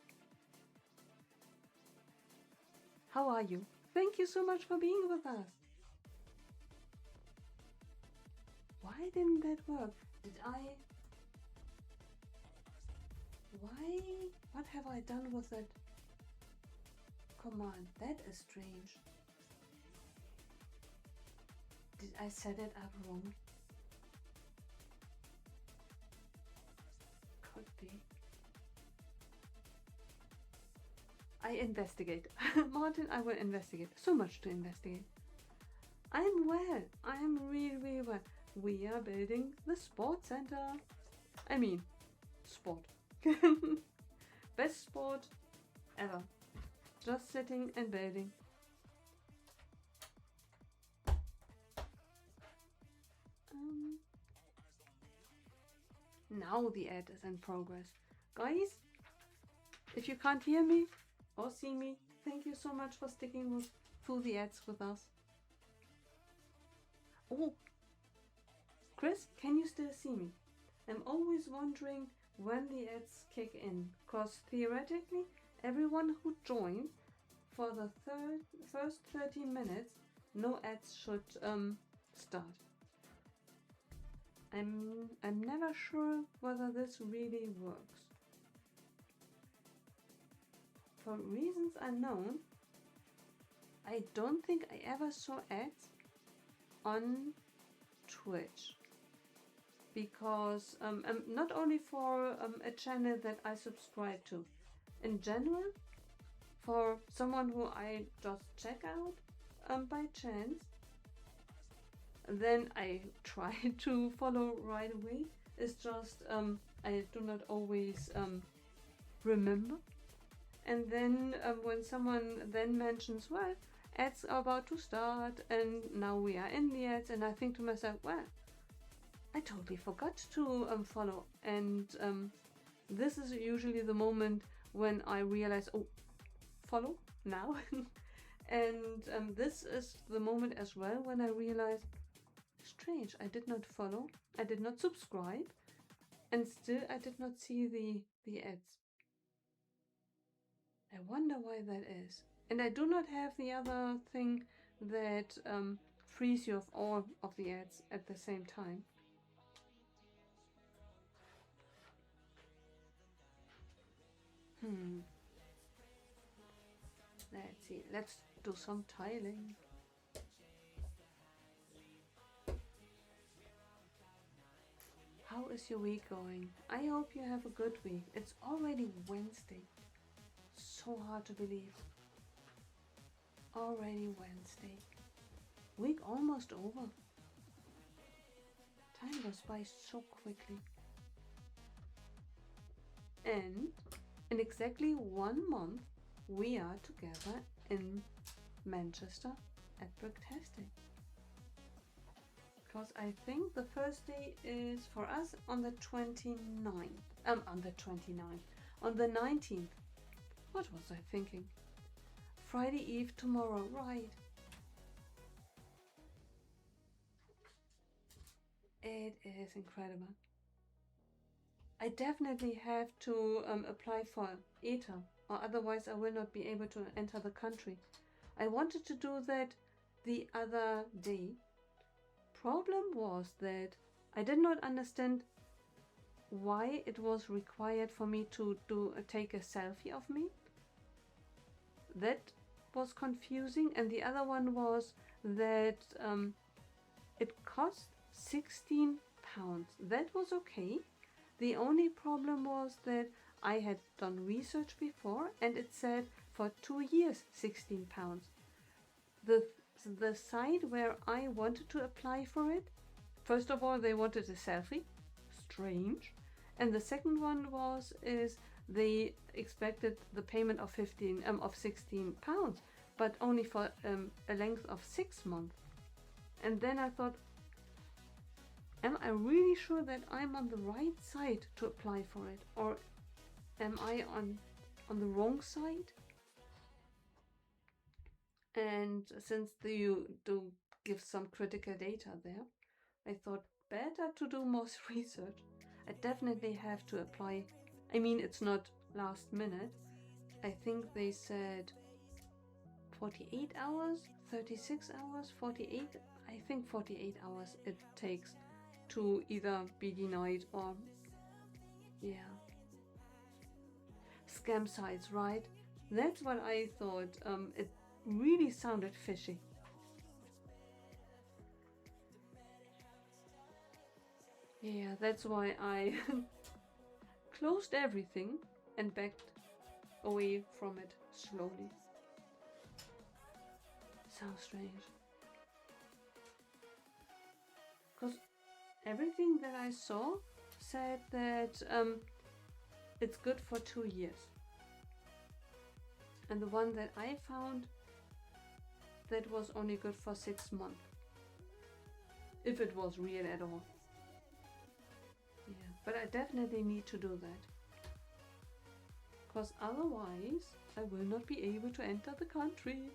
[SPEAKER 1] How are you? Thank you so much for being with us. Why didn't that work? Why? What have I done with it? Come on, that is strange. Did I set it up wrong? Could be. I investigate. Martin, I will investigate. So much to investigate. I'm well. I'm really well. We are building the sports center. I mean, sport. Best sport ever. Just sitting and building. Now the ad is in progress. Guys, if you can't hear me or see me, thank you so much for sticking through the ads with us. Oh, Chris, can you still see me? I'm always wondering when the ads kick in, because theoretically everyone who joined for the first 30 minutes, no ads should start. I'm never sure whether this really works. For reasons unknown, I don't think I ever saw ads on Twitch. Because not only for a channel that I subscribe to, in general, for someone who I just check out by chance, then I try to follow right away. It's just I do not always remember. And then when someone then mentions, well, ads are about to start and now we are in the ads, and I think to myself, well, I totally forgot to follow. And this is usually the moment when I realize, oh, follow now. And this is the moment as well when I realize, strange, I did not follow, I did not subscribe, and still I did not see the ads. I wonder why that is. And I do not have the other thing that frees you of all of the ads at the same time. Let's see, let's do some tiling. How is your week going? I hope you have a good week. It's already Wednesday. So hard to believe. Already Wednesday. Week almost over. Time goes by so quickly. And in exactly 1 month, we are together in Manchester at Bricktastic. Because I think the first day is for us on the 29th. On the 29th. On the 19th. What was I thinking? Friday Eve tomorrow, right. It is incredible. I definitely have to apply for ETA, or otherwise I will not be able to enter the country. I wanted to do that the other day. Problem was that I did not understand why it was required for me to take a selfie of me. That was confusing, and the other one was that it cost £16. That was okay. The only problem was that I had done research before and it said for 2 years £16. The site where I wanted to apply for it, first of all they wanted a selfie, strange, and the second one is they expected the payment of £16, but only for a length of 6 months. And then I thought, am I really sure that I'm on the right side to apply for it, or am I on the wrong side? And since you do give some critical data there, I thought better to do more research. I definitely have to apply. I mean, it's not last minute. I think they said 48 hours, 36 hours, 48. I think 48 hours it takes to either be denied or, yeah. Scam sites, right? That's what I thought. It really sounded fishy. Yeah, that's why I closed everything and backed away from it slowly. So strange. Because everything that I saw said that it's good for 2 years. And the one that I found, that was only good for 6 months. If it was real at all. Yeah, but I definitely need to do that. Because otherwise I will not be able to enter the country.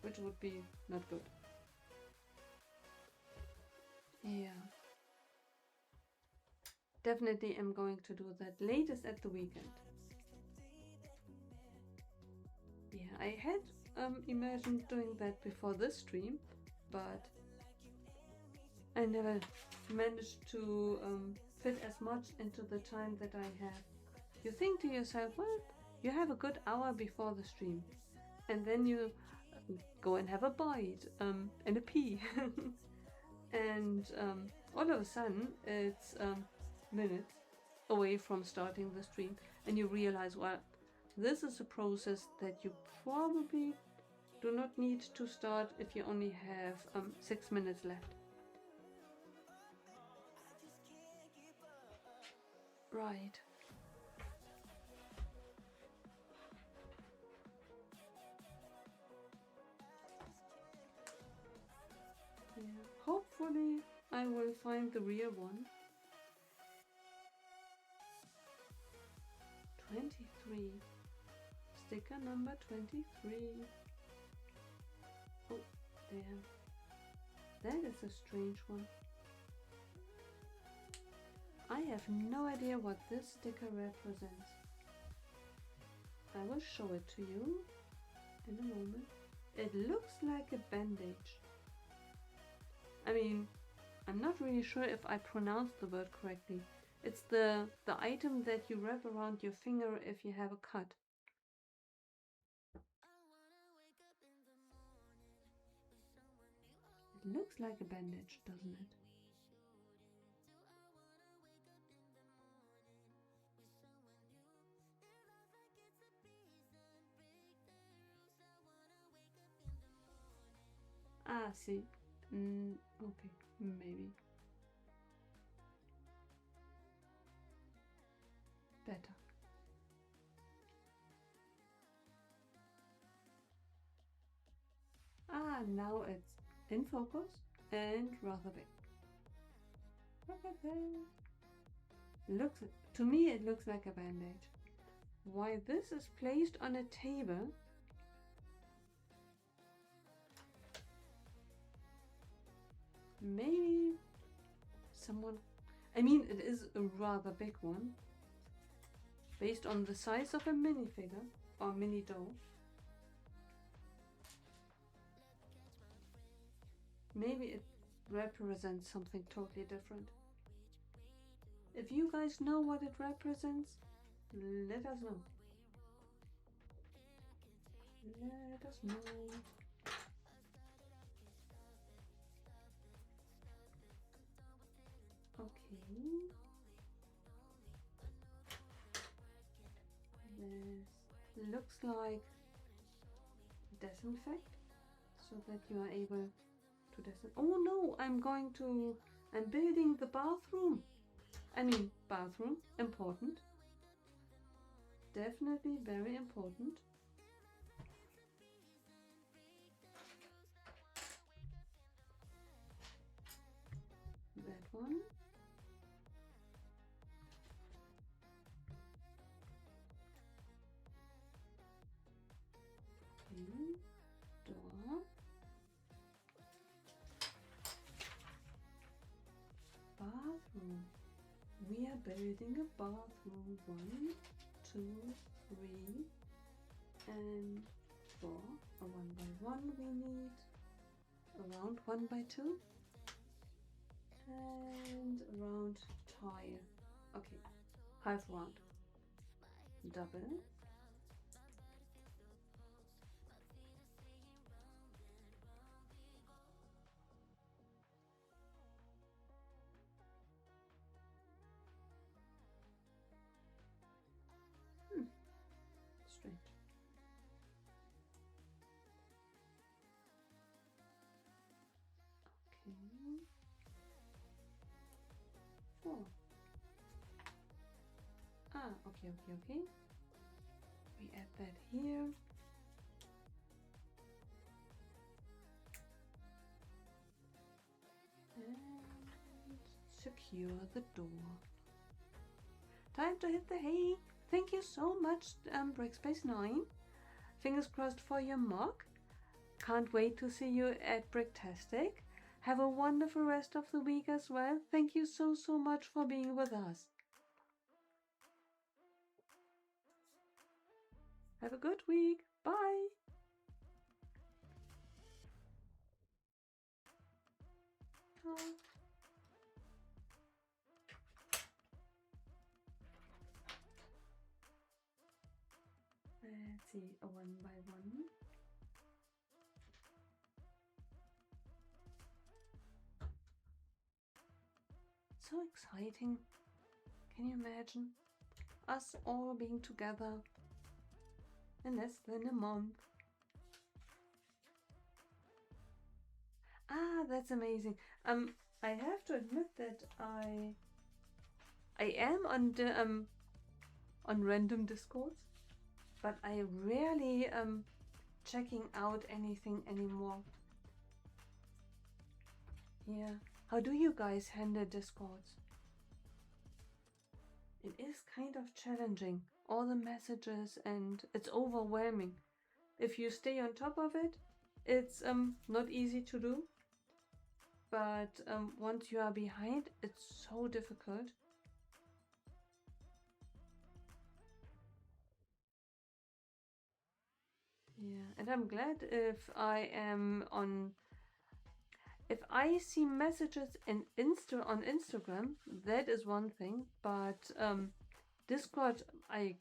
[SPEAKER 1] Which would be not good. Yeah. Definitely am going to do that latest at the weekend. Yeah, I had imagined doing that before this stream, but I never managed to fit as much into the time that I have. You think to yourself, well, you have a good hour before the stream, and then you go and have a bite and a pee, and all of a sudden it's minutes away from starting the stream, and you realize, well, this is a process that you probably do not need to start if you only have 6 minutes left. Right. Yeah. Hopefully I will find the real one. 23. Sticker number 23. Oh, damn. That is a strange one. I have no idea what this sticker represents. I will show it to you in a moment. It looks like a bandage. I mean, I'm not really sure if I pronounced the word correctly. It's the item that you wrap around your finger if you have a cut. It looks like a bandage, doesn't it? Ah, see. Okay, maybe. Better. Ah, now it's in focus and rather big. Look at that. Looks, to me it looks like a bandage. Why this is placed on a table? Maybe someone, I mean, it is a rather big one, based on the size of a minifigure or mini doll. Maybe it represents something totally different. If you guys know what it represents, let us know. Let us know. Okay. This looks like disinfect, so that you are able to disinfect. Oh no, I'm building the bathroom. I mean, bathroom, important. Definitely very important. That one. Okay. Door. Bathroom. We are building a bathroom. 1, 2, 3, and 4. A 1 by 1 we need. Around 1 by 2. And around tile. Okay. Half round. Double. Strange. Okay. 4. Ah, okay. We add that here. And secure the door. Time to hit the hay. Thank you so much, Brickspace9. Fingers crossed for your mock. Can't wait to see you at Bricktastic. Have a wonderful rest of the week as well. Thank you so much for being with us. Have a good week. Bye. Let's see, a 1 by 1. So exciting. Can you imagine us all being together in less than a month? Ah, that's amazing. I have to admit that I am on the on random Discords, but I rarely checking out anything anymore. Yeah. How do you guys handle Discords? It is kind of challenging. All the messages, and it's overwhelming. If you stay on top of it, it's not easy to do. But once you are behind, it's so difficult. Yeah, and I'm glad if I am on. If I see messages on Instagram, that is one thing. But Discord, I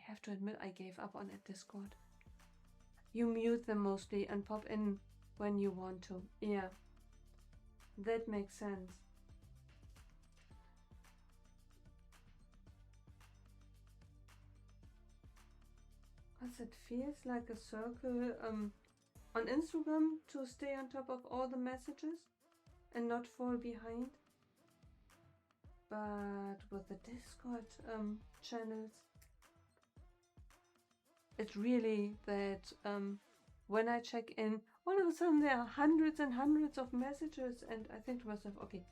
[SPEAKER 1] have to admit, I gave up on it. Discord. You mute them mostly and pop in when you want to. Yeah, that makes sense. Because it feels like a circle on Instagram to stay on top of all the messages and not fall behind. But with the Discord channels, it's really that when I check in, all of a sudden there are hundreds and hundreds of messages, and I think to myself, okay,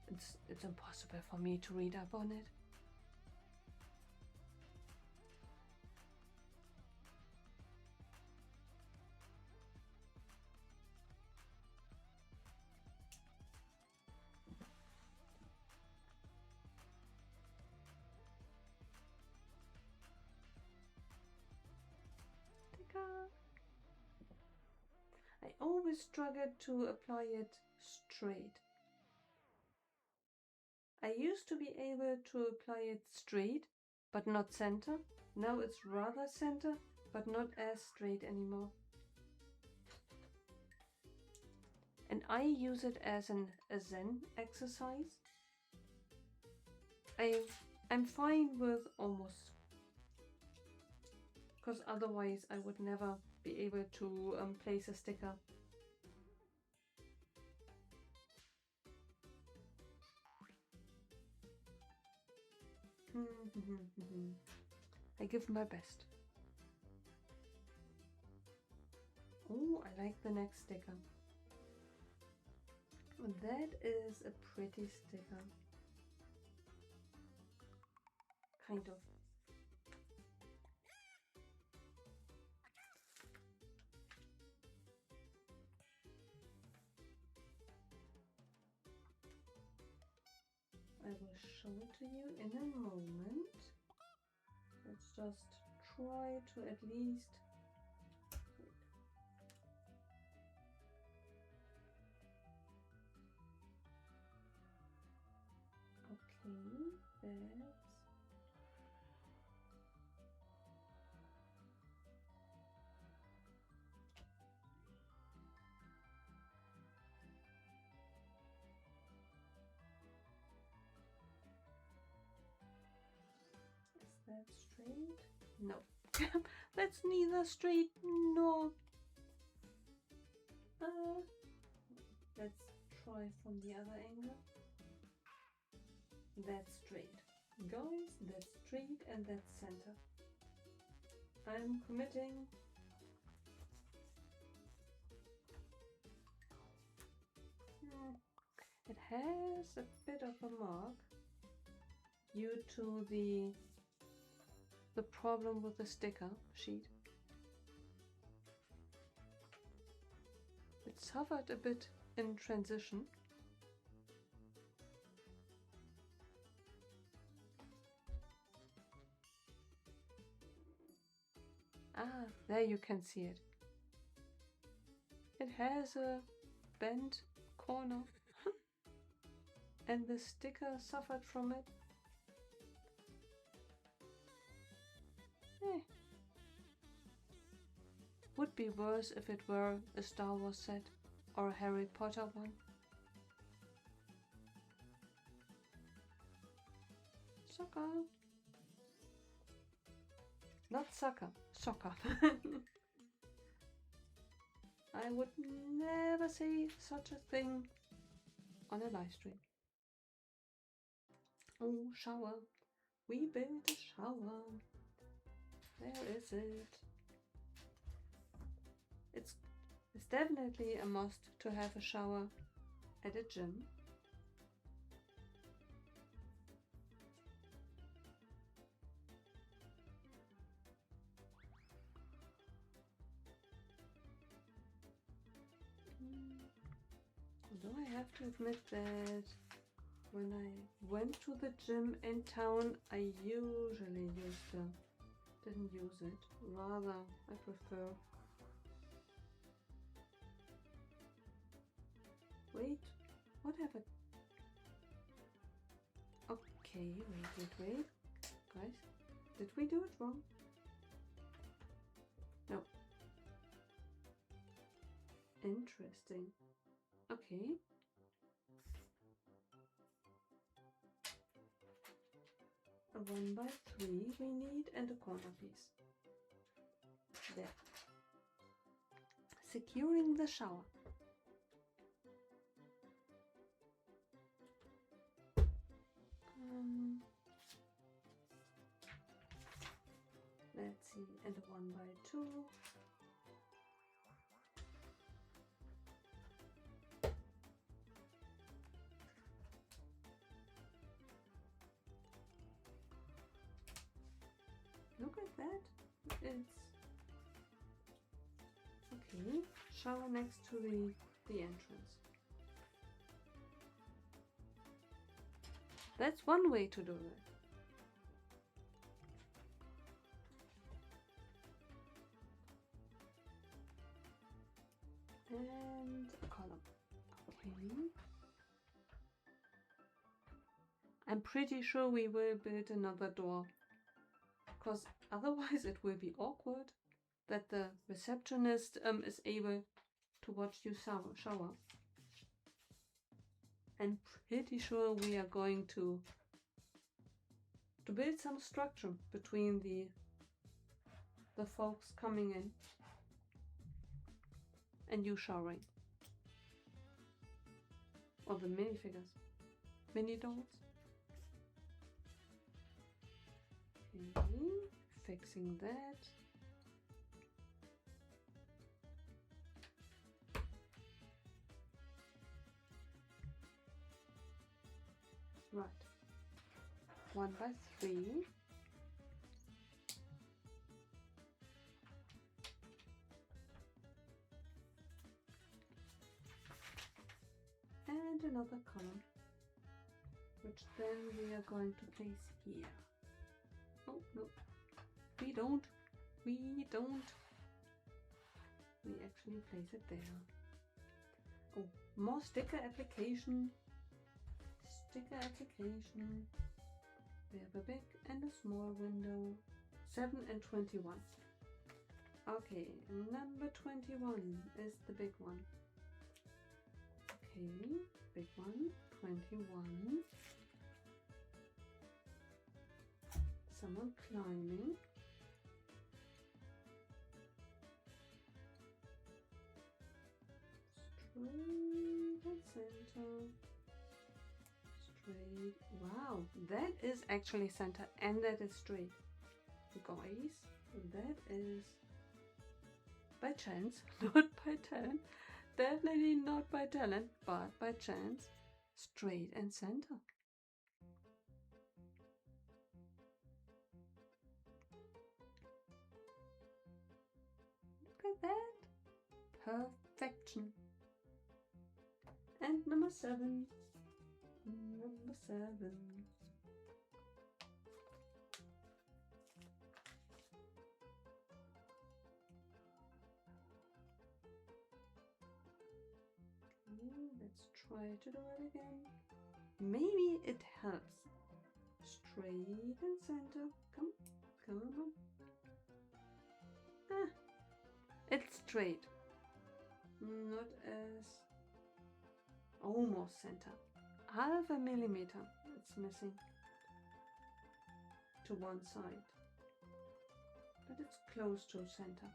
[SPEAKER 1] it's impossible for me to read up on it. I always struggled to apply it straight. I used to be able to apply it straight, but not center. Now it's rather center, but not as straight anymore. And I use it as a Zen exercise. I'm fine with almost, because otherwise I would never be able to place a sticker. I give my best. Oh, I like the next sticker. That is a pretty sticker. Kind of. I will show it to you in a moment. Let's just try to at least... Okay, that's... Is that straight? No. That's neither straight nor... let's try from the other angle. That's straight. Guys, that's straight and that's center. I'm committing. It has a bit of a mark due to the problem with the sticker sheet. It suffered a bit in transition. Ah, there you can see it. It has a bent corner and the sticker suffered from it. Would be worse if it were a Star Wars set or a Harry Potter one. Soccer. Not sucker, soccer. I would never say such a thing on a live stream. Oh, shower. We built a shower. Where is it? It's definitely a must to have a shower at a gym. Although I have to admit that when I went to the gym in town, I usually didn't use it. Rather, I prefer... Wait, what happened? Okay, wait. Guys, did we do it wrong? No. Interesting. Okay. A 1x3 we need and a corner piece. There. Securing the shower. Let's see, and a 1x2. it's okay. Shower next to the entrance. That's one way to do it. And a column. Okay. I'm pretty sure we will build another door, because otherwise it will be awkward that the receptionist is able to watch you shower. I'm pretty sure we are going to build some structure between the folks coming in and you showering. Or the minifigures. Mini dolls. Okay, fixing that. Right. 1 by 3. And another column, which then we are going to place here. Oh, no. We don't. We actually place it there. Oh, more sticker application. Sticker application. We have a big and a small window. 7 and 21. Okay, number 21 is the big one. Okay, big one, 21. Someone climbing. Straight and center. Straight. Wow, that is actually center and that is straight. Guys, that is by chance, not by talent. Definitely not by talent, but by chance. Straight and center. Look at that. Perfection. And number 7. Number 7. Let's try to do it again. Maybe it helps. Straight and center. Come on. Ah, it's straight. Not as almost center. Half a millimeter. It's missing to one side, but it's close to center.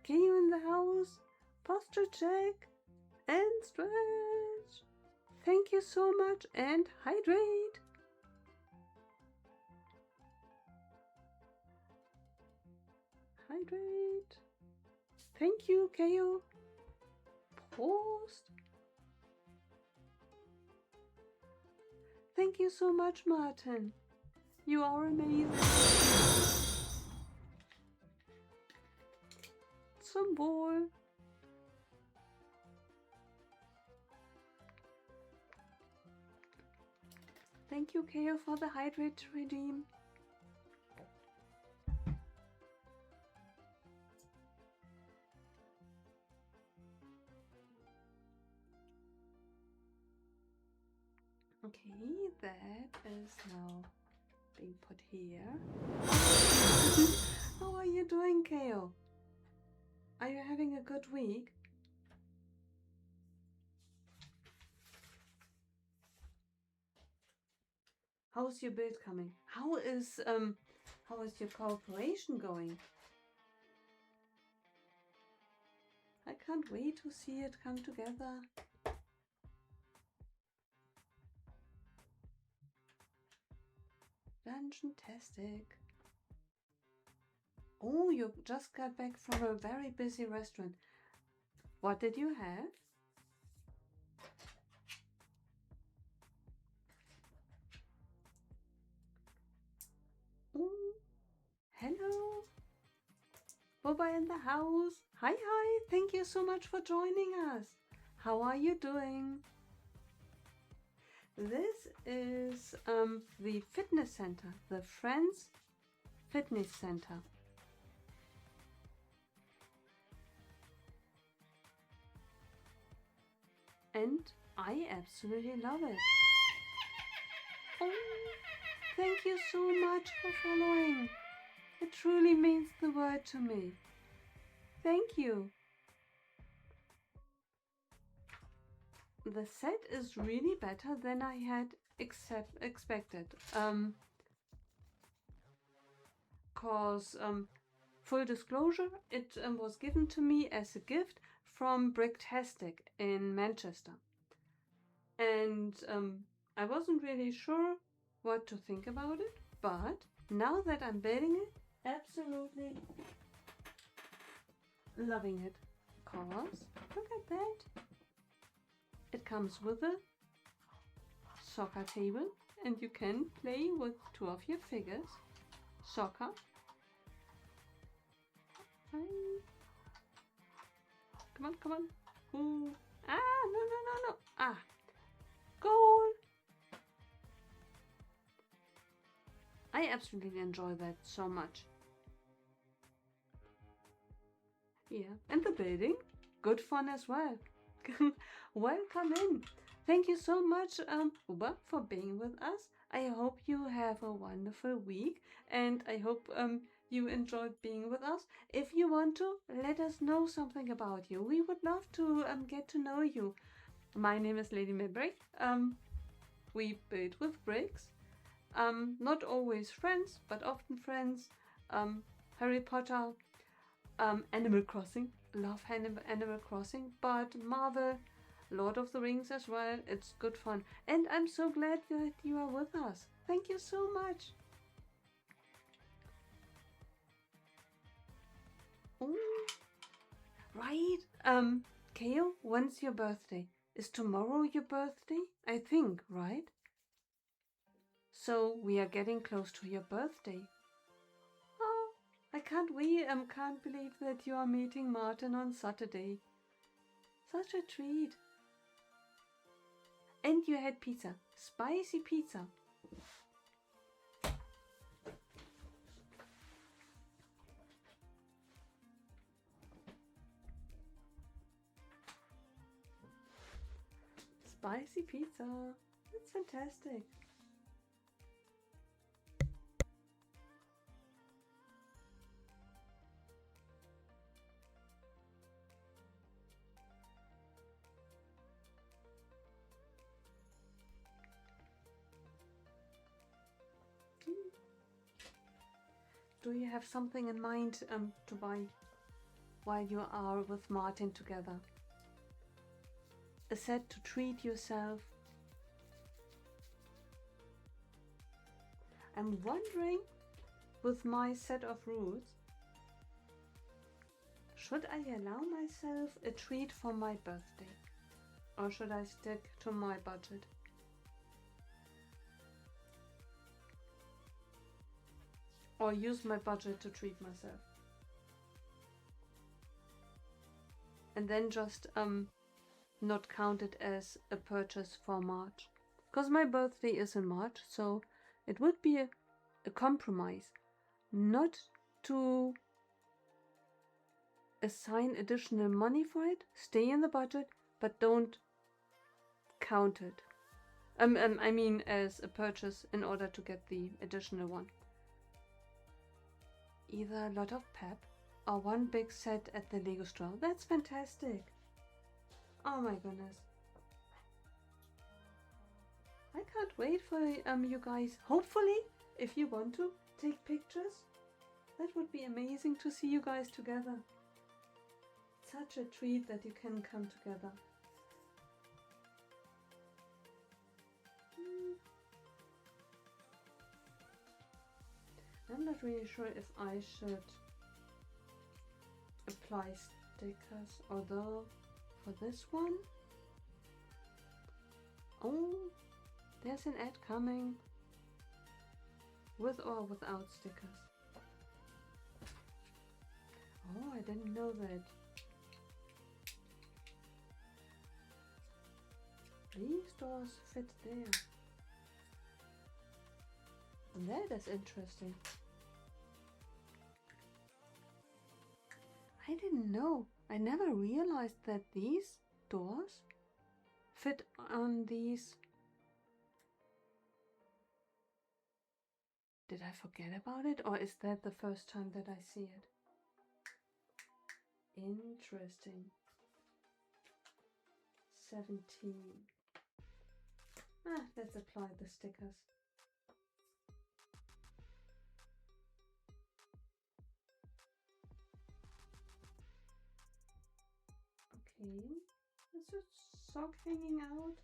[SPEAKER 1] KO in the house. Posture check and stretch. Thank you so much and hydrate. Hydrate. Thank you, KO. Post. Thank you so much, Martin. You are amazing. Some ball. Thank you, KO, for the hydrate redeem. Okay, that is now being put here. How are you doing, KO? Are you having a good week? How's your build coming? How is your cooperation going? I can't wait to see it come together. Dungeon-tastic. Oh, you just got back from a very busy restaurant. What did you have? Oh, hello. Boba in the house. Hi, hi. Thank you so much for joining us. How are you doing? This is the fitness center, the Friends Fitness Center. And I absolutely love it. Oh, thank you so much for following. It truly means the world to me. Thank you. The set is really better than I had expected. Full disclosure, it was given to me as a gift from Bricktastic in Manchester. And I wasn't really sure what to think about it, but now that I'm building it, absolutely loving it. Because, look at that. It comes with a soccer table and you can play with two of your figures. Soccer. Come on, come on. Ooh. Ah, no. Ah, goal. I absolutely enjoy that so much. Yeah, and the building, good fun as well. Welcome in. Thank you so much, Uba, for being with us. I hope you have a wonderful week, and I hope you enjoyed being with us. If you want to, let us know something about you. We would love to get to know you. My name is Lady Midbrick. We build with bricks. Not always friends, but often friends. Harry Potter, Animal Crossing. Love Animal Crossing, but Marvel, Lord of the Rings as well. It's good fun. And I'm so glad that you are with us. Thank you so much. Ooh. Right. Kale, when's your birthday? Is tomorrow your birthday? I think, right? So we are getting close to your birthday. Oh, I can't believe that you are meeting Martin on Saturday. Such a treat. And you had pizza. Spicy pizza. Spicy pizza. That's fantastic. Do you have something in mind to buy while you are with Martin together? A set to treat yourself? I'm wondering, with my set of rules, should I allow myself a treat for my birthday? Or should I stick to my budget? Or use my budget to treat myself? And then just not count it as a purchase for March. Because my birthday is in March, so it would be a compromise not to assign additional money for it, stay in the budget, but don't count it. I mean as a purchase in order to get the additional one. Either a lot of pep or one big set at the Lego store. That's fantastic. Oh my goodness. I can't wait for you guys. Hopefully, if you want to, take pictures. That would be amazing to see you guys together. Such a treat that you can come together. I'm not really sure if I should apply stickers, although for this one, oh, there's an ad coming with or without stickers. Oh, I didn't know that. These doors fit there. That is interesting. I didn't know. I never realized that these doors fit on these. Did I forget about it, or is that the first time that I see it? Interesting. 17. Let's apply the stickers. Okay, is a sock hanging out?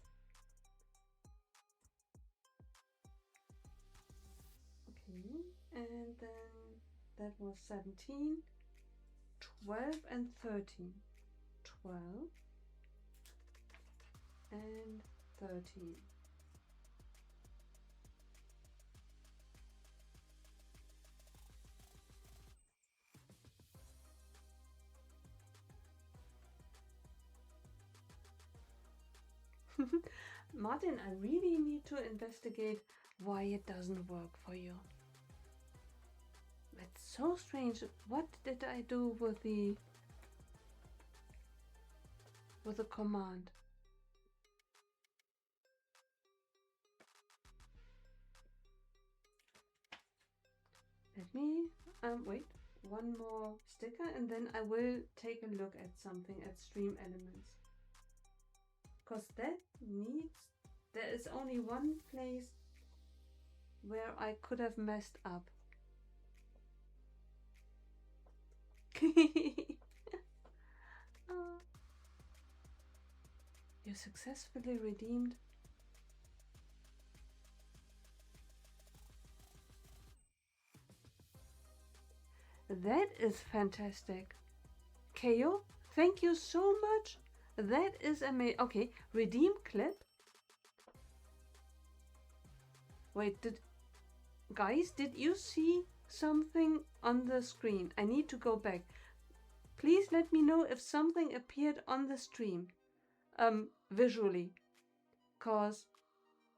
[SPEAKER 1] Okay, and then that was 17, 12 and 13. 12 and 13. Martin, I really need to investigate why it doesn't work for you. That's so strange. What did I do with the command? Let me wait, one more sticker and then I will take a look at something, at Stream Elements. Because there is only one place where I could have messed up. You successfully redeemed. That is fantastic. KO, thank you so much. That is amazing. Okay, redeem clip. Wait, guys, did you see something on the screen? I need to go back. Please let me know if something appeared on the stream, visually. Cause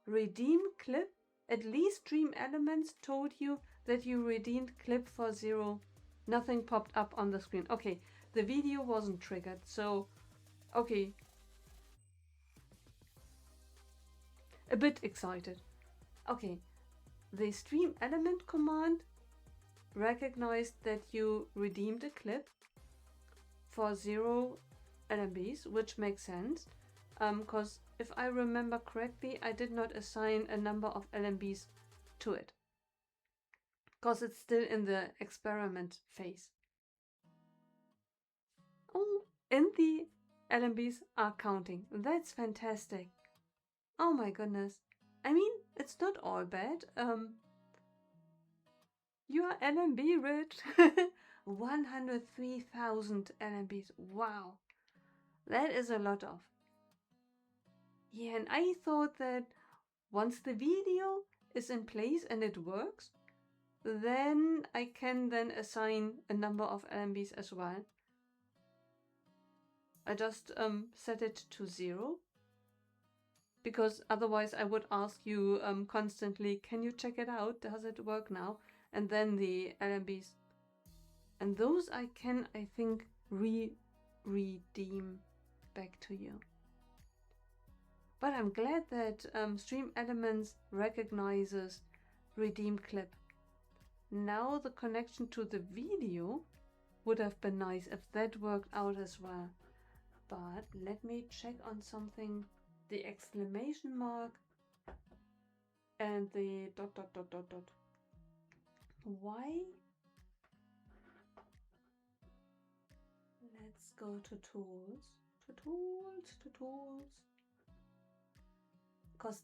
[SPEAKER 1] redeem clip, at least Stream Elements told you that you redeemed clip for 0. Nothing popped up on the screen. Okay, the video wasn't triggered, so okay. A bit excited. Okay, the Stream Element command recognized that you redeemed a clip for 0 LMBs, which makes sense, because if I remember correctly, I did not assign a number of LMBs to it, because it's still in the experiment phase. Oh, and the LMBs are counting. That's fantastic. Oh my goodness. I mean, it's not all bad. You are LMB rich. 103,000 LMBs. Wow. That is a lot of. Yeah, and I thought that once the video is in place and it works, then I can then assign a number of LMBs as well. I just set it to 0. Because otherwise I would ask you constantly, can you check it out? Does it work now? And then the LMBs. And those I can, I think, redeem back to you. But I'm glad that Stream Elements recognizes redeem clip. Now the connection to the video would have been nice if that worked out as well. But let me check on something. The exclamation mark and the ... Why? Let's go to tools. To tools. Because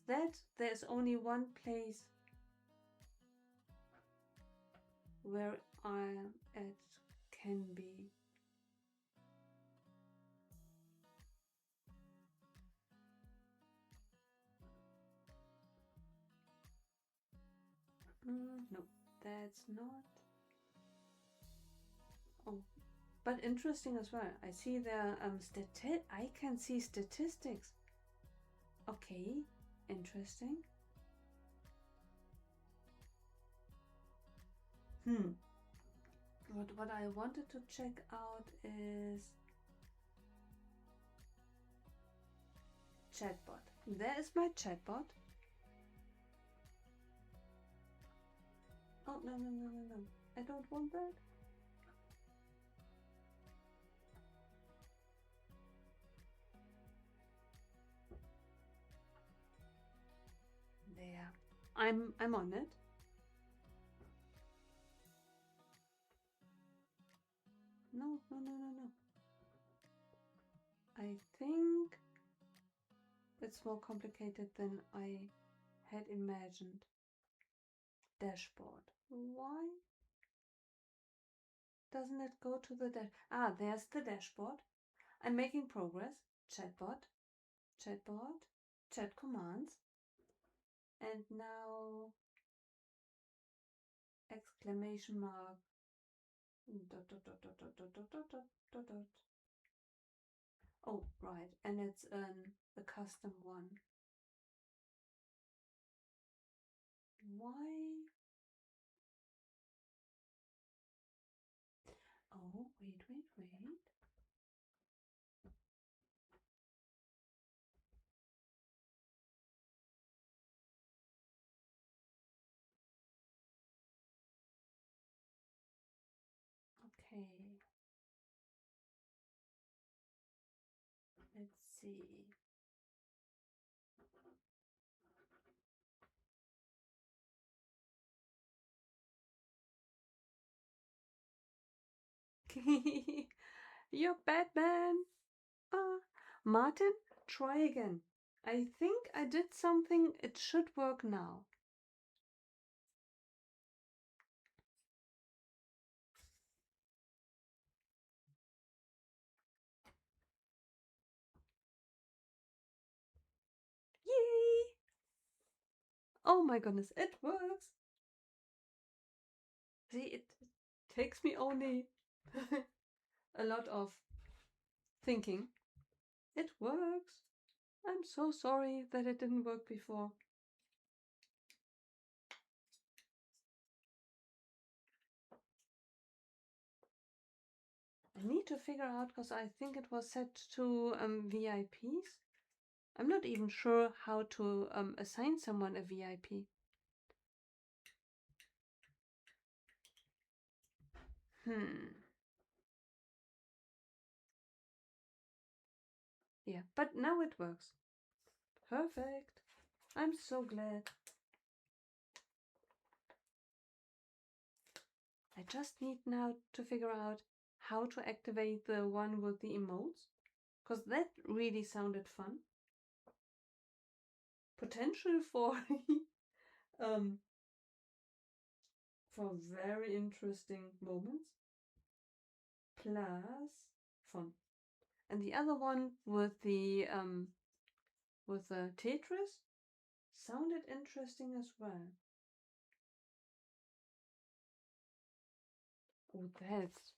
[SPEAKER 1] there's only one place where it can be. it's not. Oh, but interesting as well. I see there I can see statistics. Okay, interesting. What I wanted to check out is chatbot. There is my chatbot. Oh, no, no, no, no, no. I don't want that. There. I'm on it. No, no, no, no, no. I think it's more complicated than I had imagined. Dashboard. Why doesn't it go to the dash? Ah, there's the dashboard. I'm making progress. Chatbot, chatbot, chat commands. And now exclamation mark. Dot, dot, dot, dot, dot, dot, dot, dot, dot, dot. Oh, right. And it's a custom one. Why? Oh, wait, wait, wait. Okay. Let's see. You're Batman. Martin, try again. I think I did something. It should work now. Yay! Oh my goodness, it works. See, it takes me only a lot of thinking. It works. I'm so sorry that it didn't work before. I need to figure out because I think it was set to VIPs. I'm not even sure how to assign someone a VIP. Yeah, but now it works. Perfect. I'm so glad. I just need now to figure out how to activate the one with the emotes, because that really sounded fun. Potential for for very interesting moments. Plus fun. And the other one with the Tetris sounded interesting as well. Oh, that's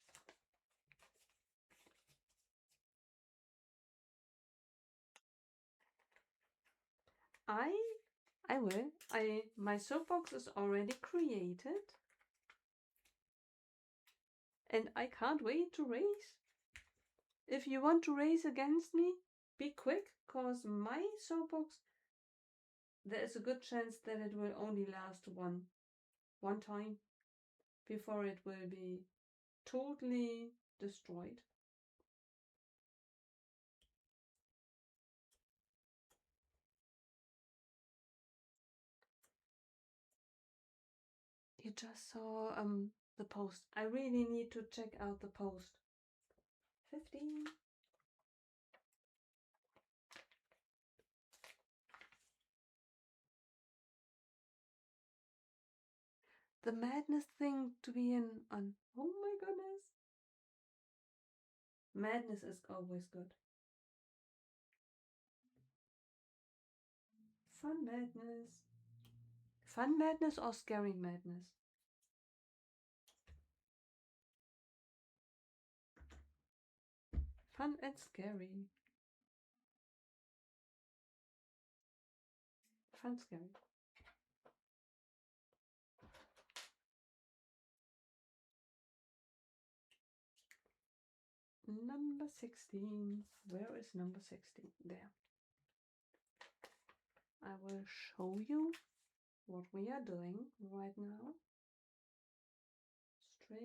[SPEAKER 1] I will. My soapbox is already created. And I can't wait to race. If you want to race against me, be quick, cause my soapbox, there is a good chance that it will only last one time before it will be totally destroyed. You just saw the post. I really need to check out the post. 15. The madness thing to be in on. Oh my goodness. Madness is always good. Fun madness. Fun madness or scary madness? Fun and scary. Fun, scary. Number 16. Where is number 16? There. I will show you what we are doing right now. Straight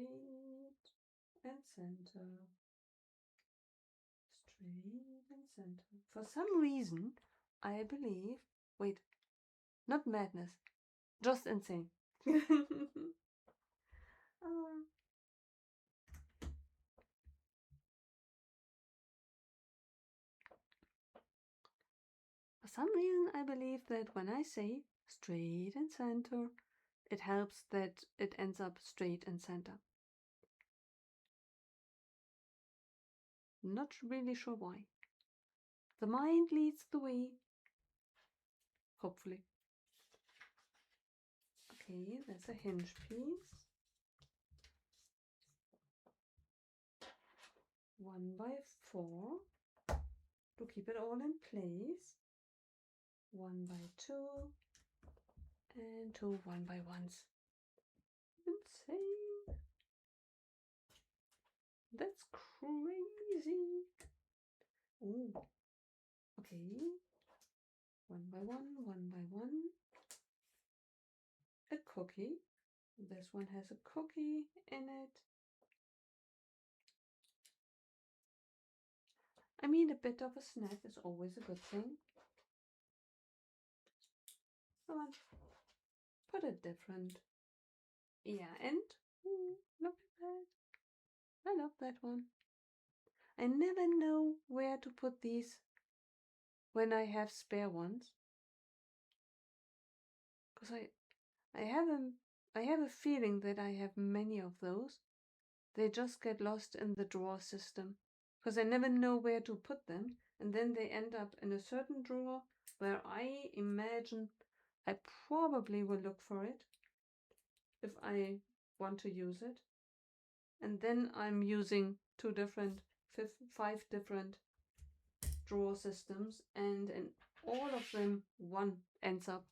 [SPEAKER 1] and center. Straight and center. For some reason, I believe... Wait. Not madness. Just insane. For some reason, I believe that when I say straight and center, it helps that it ends up straight and center. Not really sure why. The mind leads the way. Hopefully. Okay, there's a hinge piece. 1 by 4 to keep it all in place. 1 by 2 and 2 1 by 1s. Insane. That's crazy. Ooh. Okay. 1 by 1, 1 by 1. A cookie. This one has a cookie in it. I mean, a bit of a snack is always a good thing. Come on. Put it different. Yeah, and look at that. I love that one. I never know where to put these when I have spare ones. Because I have a feeling that I have many of those. They just get lost in the drawer system. Because I never know where to put them. And then they end up in a certain drawer where I imagine I probably will look for it if I want to use it. And then I'm using 5 different drawer systems, and in all of them one ends up.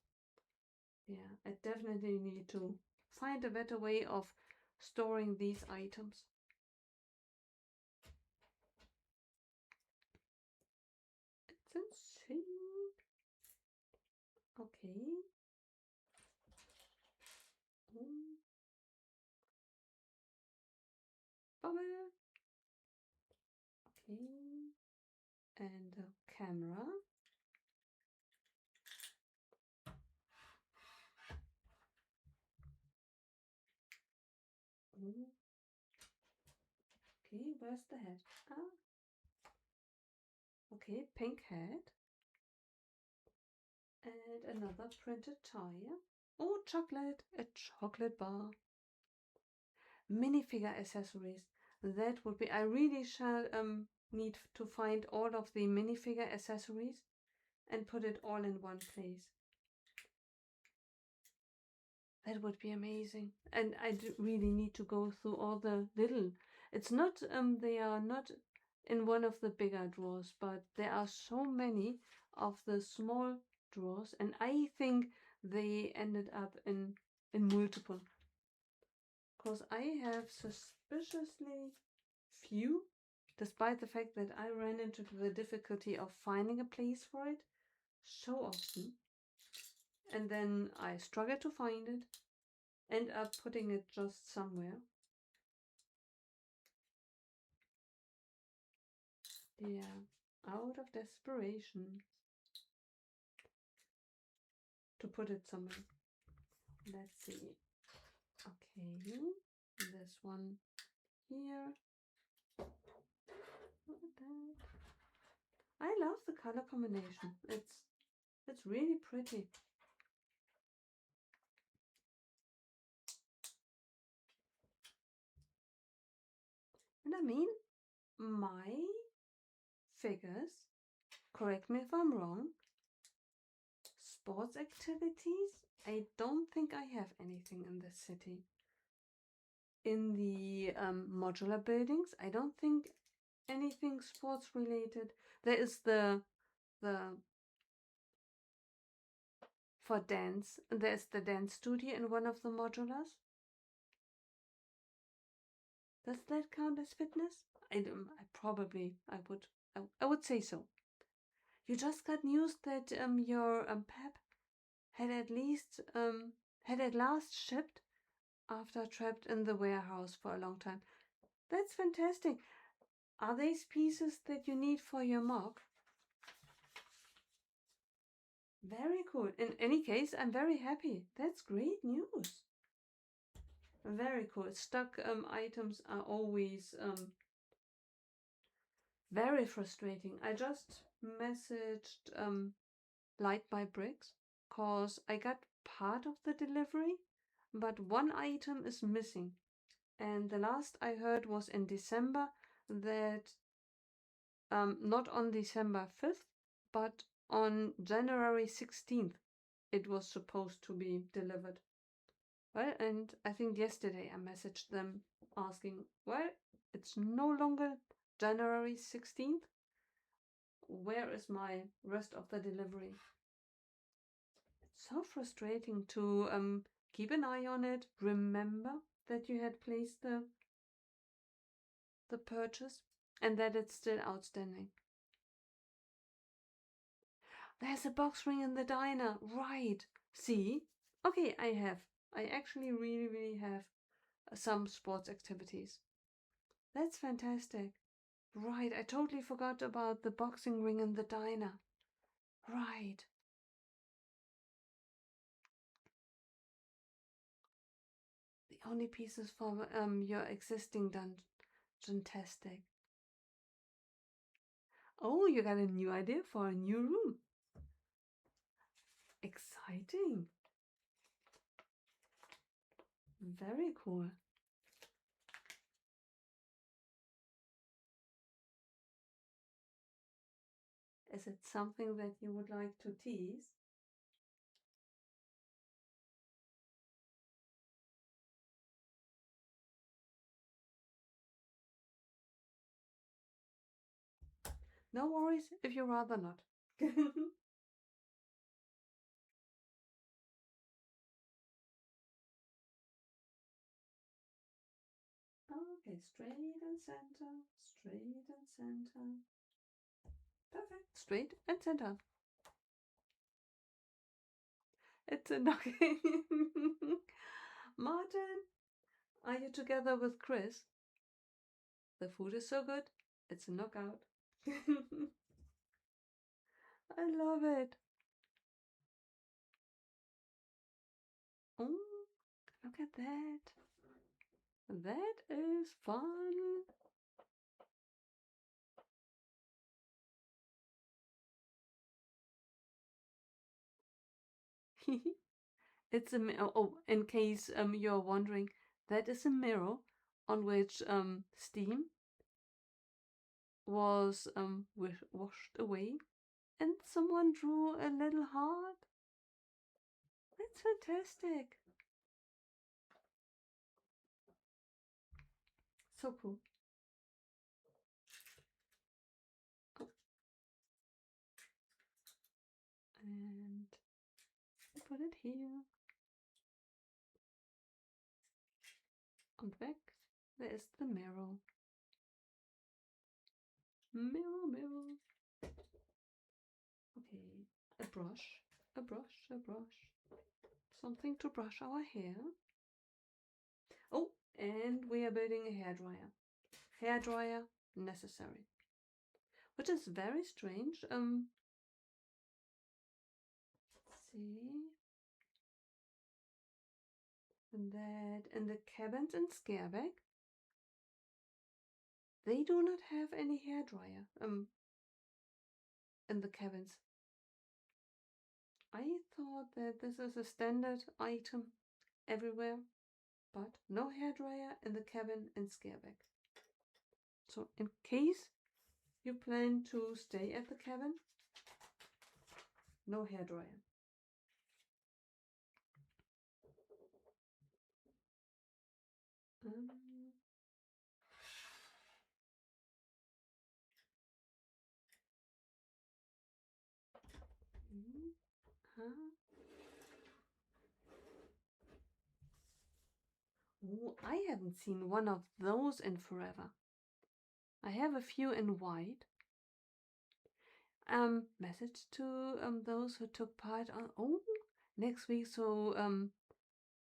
[SPEAKER 1] Yeah, I definitely need to find a better way of storing these items. It's insane. Okay. Bubble. Okay. And a camera. Okay, where's the head? Okay, pink head. And another printed tire. Oh, chocolate! A chocolate bar. Minifigure accessories. That would be... I really shall need to find all of the minifigure accessories and put it all in one place. That would be amazing. And I really need to go through all the little... It's not... they are not in one of the bigger drawers, but there are so many of the small drawers, and I think they ended up in multiple. Because I have suspiciously few, despite the fact that I ran into the difficulty of finding a place for it so often. And then I struggle to find it, end up putting it just somewhere. Yeah, out of desperation to put it somewhere. Let's see. Okay, this one here. Look at that. I love the color combination. It's really pretty. And I mean, my figures, correct me if I'm wrong, sports activities, I don't think I have anything in this city. In the modular buildings, I don't think anything sports related. There is the for dance. There's the dance studio in one of the modulars. Does that count as fitness? I would say so. You just got news that your Pep had at last shipped after trapped in the warehouse for a long time. That's fantastic. Are these pieces that you need for your mop? Very cool. In any case, I'm very happy. That's great news. Very cool. Stock items are always very frustrating. I just messaged Light by Bricks cause I got part of the delivery, but one item is missing. And the last I heard was in December that not on December 5th, but on January 16th it was supposed to be delivered. Well, and I think yesterday I messaged them asking, well, it's no longer January 16th. Where is my rest of the delivery? It's so frustrating to keep an eye on it, remember that you had placed the purchase and that it's still outstanding. There's a box ring in the diner, right? See? Okay, I actually really have some sports activities. That's fantastic. Right, I totally forgot about the boxing ring in the diner. Right. The only pieces for your existing dungeon-tastic. Oh, you got a new idea for a new room. Exciting. Very cool. Is it something that you would like to tease? No worries if you rather not. Okay, straight and center, straight and center. Perfect, straight and center. It's a knocking. Martin, are you together with Chris? The food is so good, it's a knockout. I love it. Oh, look at that. That is fun. It's a in case you're wondering, that is a mirror on which steam was washed away, and someone drew a little heart. That's fantastic. So cool. Oh. And put it here. On the back, there is the mirror. Mirror, mirror. Okay, a brush, a brush, a brush. Something to brush our hair. Oh, and we are building a hairdryer. Hairdryer necessary. Which is very strange. See that in the cabins in Scareback, they do not have any hairdryer. In the cabins. I thought that this is a standard item everywhere, but no hairdryer in the cabin in Scareback. So in case you plan to stay at the cabin, no hairdryer. Huh? Ooh, I haven't seen one of those in forever. I have a few in white. Message to those who took part on next week. So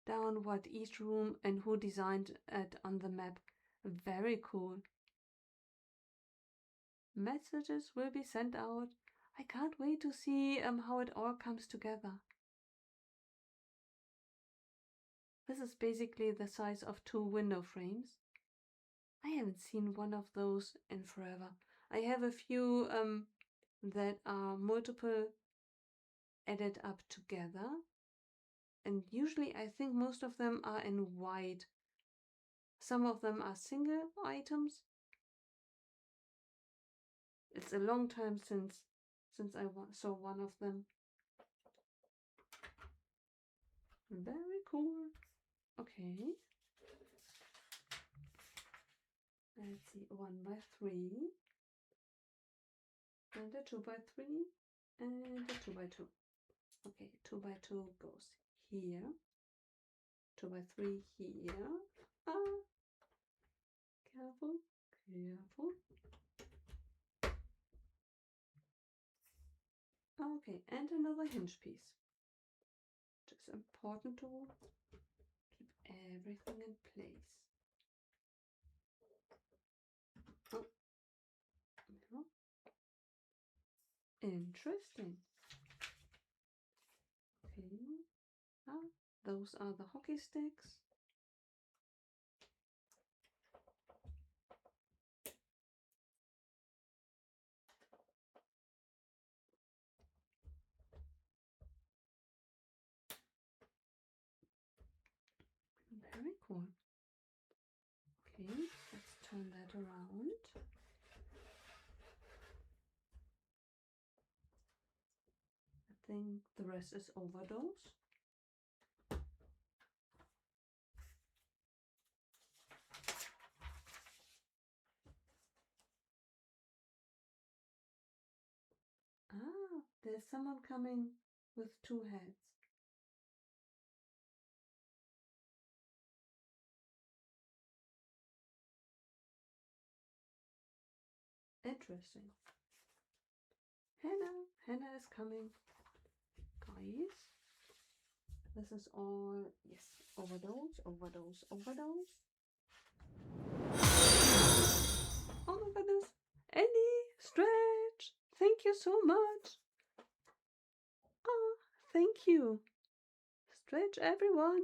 [SPEAKER 1] down what each room and who designed it on the map. Very cool. Messages will be sent out. I can't wait to see how it all comes together. This is basically the size of 2 window frames. I haven't seen one of those in forever. I have a few that are multiple added up together. And usually I think most of them are in white. Some of them are single items. It's a long time since I saw one of them. Very cool. Okay. Let's see, 1 by 3. And a 2 by 3. And a 2 by 2. Okay, 2 by 2 goes here. 2 by 3 here. Careful, careful. Okay, and another hinge piece. It's important to keep everything in place. Oh, no. Interesting. Okay. Those are the hockey sticks. Very cool. Okay, let's turn that around. I think the rest is overdose. There's someone coming with 2 heads. Interesting. Hannah is coming. Guys, this is all, yes, overdose. Oh my goodness. Annie, stretch. Thank you so much. Thank you. Stretch, everyone.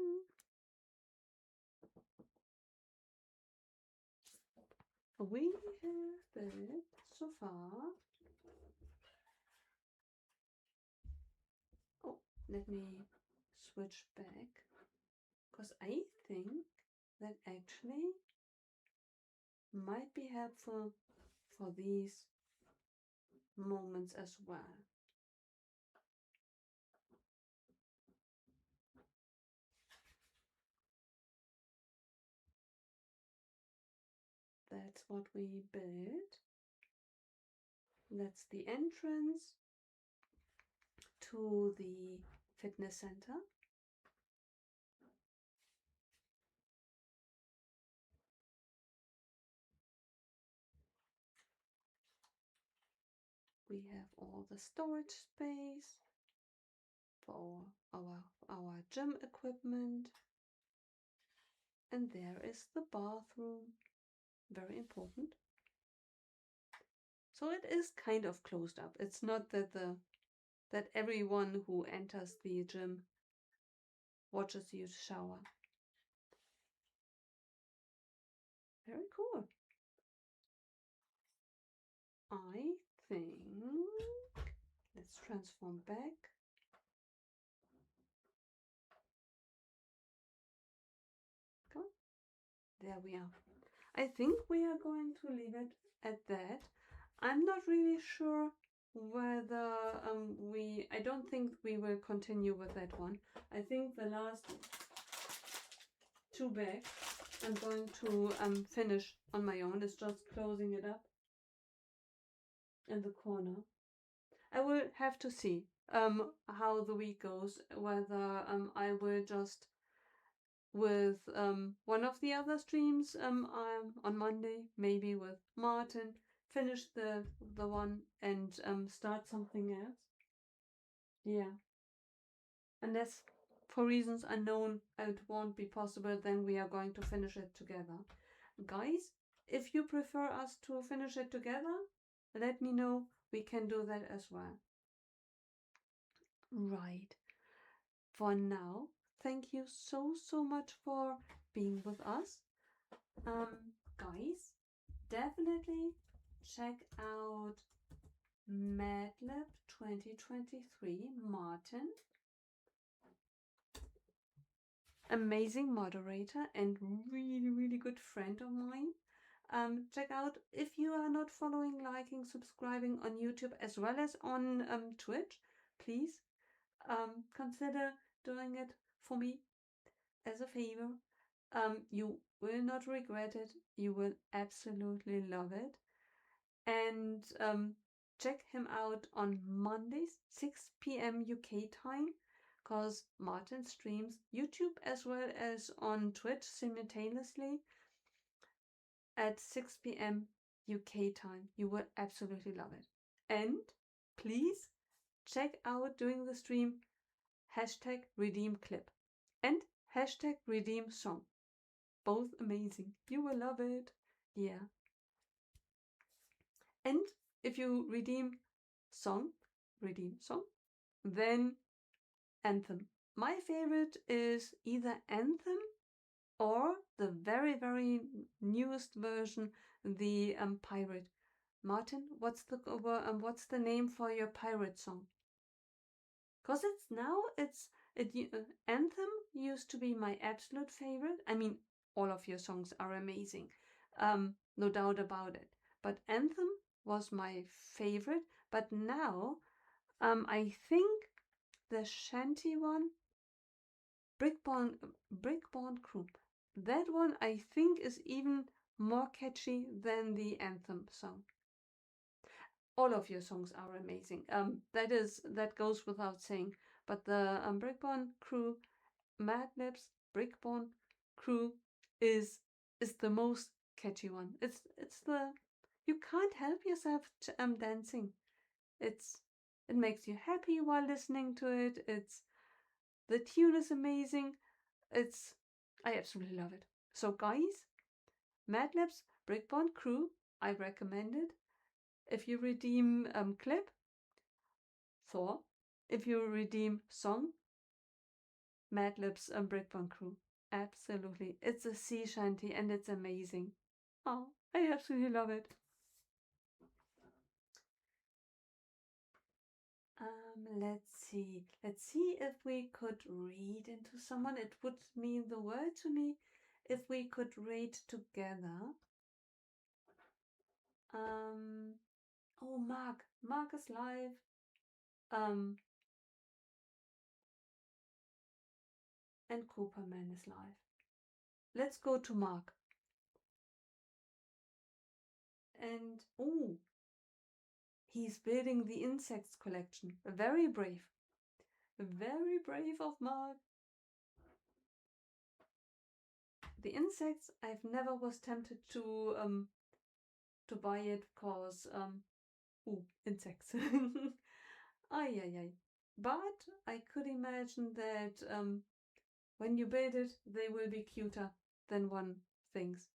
[SPEAKER 1] We have it so far. Oh, let me switch back, because I think that actually might be helpful for these moments as well. That's what we built. That's the entrance to the fitness center. We have all the storage space for our gym equipment. And there is the bathroom. Very important. So it is kind of closed up. It's not that that everyone who enters the gym watches you shower. Very cool. I think let's transform back. Come on. There we are. I think we are going to leave it at that. I'm not really sure whether I don't think we will continue with that one. I think the last 2 bags I'm going to finish on my own. It's just closing it up in the corner. I will have to see. how the week goes, whether I will just with one of the other streams on Monday, maybe with Martin, finish the one and start something else. Yeah. Unless for reasons unknown it won't be possible, then we are going to finish it together. Guys, if you prefer us to finish it together, let me know. We can do that as well. Right. For now, thank you so much for being with us. Guys, definitely check out MadLab 2023 Martin. Amazing moderator and really good friend of mine. Check out, if you are not following, liking, subscribing on YouTube as well as on Twitch, please consider doing it for me as a favor. You will not regret it. You will absolutely love it. And check him out on Mondays, 6 p.m. UK time, because Martin streams YouTube as well as on Twitch simultaneously at 6 p.m. UK time. You will absolutely love it. And please check out during the stream #redeem_clip and #redeem_song. Both amazing. You will love it. Yeah. And if you redeem song, then Anthem. My favorite is either Anthem or the very newest version, the pirate. Martin, what's the name for your pirate song? Cause Anthem used to be my absolute favorite. I mean, all of your songs are amazing, no doubt about it. But Anthem was my favorite. But now, I think the shanty one, Brickborn Crew, that one I think is even more catchy than the Anthem song. All of your songs are amazing. That goes without saying. But the Brickborn Crew, MadLab's Brickborn Crew is the most catchy one. It's the you can't help yourself dancing. It makes you happy while listening to it. The tune is amazing. I absolutely love it. So guys, MadLab's Brickborn Crew, I recommend it. If you redeem clip, Thor. If you redeem song, MadLab's Brickborn Crew. Absolutely. It's a sea shanty and it's amazing. Oh, I absolutely love it. Let's see. Let's see if we could read into someone. It would mean the world to me if we could read together. Oh, Mark is live. And Cooperman is live. Let's go to Mark. And oh, he's building the insects collection. Very brave. Very brave of Mark. The insects, I've never was tempted to buy it because insects. Ay. But I could imagine that when you build it, they will be cuter than one thinks.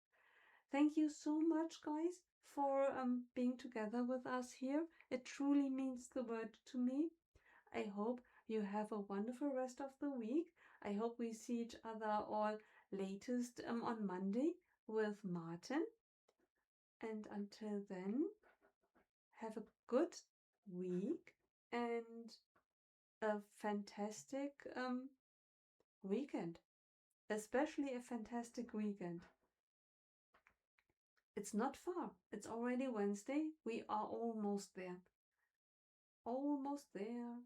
[SPEAKER 1] Thank you so much, guys, for being together with us here. It truly means the world to me. I hope you have a wonderful rest of the week. I hope we see each other all latest on Monday with Martin. And until then, have a good week and a fantastic weekend. Especially a fantastic weekend. It's not far. It's already Wednesday. We are almost there. Almost there.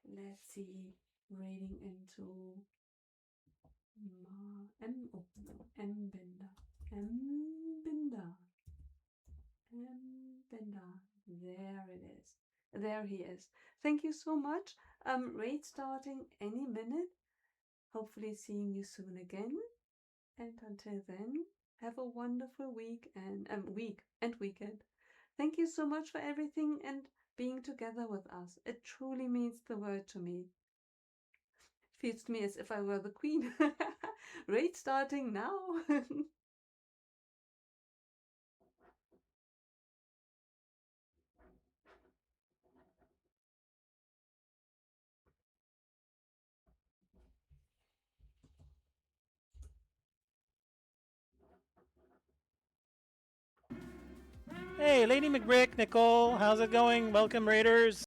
[SPEAKER 1] Let's see. Reading into M Binder. M Binder. There it is. There he is. Thank you so much. Raid starting any minute. Hopefully seeing you soon again. And until then, have a wonderful week and weekend. Thank you so much for everything and being together with us. It truly means the world to me. Feels to me as if I were the queen. Raid starting now.
[SPEAKER 2] Hey, Lady McBrick, Nicole, how's it going? Welcome, Raiders.